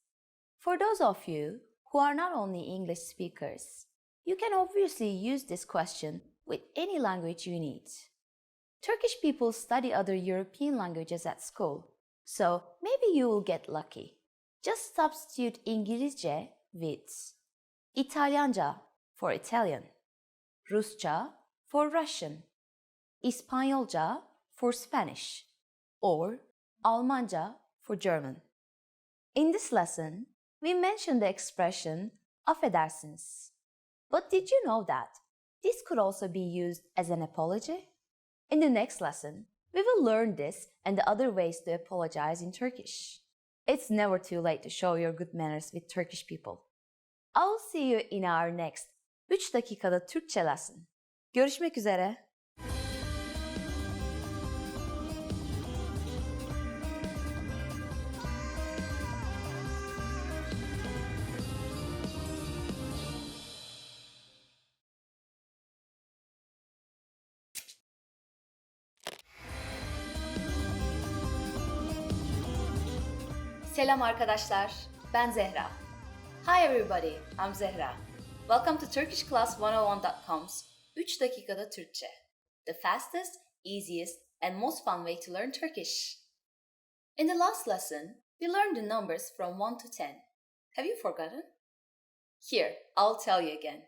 For those of you who are not only English speakers, you can obviously use this question with any language you need. Turkish people study other European languages at school, so maybe you will get lucky. Just substitute İngilizce with İtalyanca for Italian, Rusça for Russian, İspanyolca for Spanish, or Almanca for German. In this lesson, we mentioned the expression affedersiniz. But did you know that this could also be used as an apology? In the next lesson, we will learn this and the other ways to apologize in Turkish. It's never too late to show your good manners with Turkish people. I'll see you in our next 3 dakikada Türkçe lesson. Görüşmek üzere. Selam arkadaşlar, ben Zehra. Hi everybody, I'm Zehra. Welcome to TurkishClass101.com's 3 dakikada Türkçe, the fastest, easiest, and most fun way to learn Turkish. In the last lesson, we learned the numbers from 1 to 10. Have you forgotten? Here, I'll tell you again.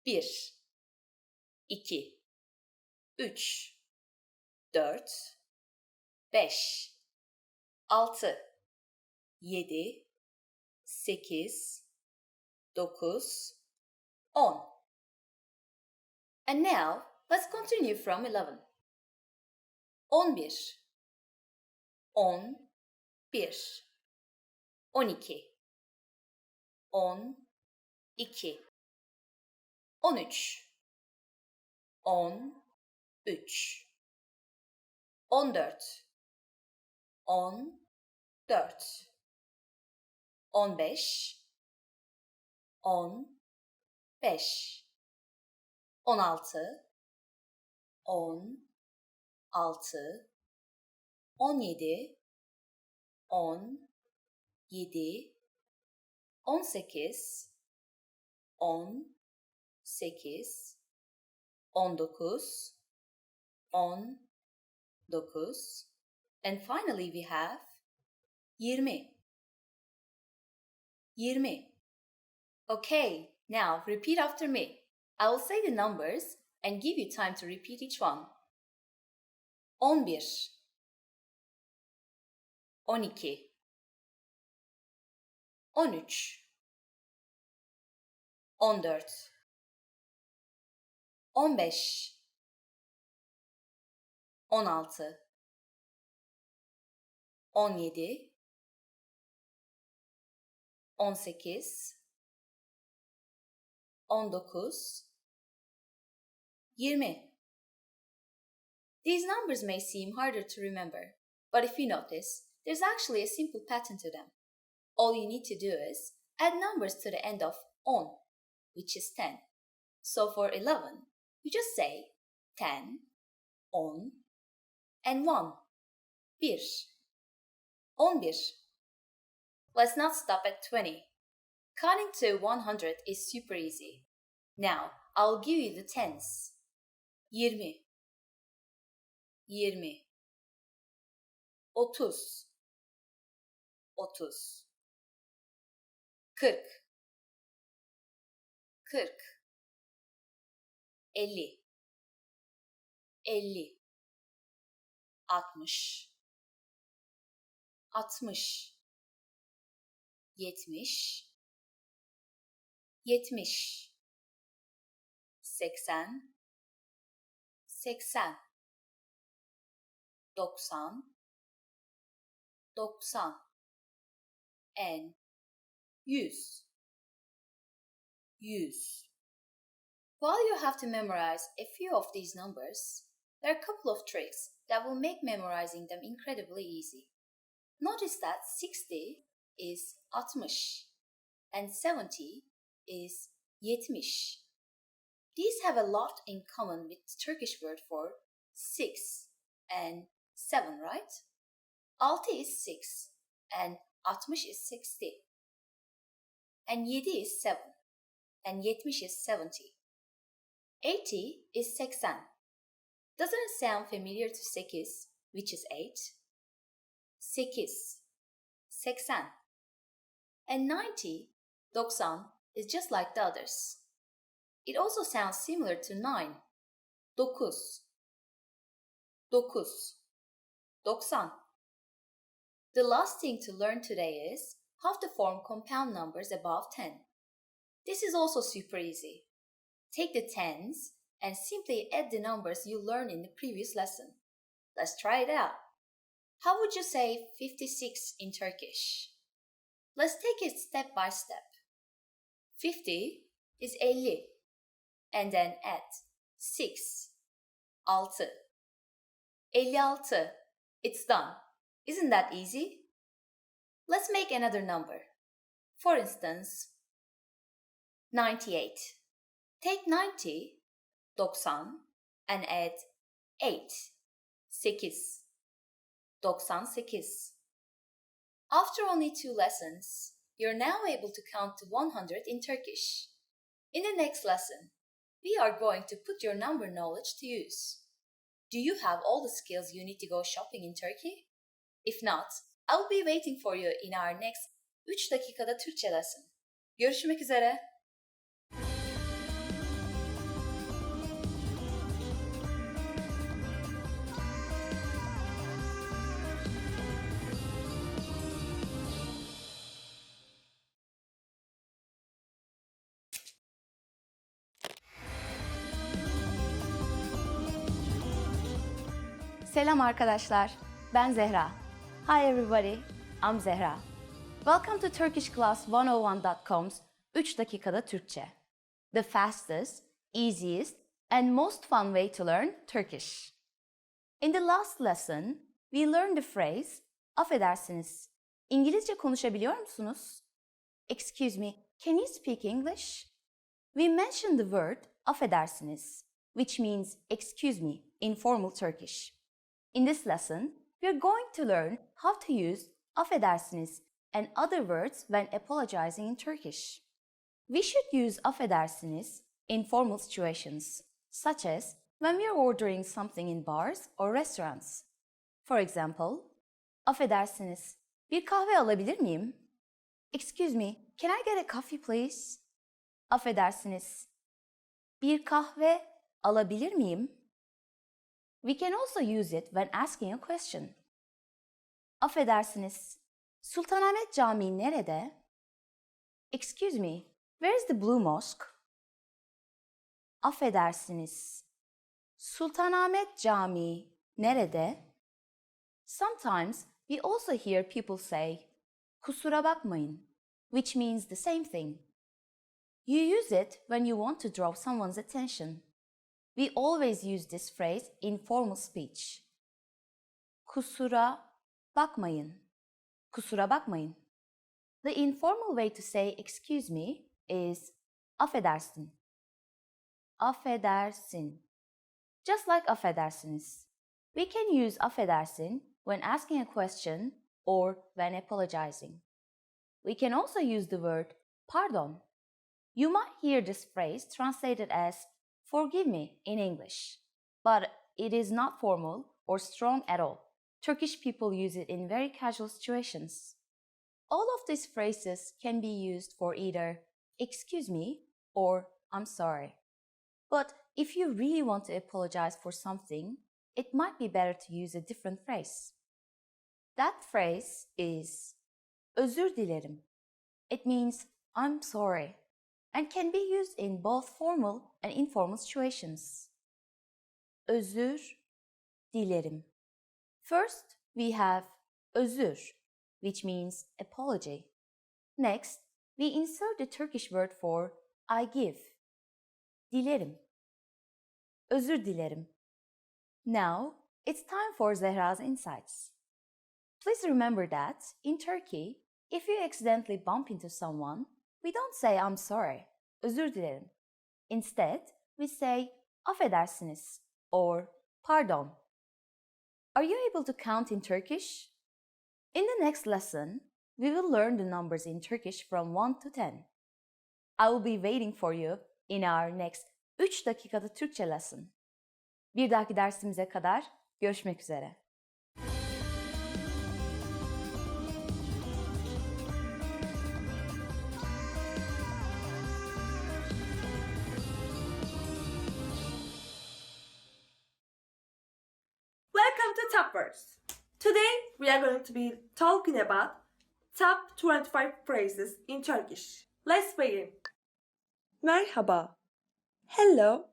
1, 2, 3, 4, 5, 6, 7, 8, 9, 10. And now, let's continue from 11. 11, 11, 12, 12, 13, 13, 14, 14, 15, 15, 16, 17, 17, 17, 18, 18, 18, 19, 19, and finally we have 20. 20. Okay, now repeat after me. I will say the numbers and give you time to repeat each one. 11, 12, 13, 14, 15, 16, 17, 18, 19, 20. These numbers may seem harder to remember, but if you notice, there's actually a simple pattern to them. All you need to do is add numbers to the end of on, which is 10. So for 11, you just say 10, on, and 1, 1, 11. Let's not stop at 20. Counting to 100 is super easy. Now, I'll give you the tens. 20, 20 30 30 40 40 50 50 60 60 70 70 80 80 90 90 and 100 100. While you have to memorize a few of these numbers, there are a couple of tricks that will make memorizing them incredibly easy. Notice that 60 is 60 and 70 is 70. These have a lot in common with the Turkish word for 6 and 7, right? 6 is 6 and 60 is 60. And 7 is 7 and 70 is 70. 80 is 80. Doesn't it sound familiar to 8, which is 8? 8, 80. And 90, 90, is just like the others. It also sounds similar to 9, 9, 9, 90. The last thing to learn today is how to form compound numbers above 10. This is also super easy. Take the tens and simply add the numbers you learned in the previous lesson. Let's try it out. How would you say 56 in Turkish? Let's take it step by step. 50 is 50 and then add 6, 6. 56. It's done. Isn't that easy? Let's make another number. For instance, 98. Take 90, 90, and add 8, 8. 98. After only 2 lessons, you're now able to count to 100 in Turkish. In the next lesson, we are going to put your number knowledge to use. Do you have all the skills you need to go shopping in Turkey? If not, I'll be waiting for you in our next 3 dakikada Türkçe lesson. Görüşmek üzere. Selam arkadaşlar, ben Zehra. Hi everybody, I'm Zehra. Welcome to TurkishClass101.com's 3 dakikada Türkçe. The fastest, easiest, and most fun way to learn Turkish. In the last lesson, we learned the phrase, affedersiniz. İngilizce konuşabiliyor musunuz? Excuse me, can you speak English? We mentioned the word affedersiniz, which means excuse me in formal Turkish. In this lesson, we are going to learn how to use affedersiniz and other words when apologizing in Turkish. We should use affedersiniz in formal situations, such as when we are ordering something in bars or restaurants. For example, affedersiniz, bir kahve alabilir miyim? Excuse me, can I get a coffee please? Affedersiniz, bir kahve alabilir miyim? We can also use it when asking a question. Affedersiniz, Sultanahmet Camii nerede? Excuse me, where is the Blue Mosque? Affedersiniz, Sultanahmet Camii nerede? Sometimes we also hear people say, kusura bakmayın, which means the same thing. You use it when you want to draw someone's attention. We always use this phrase in formal speech. Kusura bakmayın. Kusura bakmayın. The informal way to say excuse me is affedersin. Affedersin. Just like affedersiniz. We can use affedersin when asking a question or when apologizing. We can also use the word pardon. You might hear this phrase translated as forgive me in English, but it is not formal or strong at all. Turkish people use it in very casual situations. All of these phrases can be used for either excuse me or I'm sorry. But if you really want to apologize for something, it might be better to use a different phrase. That phrase is özür dilerim. It means I'm sorry and can be used in both formal and informal situations. Özür dilerim. First, we have özür, which means apology. Next, we insert the Turkish word for I give. Dilerim. Özür dilerim. Now, it's time for Zehra's insights. Please remember that in Turkey, if you accidentally bump into someone, we don't say I'm sorry, özür dilerim. Instead, we say affedersiniz or pardon. Are you able to count in Turkish? In the next lesson, we will learn the numbers in Turkish from 1 to 10. I will be waiting for you in our next 3 dakikada Türkçe lesson. Bir dahaki dersimize kadar görüşmek üzere. Welcome to Top Words. Today we are going to be talking about top 25 phrases in Turkish. Let's begin. Merhaba. Hello.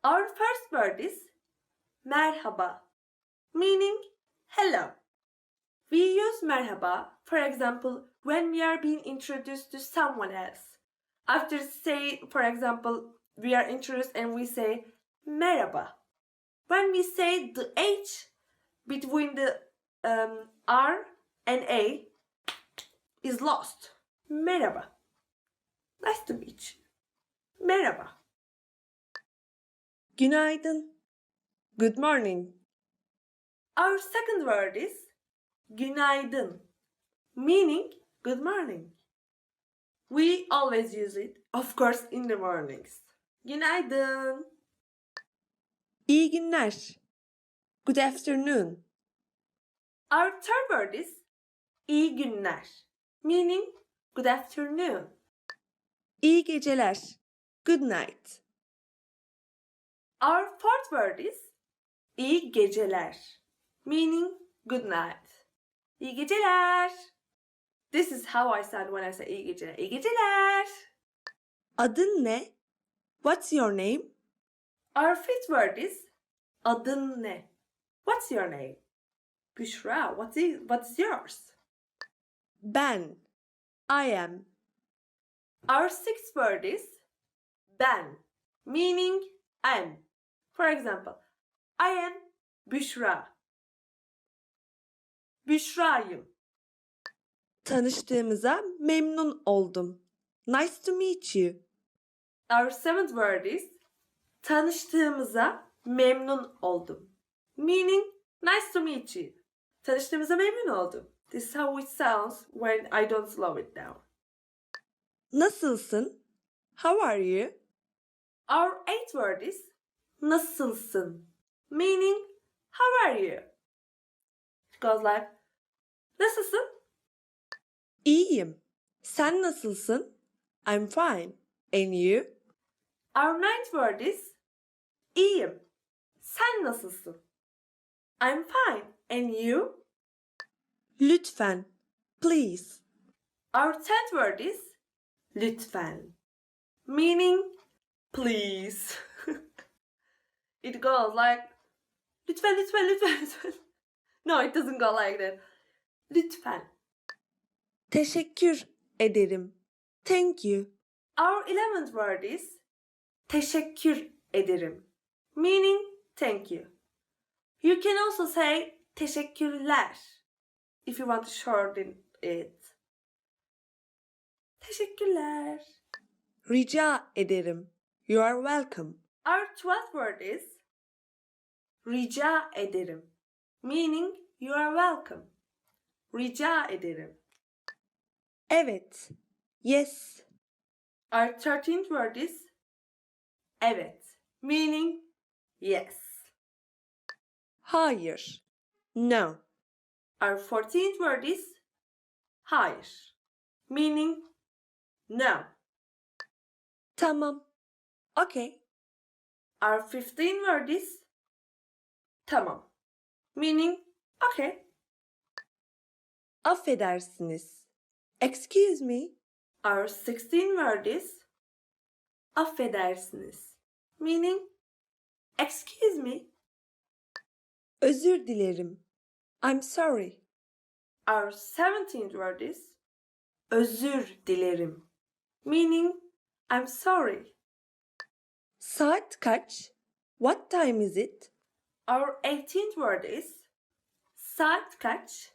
Our first word is merhaba, meaning hello. We use merhaba, for example, when we are being introduced to someone else. After say, for example, we are introduced and we say merhaba. When we say the H between the R and A is lost. Merhaba. Nice to meet you. Merhaba. Günaydın. Good morning. Our second word is günaydın, meaning good morning. We always use it, of course, in the mornings. Günaydın. İyi günler. Good afternoon. Our third word is iyi günler, meaning good afternoon. İyi geceler. Good night. Our fourth word is iyi geceler, meaning good night. İyi geceler. This is how I sound when I say iyi geceler. İyi geceler. Adın ne? What's your name? Our fifth word is adın ne? What's your name? Büşra, what's yours? Ben. I am. Our sixth word is ben, meaning am. For example, I am Büşra. Büşra'yım. Tanıştığımıza memnun oldum. Nice to meet you. Our seventh word is tanıştığımıza memnun oldum. Meaning nice to meet you. Tanıştığımıza memnun oldum. This is how it sounds when I don't slow it down. Nasılsın? How are you? Our eighth word is nasılsın? Meaning how are you? It goes like nasılsın? İyiyim. Sen nasılsın? I'm fine. And you? Our ninth word is İyiyim. Sen nasılsın? I'm fine. And you? Lütfen. Please. Our tenth word is lütfen. Meaning please. It goes like lütfen, lütfen, lütfen, lütfen. No, it doesn't go like that. Lütfen. Teşekkür ederim. Thank you. Our 11th word is teşekkür ederim, meaning thank you. You can also say teşekkürler if you want to shorten it. Teşekkürler. Rica ederim. You are welcome. Our 12th word is rica ederim, meaning you are welcome. Rica ederim. Evet. Yes. Our 13th word is evet, meaning yes. hayır. No. Our 14th word is hayır, meaning no. Tamam. Okay. Our 15th word is tamam, meaning okay. Affedersiniz. Excuse me. Our 16th word is affedersiniz, meaning excuse me. Özür dilerim. I'm sorry. Our 17th word is özür dilerim, meaning I'm sorry. Saat kaç? What time is it? Our 18th word is saat kaç?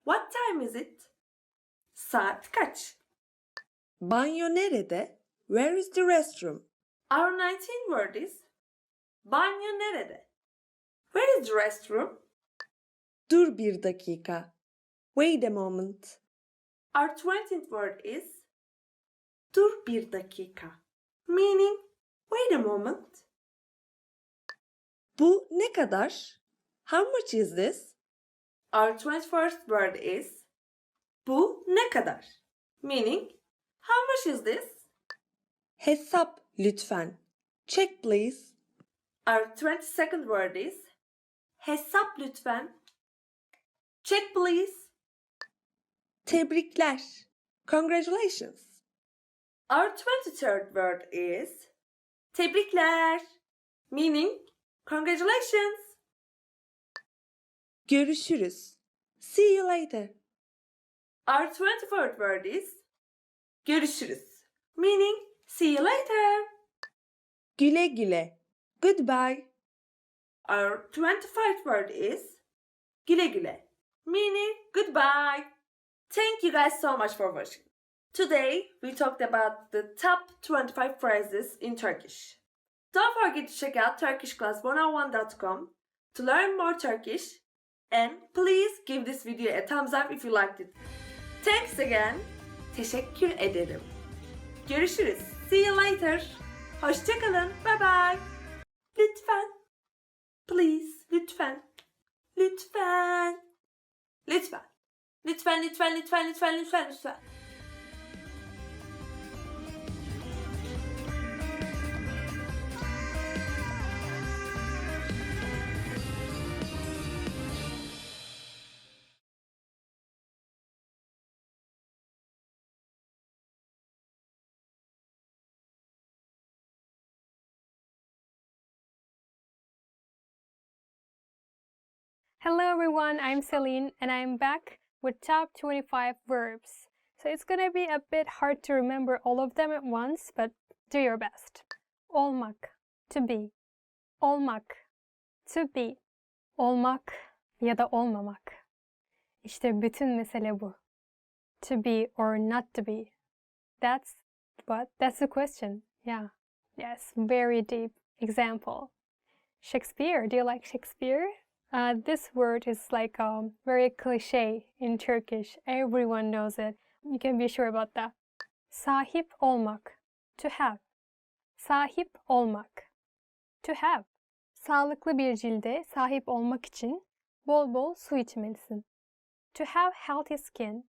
What time is it? Saat kaç? Banyo nerede? Where is the restroom? Our 19th word is banyo nerede? Where is the restroom? Dur bir dakika. Wait a moment. Our 20th word is dur bir dakika, meaning wait a moment. Bu ne kadar? How much is this? Our 21st word is bu ne kadar, meaning how much is this? Hesap lütfen. Check please. Our 22nd word is hesap lütfen. Check please. Tebrikler. Congratulations. Our 23rd word is tebrikler, meaning congratulations. Görüşürüz. See you later. Our 24th word is görüşürüz, meaning see you later. Güle güle. Goodbye. Our 25th word is güle güle, meaning goodbye. Thank you guys so much for watching. Today we talked about the top 25 phrases in Turkish. Don't forget to check out turkishclass101.com to learn more Turkish, and please give this video a thumbs up if you liked it. Thanks again. Teşekkür ederim. Görüşürüz. See you later. Hoşçakalın. Bye bye. Lütfen. Please. Lütfen. Lütfen. Lütfen. Lütfen, lütfen, lütfen, lütfen, lütfen, lütfen. Hello everyone, I'm Celine and I'm back with top 25 verbs. So it's gonna be a bit hard to remember all of them at once, but do your best. Olmak, to be. Olmak, to be. Olmak ya da olmamak. İşte bütün mesele bu. To be or not to be. That's the question. Yeah. Yes, very deep. Example. Shakespeare. Do you like Shakespeare? This word is like very cliche in Turkish. Everyone knows it. You can be sure about that. Sahip olmak. To have. Sahip olmak. To have. Sağlıklı bir cilde sahip olmak için bol bol su içmelisin. To have healthy skin,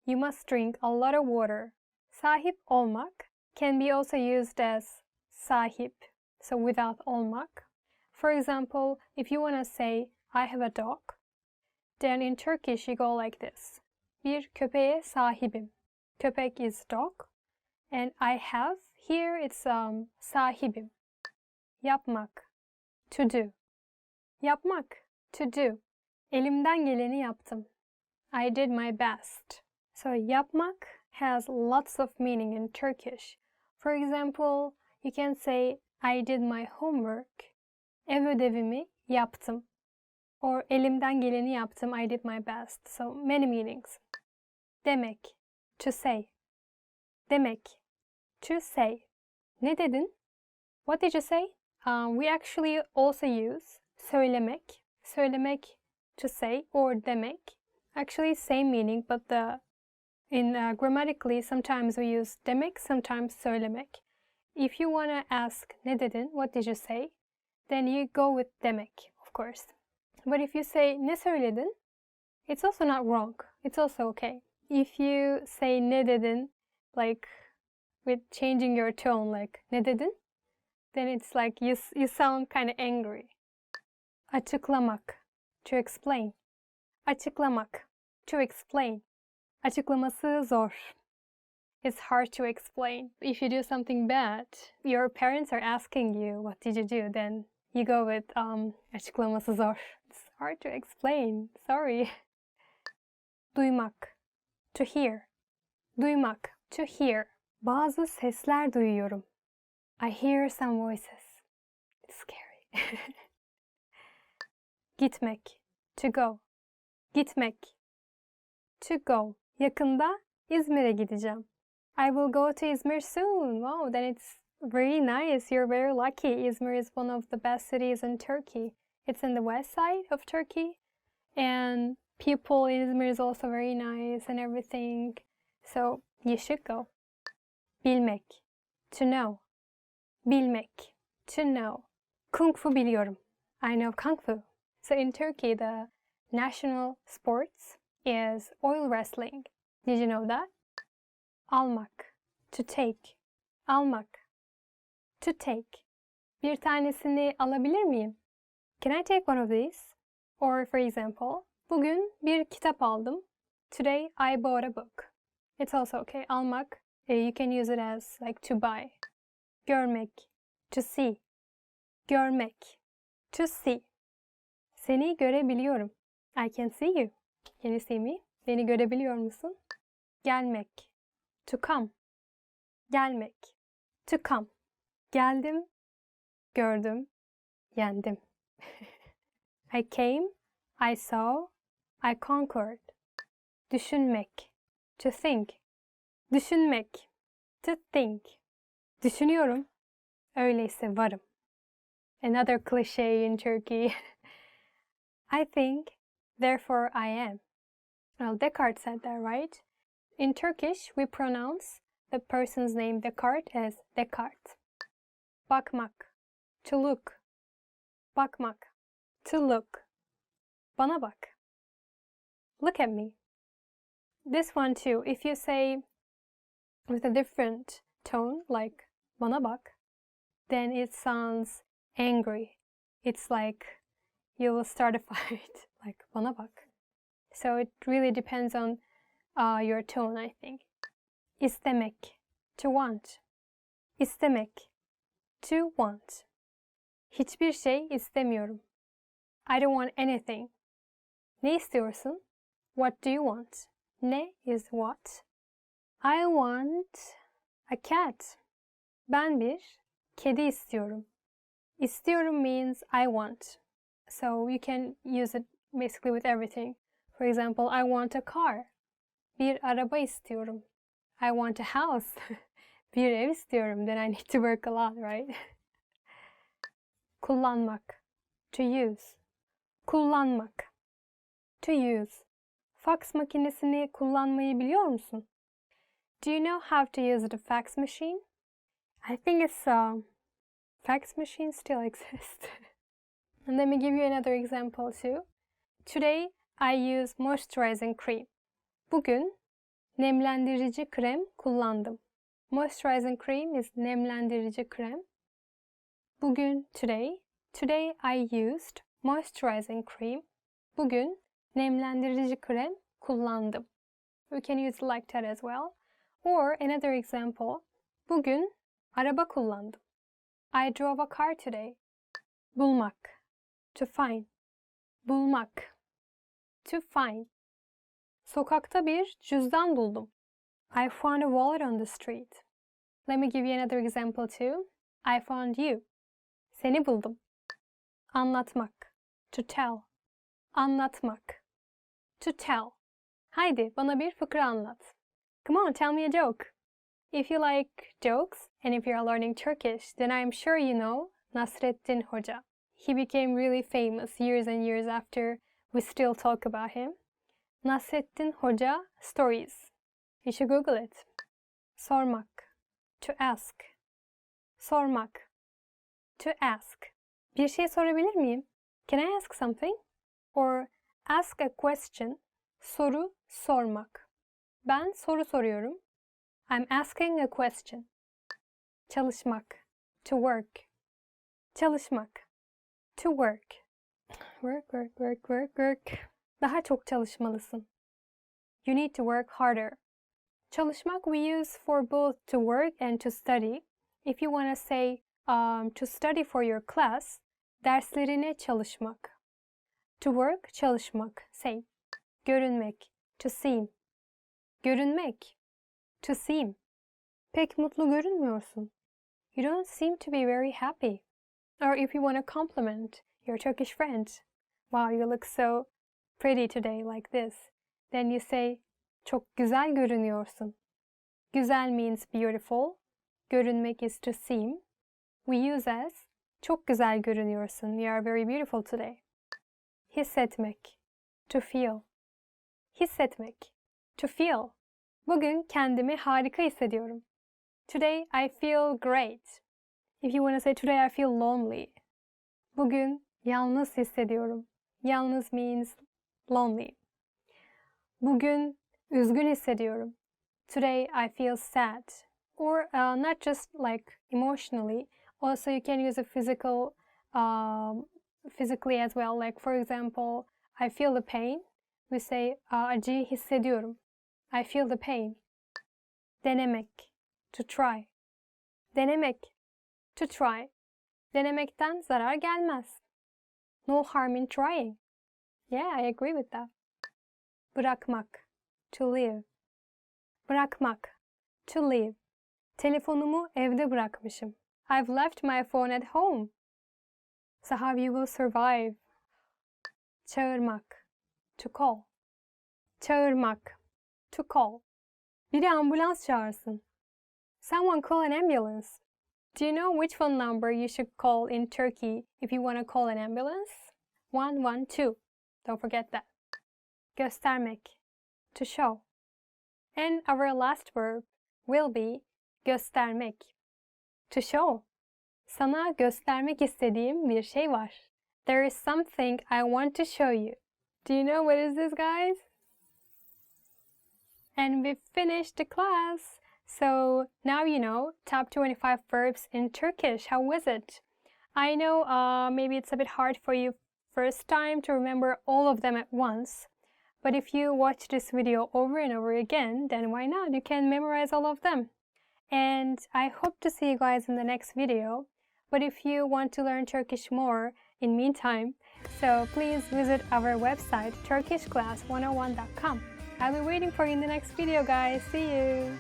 you must drink a lot of water. Sahip olmak can be also used as sahip, so without olmak. For example, if you want to say, I have a dog, then in Turkish you go like this. Bir köpeğe sahibim. Köpek is dog. And I have, here it's sahibim. Yapmak, to do. Yapmak, to do. Elimden geleni yaptım. I did my best. So yapmak has lots of meaning in Turkish. For example, you can say, I did my homework. Ev ödevimi yaptım. Or elimden geleni yaptım. I did my best. So many meanings. Demek, to say. Demek, to say. Ne dedin? What did you say? We actually also use söylemek. Söylemek, to say, or demek. Actually same meaning, but grammatically sometimes we use demek, sometimes söylemek. If you want to ask ne dedin, what did you say? Then you go with demek, of course. But if you say ne söyledin, it's also not wrong. It's also okay. If you say ne dedin, like with changing your tone, like ne dedin, then it's like you sound kind of angry. Açıklamak, to explain. Açıklamak, to explain. Açıklaması zor. It's hard to explain. If you do something bad, your parents are asking you, what did you do? Then you go with açıklaması zor. It's hard to explain. Sorry. Duymak, to hear. Duymak, to hear. Bazı sesler duyuyorum. I hear some voices. It's scary. Gitmek, to go. Gitmek, to go. Yakında İzmir'e gideceğim. I will go to Izmir soon. Wow, then it's very nice. You're very lucky. Izmir is one of the best cities in Turkey. It's in the west side of Turkey. And people in Izmir is also very nice and everything. So you should go. Bilmek, to know. Bilmek, to know. Kung Fu biliyorum. I know Kung Fu. So in Turkey, the national sports is oil wrestling. Did you know that? Almak, to take. Almak, to take. Bir tanesini alabilir miyim? Can I take one of these? Or for example, bugün bir kitap aldım. Today I bought a book. It's also okay. Almak, you can use it as like to buy. Görmek, to see. Görmek, to see. Seni görebiliyorum. I can see you. Can you see me? Beni görebiliyor musun? Gelmek, to come. Gelmek, to come. Geldim, gördüm, yendim. I came, I saw, I conquered. Düşünmek, to think. Düşünmek, to think. Düşünüyorum, öyleyse varım. Another cliche in Turkey. I think, therefore I am. Well, Descartes said that, right? In Turkish, we pronounce the person's name Descartes as Descartes. Bakmak, to look. Bakmak, to look. Bana bak. Look at me. This one too, if you say with a different tone, like bana bak, then it sounds angry. It's like you will start a fight, like bana bak. So it really depends on your tone, I think. İstemek, to want. İstemek, to want. Hiçbir şey istemiyorum. I don't want anything. Ne istiyorsun? What do you want? Ne is what? I want a cat. Ben bir kedi istiyorum. İstiyorum means I want. So you can use it basically with everything. For example, I want a car. Bir araba istiyorum. I want a house. Bir ev istiyorum. Then I need to work a lot, right? Kullanmak. To use. Kullanmak. To use. Fax makinesini kullanmayı biliyor musun? Do you know how to use the fax machine? I think it's fax machines still exist. And let me give you another example too. Today I use moisturizing cream. Bugün nemlendirici krem kullandım. Moisturizing cream is nemlendirici krem. Bugün today I used moisturizing cream. Bugün nemlendirici krem kullandım. We can use it like that as well. Or another example. Bugün araba kullandım. I drove a car today. Bulmak. To find. Bulmak. To find. Sokakta bir cüzdan buldum. I found a wallet on the street. Let me give you another example too. I found you. Seni buldum. Anlatmak. To tell. Anlatmak. To tell. Haydi bana bir fıkra anlat. Come on, tell me a joke. If you like jokes and if you're learning Turkish, then I'm sure you know Nasreddin Hoca. He became really famous years and years after we still talk about him. Nasreddin Hoca stories. You should Google it. Sormak. To ask. Sormak. To ask. Bir şey sorabilir miyim? Can I ask something? Or ask a question. Soru sormak. Ben soru soruyorum. I'm asking a question. Çalışmak. To work. Çalışmak. To work. Work. Daha çok çalışmalısın. You need to work harder. Çalışmak we use for both to work and to study. If you want to say to study for your class, derslerine çalışmak. To work, çalışmak. Same. Görünmek. To seem. Görünmek. To seem. Pek mutlu görünmüyorsun. You don't seem to be very happy. Or if you want to compliment your Turkish friend, wow, you look so pretty today like this. Then you say, çok güzel görünüyorsun. Güzel means beautiful. Görünmek is to seem. We use as, çok güzel görünüyorsun. You are very beautiful today. Hissetmek. To feel. Hissetmek. To feel. Bugün kendimi harika hissediyorum. Today I feel great. If you want to say today I feel lonely. Bugün yalnız hissediyorum. Yalnız means lonely. Bugün üzgün hissediyorum. Today I feel sad. Or not just like emotionally. Also you can use a physically as well. Like for example, I feel the pain. We say acıyı hissediyorum. I feel the pain. Denemek. To try. Denemek. To try. Denemekten zarar gelmez. No harm in trying. Yeah, I agree with that. Bırakmak. To leave. Bırakmak. To leave. Telefonumu evde bırakmışım. I've left my phone at home. So how you will survive? Çağırmak. To call. Çağırmak. To call. Biri ambulans çağırsın. Someone call an ambulance. Do you know which phone number you should call in Turkey if you want to call an ambulance? 112. Don't forget that. Göstermek. To show. And our last verb will be göstermek. To show. Sana göstermek istediğim bir şey var. There is something I want to show you. Do you know what is this, guys? And we finished the class. So now you know top 25 verbs in Turkish. How was it? I know maybe it's a bit hard for you first time to remember all of them at once. But if you watch this video over and over again, then why not? You can memorize all of them. And I hope to see you guys in the next video. But if you want to learn Turkish more in meantime, so please visit our website turkishclass101.com. I'll be waiting for you in the next video, guys. See you!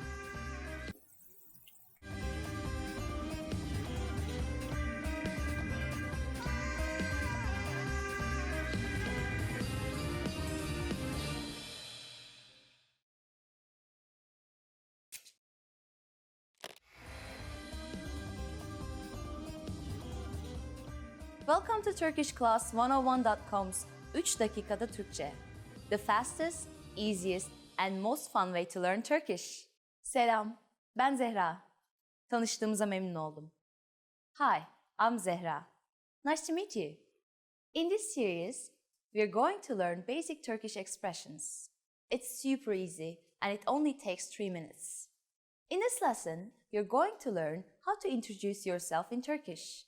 Welcome to turkishclass101.com's 3 dakikada Türkçe. The fastest, easiest and most fun way to learn Turkish. Selam, ben Zehra. Tanıştığımıza memnun oldum. Hi, I'm Zehra. Nice to meet you. In this series, we are going to learn basic Turkish expressions. It's super easy and it only takes 3 minutes. In this lesson, you're going to learn how to introduce yourself in Turkish.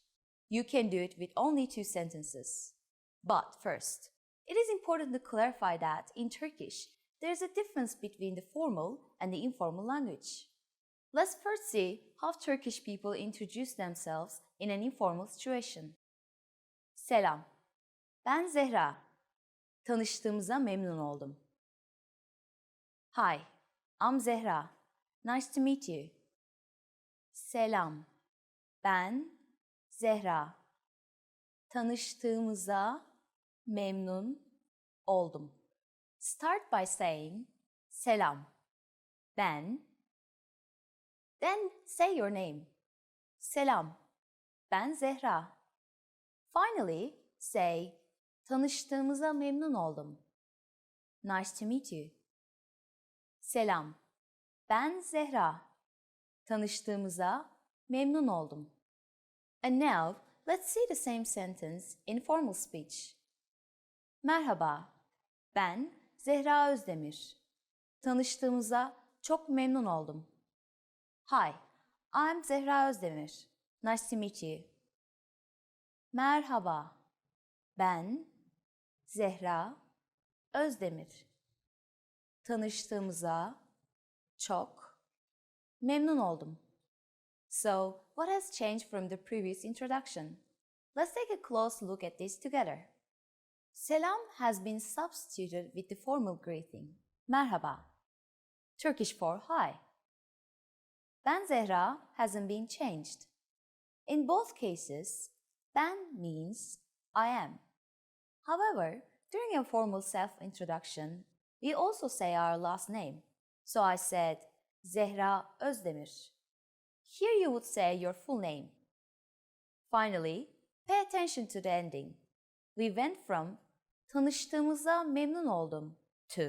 You can do it with only 2 sentences. But first, it is important to clarify that in Turkish, there is a difference between the formal and the informal language. Let's first see how Turkish people introduce themselves in an informal situation. Selam, ben Zehra. Tanıştığımıza memnun oldum. Hi, I'm Zehra. Nice to meet you. Selam, ben Zehra. Tanıştığımıza memnun oldum. Start by saying selam, ben. Then say your name. Selam, ben Zehra. Finally, say tanıştığımıza memnun oldum. Nice to meet you. Selam, ben Zehra. Tanıştığımıza memnun oldum. And now, let's see the same sentence in formal speech. Merhaba, ben Zehra Özdemir. Tanıştığımıza çok memnun oldum. Hi, I'm Zehra Özdemir. Nice to meet you. Merhaba, ben Zehra Özdemir. Tanıştığımıza çok memnun oldum. So, what has changed from the previous introduction? Let's take a close look at this together. Selam has been substituted with the formal greeting, merhaba, Turkish for hi. Ben Zehra hasn't been changed. In both cases, ben means I am. However, during a formal self-introduction, we also say our last name. So I said Zehra Özdemir. Here you would say your full name. Finally, pay attention to the ending. We went from tanıştığımıza memnun oldum to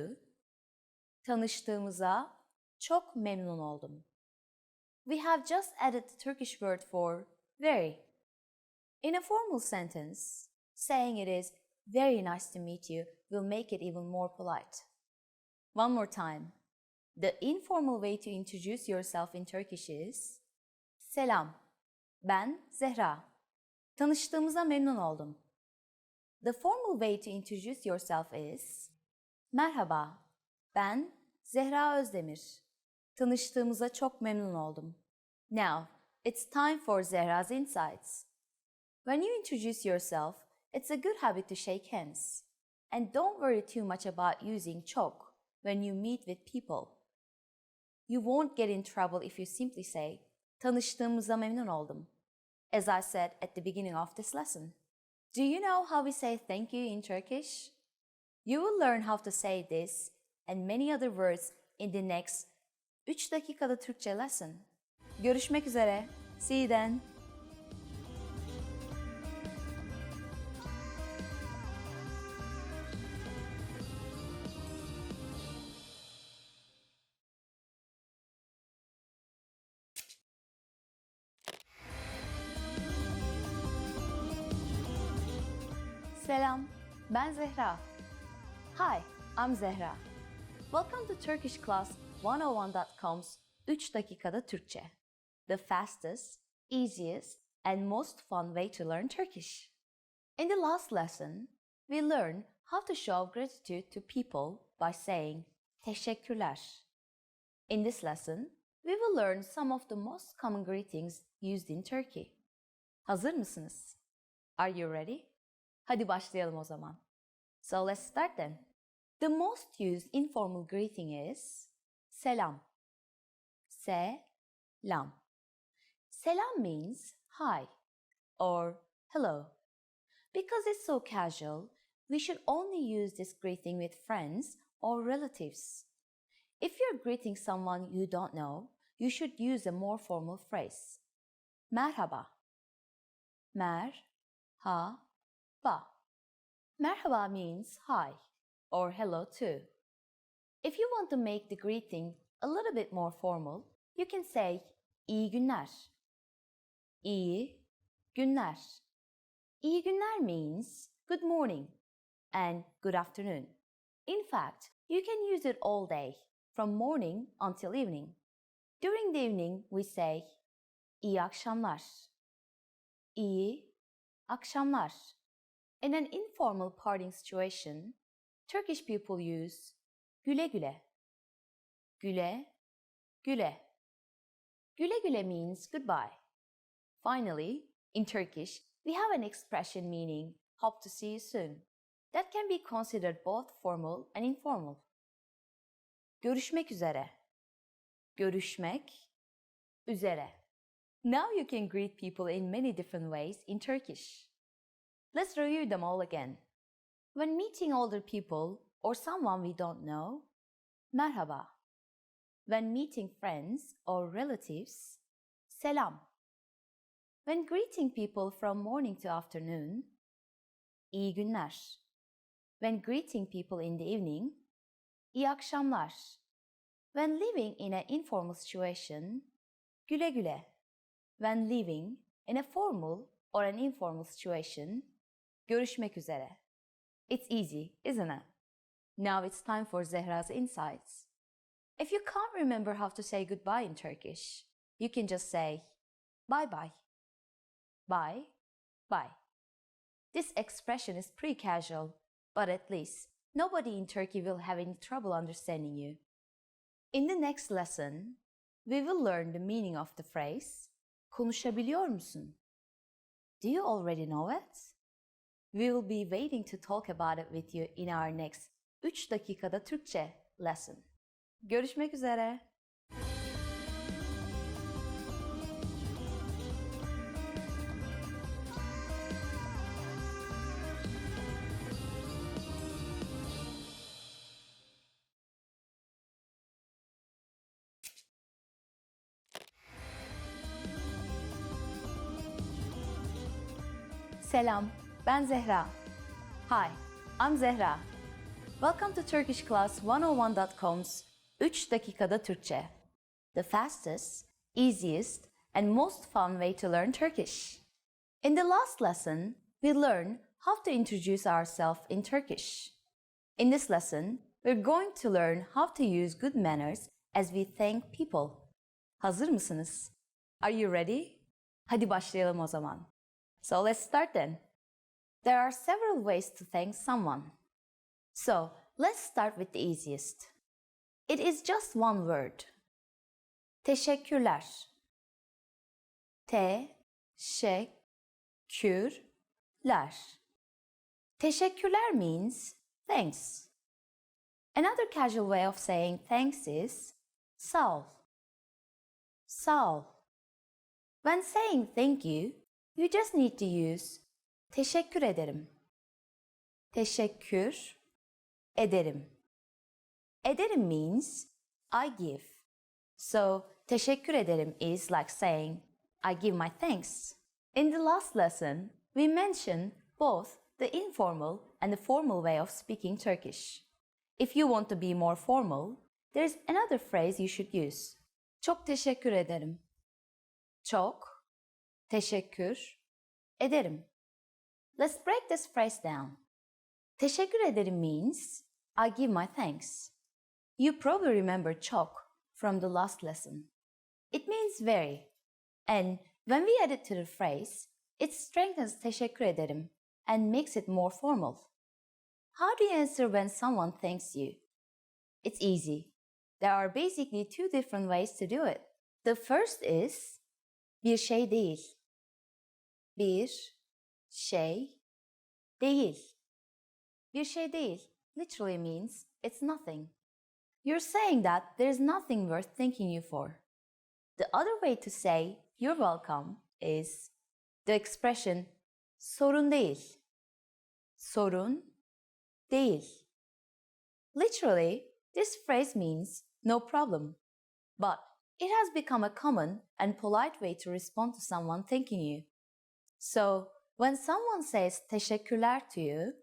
tanıştığımıza çok memnun oldum. We have just added the Turkish word for very. In a formal sentence, saying it is very nice to meet you will make it even more polite. One more time. The informal way to introduce yourself in Turkish is Selam, ben Zehra. Tanıştığımıza memnun oldum. The formal way to introduce yourself is Merhaba, ben Zehra Özdemir. Tanıştığımıza çok memnun oldum. Now, it's time for Zehra's insights. When you introduce yourself, it's a good habit to shake hands. And don't worry too much about using çok when you meet with people. You won't get in trouble if you simply say, tanıştığımıza memnun oldum, as I said at the beginning of this lesson. Do you know how we say thank you in Turkish? You will learn how to say this and many other words in the next 3 dakikada Türkçe lesson. Görüşmek üzere. See you then. Selam, ben Zehra. Hi, I'm Zehra. Welcome to TurkishClass101.com's 3 dakikada Türkçe. The fastest, easiest, and most fun way to learn Turkish. In the last lesson, we learned how to show gratitude to people by saying teşekkürler. In this lesson, we will learn some of the most common greetings used in Turkey. Hazır mısınız? Are you ready? Hadi başlayalım o zaman. So let's start then. The most used informal greeting is selam. Selam. Selam means hi or hello. Because it's so casual, we should only use this greeting with friends or relatives. If you're greeting someone you don't know, you should use a more formal phrase. Merhaba. Merhaba. Merhaba means hi or hello too. If you want to make the greeting a little bit more formal, you can say iyi günler. İyi günler. İyi günler means good morning and good afternoon. In fact, you can use it all day, from morning until evening. During the evening, we say iyi akşamlar. İyi akşamlar. In an informal partying situation, Turkish people use güle güle. Güle güle. Güle güle means goodbye. Finally, in Turkish, we have an expression meaning hope to see you soon. That can be considered both formal and informal. Görüşmek üzere. Görüşmek üzere. Now you can greet people in many different ways in Turkish. Let's review them all again. When meeting older people or someone we don't know, merhaba. When meeting friends or relatives, selam. When greeting people from morning to afternoon, iyi günler. When greeting people in the evening, iyi akşamlar. When living in an informal situation, güle güle. When living in a formal or an informal situation, görüşmek üzere. It's easy, isn't it? Now it's time for Zehra's insights. If you can't remember how to say goodbye in Turkish, you can just say bye bye. Bye, bye. This expression is pretty casual, but at least nobody in Turkey will have any trouble understanding you. In the next lesson, we will learn the meaning of the phrase konuşabiliyor musun? Do you already know it? We will be waiting to talk about it with you in our next 3 dakikada Türkçe lesson. Görüşmek üzere. Selam, ben Zehra. Hi, I'm Zehra. Welcome to TurkishClass101.com's 3 dakikada Türkçe, the fastest, easiest, and most fun way to learn Turkish. In the last lesson, we learned how to introduce ourselves in Turkish. In this lesson, we're going to learn how to use good manners as we thank people. Hazır mısınız? Are you ready? Hadi başlayalım o zaman. So let's start then. There are several ways to thank someone. So let's start with the easiest. It is just one word. Teşekkürler. Teşekkürler. Teşekkürler means thanks. Another casual way of saying thanks is sağ ol. Sağ ol. When saying thank you, you just need to use teşekkür ederim. Teşekkür ederim. Ederim means I give. So teşekkür ederim is like saying I give my thanks. In the last lesson, we mentioned both the informal and the formal way of speaking Turkish. If you want to be more formal, there's another phrase you should use. Çok teşekkür ederim. Çok teşekkür ederim. Let's break this phrase down. Teşekkür ederim means I give my thanks. You probably remember çok from the last lesson. It means very. And when we add it to the phrase, it strengthens teşekkür ederim and makes it more formal. How do you answer when someone thanks you? It's easy. There are basically 2 different ways to do it. The first is bir şey değil. Bir şey değil. Bir şey değil literally means it's nothing. You're saying that there's nothing worth thanking you for. The other way to say you're welcome is the expression sorun değil. Sorun değil. Literally, this phrase means no problem. But it has become a common and polite way to respond to someone thanking you. So, when someone says teşekkürler to you,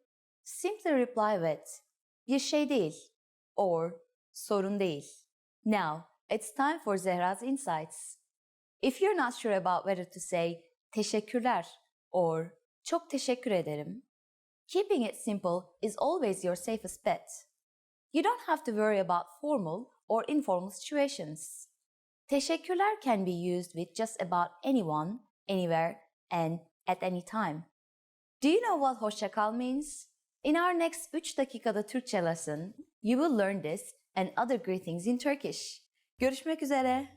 simply reply with bir şey değil or sorun değil. Now, it's time for Zehra's insights. If you're not sure about whether to say teşekkürler or çok teşekkür ederim, keeping it simple is always your safest bet. You don't have to worry about formal or informal situations. Teşekkürler can be used with just about anyone, anywhere, and at any time. Do you know what hoşça kal means? In our next 3 dakikada Türkçe lesson, you will learn this and other greetings in Turkish. Görüşmek üzere.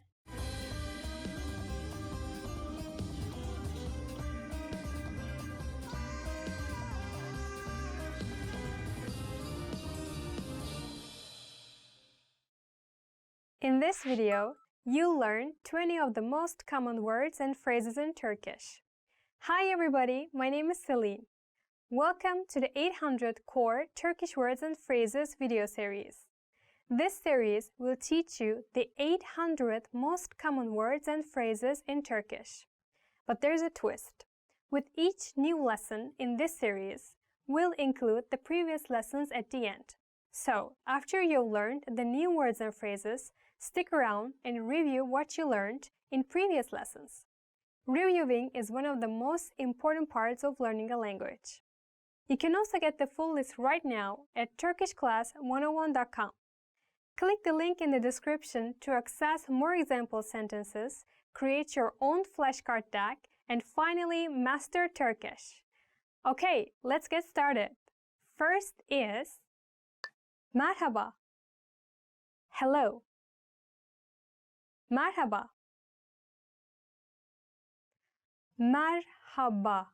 In this video, you'll learn 20 of the most common words and phrases in Turkish. Hi everybody, my name is Celine. Welcome to the 800 Core Turkish Words and Phrases video series. This series will teach you the 800 most common words and phrases in Turkish. But there's a twist. With each new lesson in this series, we'll include the previous lessons at the end. So, after you've learned the new words and phrases, stick around and review what you learned in previous lessons. Reviewing is one of the most important parts of learning a language. You can also get the full list right now at turkishclass101.com. Click the link in the description to access more example sentences, create your own flashcard deck, and finally master Turkish. Okay, let's get started. First is merhaba. Hello. Merhaba. Merhaba.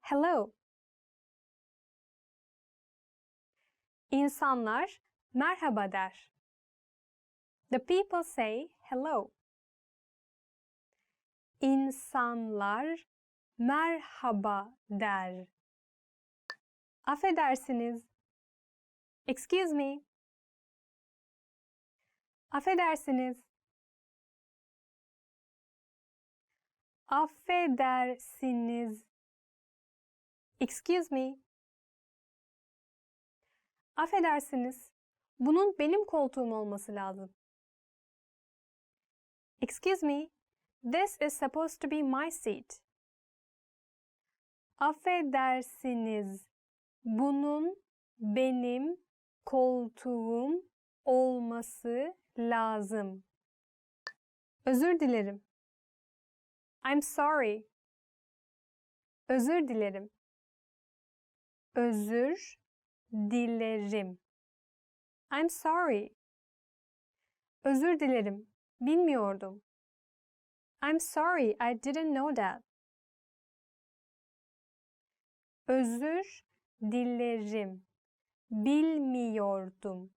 Hello. İnsanlar merhaba der. The people say hello. İnsanlar merhaba der. Affedersiniz. Excuse me. Affedersiniz. Affedersiniz. Excuse me. Affedersiniz. Bunun benim koltuğum olması lazım. Excuse me. This is supposed to be my seat. Affedersiniz. Bunun benim koltuğum olması lazım. Özür dilerim. I'm sorry. Özür dilerim. Özür dilerim. I'm sorry. Özür dilerim. Bilmiyordum. I'm sorry, I didn't know that. Özür dilerim. Bilmiyordum.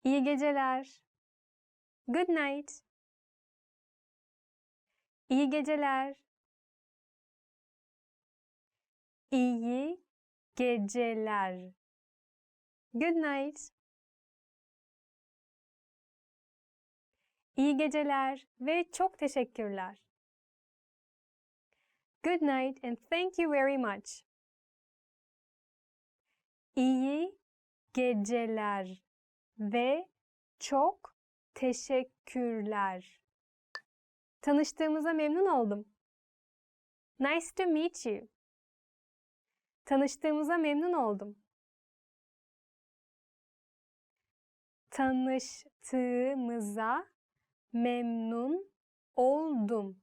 İyi geceler. Good night. İyi geceler. İyi geceler. Good night. İyi geceler ve çok teşekkürler. Good night and thank you very much. İyi geceler ve çok teşekkürler. Tanıştığımıza memnun oldum. Nice to meet you. Tanıştığımıza memnun oldum. Tanıştığımıza memnun oldum.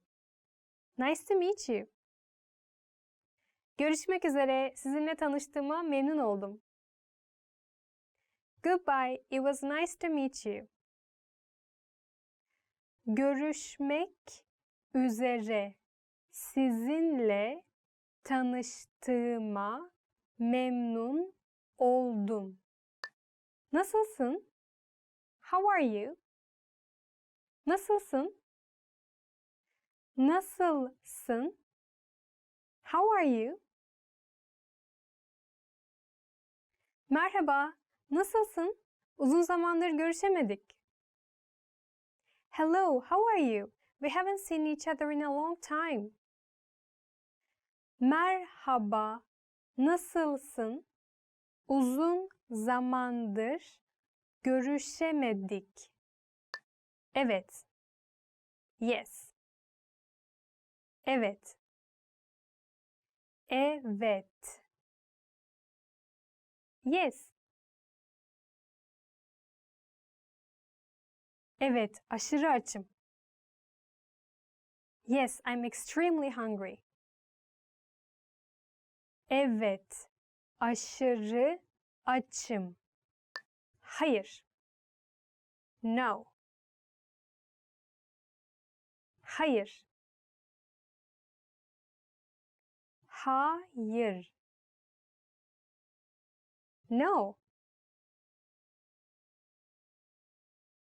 Nice to meet you. Görüşmek üzere. Sizinle tanıştığıma memnun oldum. Goodbye. It was nice to meet you. Görüşmek üzere. Sizinle tanıştığıma memnun oldum. Nasılsın? How are you? Nasılsın? Nasılsın? How are you? Merhaba, nasılsın? Uzun zamandır görüşemedik. Hello, how are you? We haven't seen each other in a long time. Merhaba, nasılsın? Uzun zamandır görüşemedik. Evet. Yes. Evet. Evet. Yes. Evet, aşırı açım. Yes, I'm extremely hungry. Evet, aşırı açım. Hayır. No. Hayır. Hayır. No.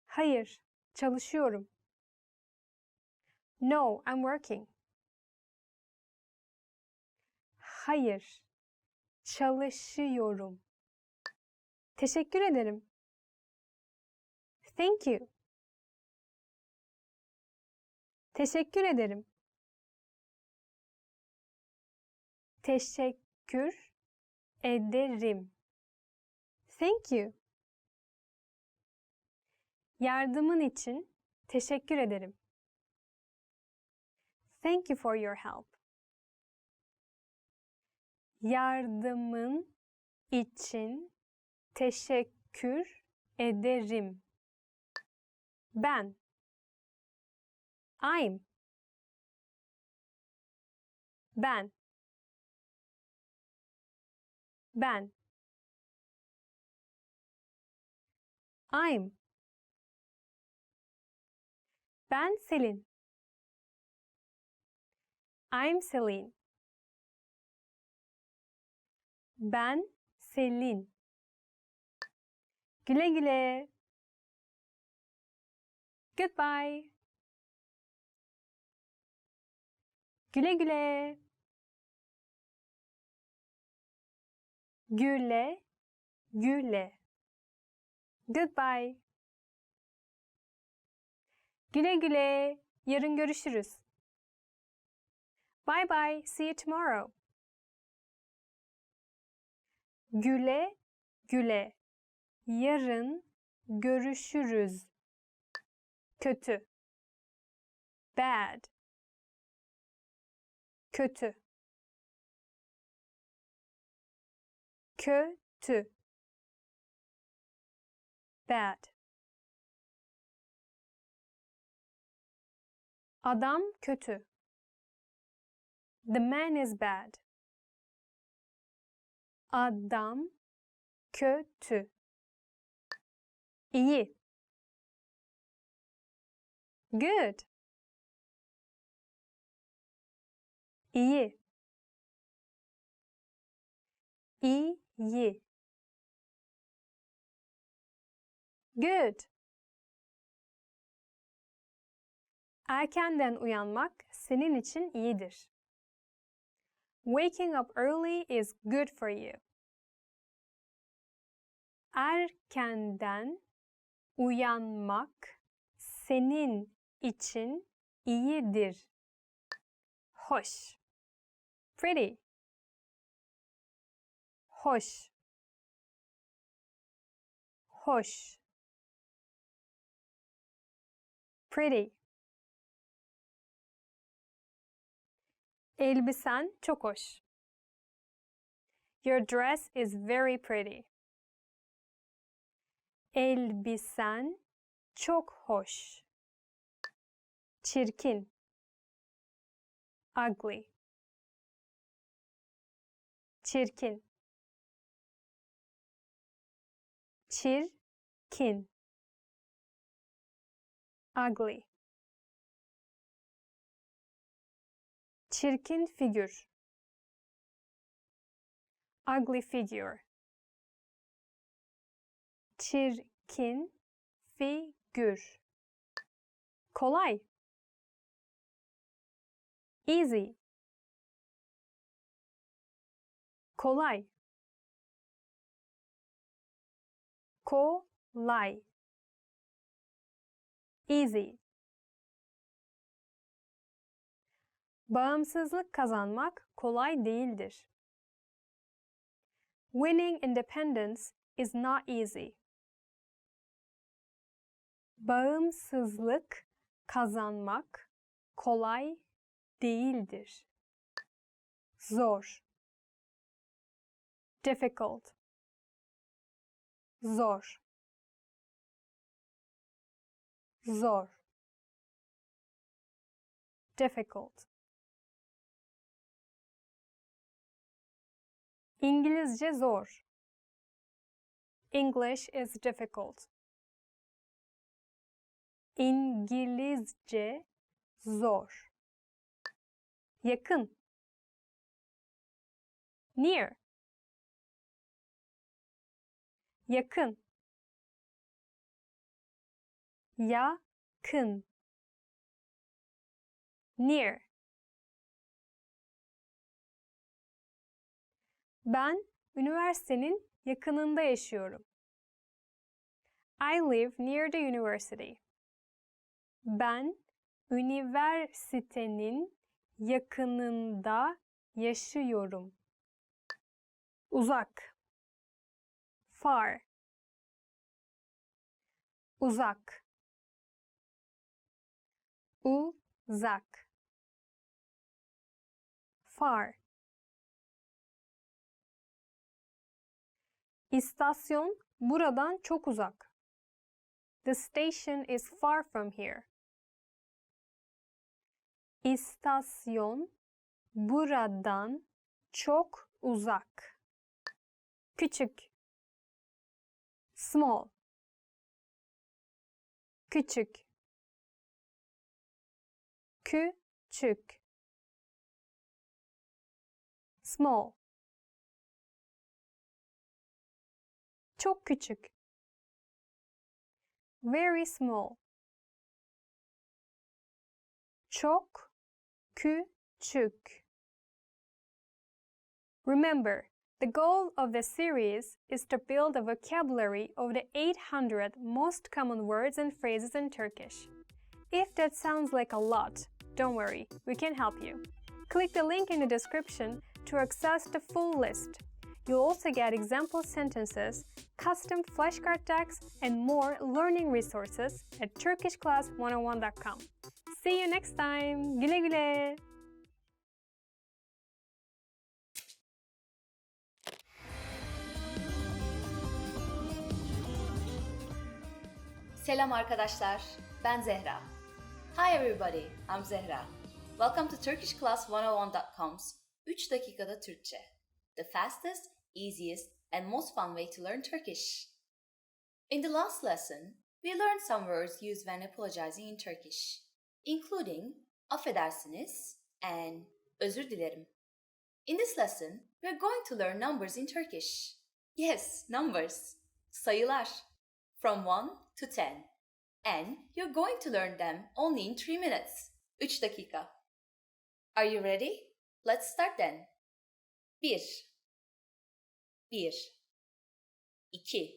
Hayır, çalışıyorum. No, I'm working. Hayır, çalışıyorum. Teşekkür ederim. Thank you. Teşekkür ederim. Teşekkür ederim. Thank you. Yardımın için teşekkür ederim. Thank you for your help. Yardımın için teşekkür ederim. Ben. I'm. Ben. Ben. I'm. Ben Selin. I'm Celine. Ben Selin. Güle güle. Goodbye. Güle güle. Güle güle. Goodbye. Güle güle. Yarın görüşürüz. Bye bye. See you tomorrow. Güle güle. Yarın görüşürüz. Kötü. Bad. Kötü. Kötü. Bad. Adam kötü. The man is bad. Adam kötü. İyi. Good. İyi. İyi. Good. Erkenden uyanmak senin için iyidir. Waking up early is good for you. Erkenden uyanmak senin için iyidir. Hoş. Pretty. Hoş. Hoş. Pretty. Elbisen çok hoş. Your dress is very pretty. Elbisen çok hoş. Çirkin. Ugly. Çirkin. Çirkin. Ugly. Çirkin figür. Ugly figure. Çirkin figür. Kolay. Easy. Kolay. Kolay. Easy. Bağımsızlık kazanmak kolay değildir. Winning independence is not easy. Bağımsızlık kazanmak kolay değildir. Zor. Difficult. Zor. Zor. Difficult. İngilizce zor. English is difficult. İngilizce zor. Yakın. Near. Yakın. Yakın. Near. Ben üniversitenin yakınında yaşıyorum. I live near the university. Ben üniversitenin yakınında yaşıyorum. Uzak. Far. Uzak. Uzak. far. İstasyon buradan çok uzak. The station is far from here. İstasyon buradan çok uzak. Küçük. Small. Küçük. Küçük. Small. Çok küçük. Very small. Çok küçük. Remember, the goal of the series is to build a vocabulary of the 800 most common words and phrases in Turkish. If that sounds like a lot, don't worry, we can help you. Click the link in the description to access the full list. You'll also get example sentences, custom flashcard decks, and more learning resources at turkishclass101.com. See you next time. Güle güle. Selam arkadaşlar, ben Zehra. Hi everybody, I'm Zehra. Welcome to turkishclass101.com's 3 dakikada Türkçe. The fastest, easiest, and most fun way to learn Turkish. In the last lesson, we learned some words used when apologizing in Turkish, including affedersiniz and özür dilerim. In this lesson, we are going to learn numbers in Turkish. Yes, numbers, sayılar, from 1 to 10. And you're going to learn them only in 3 minutes, 3 dakika. Are you ready? Let's start then. 1 1 2 2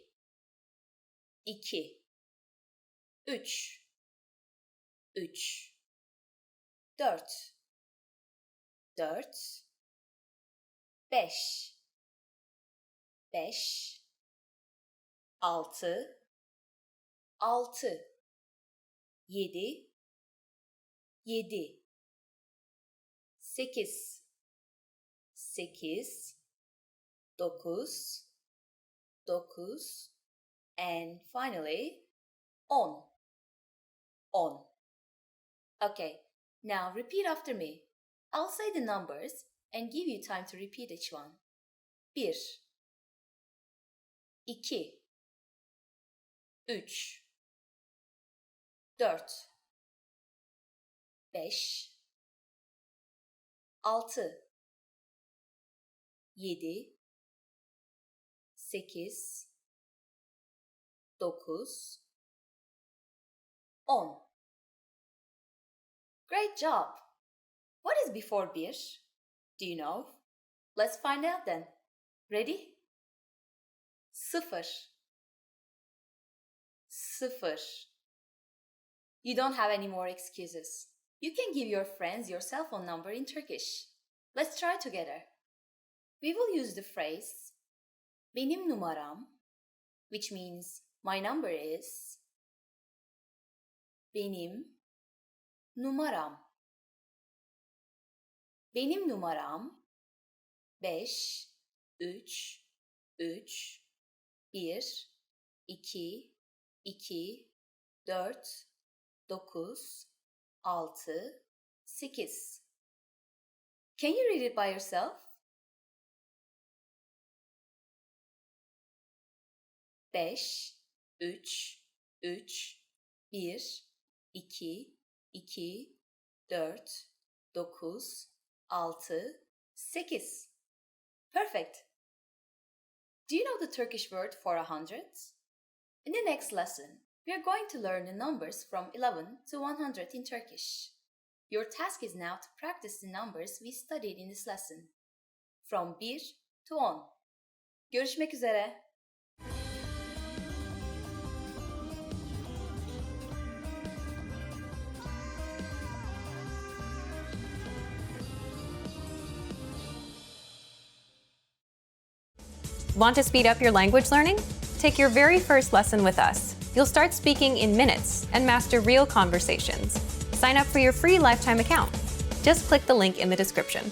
3 3 4 4 5 5 6 6 7 7 8 8 9 9 and finally 10 10. Okay, now repeat after me. I'll say the numbers and give you time to repeat each one. 1 2 3 4 5 6 7 8 9 10. Great job! What is before 1? Do you know? Let's find out then. Ready? 0 0. You don't have any more excuses. You can give your friends your cell phone number in Turkish. Let's try together. We will use the phrase benim numaram, which means my number is benim numaram. Benim numaram 5 3 3 1 2 2 4 9 6 8. Can you read it by yourself? 5 3 3 1 2 2 4 9 6 8. Perfect! Do you know the Turkish word for 100? In the next lesson, we are going to learn the numbers from 11 to 100 in Turkish. Your task is now to practice the numbers we studied in this lesson. From 1 to 10. Görüşmek üzere. Want to speed up your language learning? Take your very first lesson with us. You'll start speaking in minutes and master real conversations. Sign up for your free lifetime account. Just click the link in the description.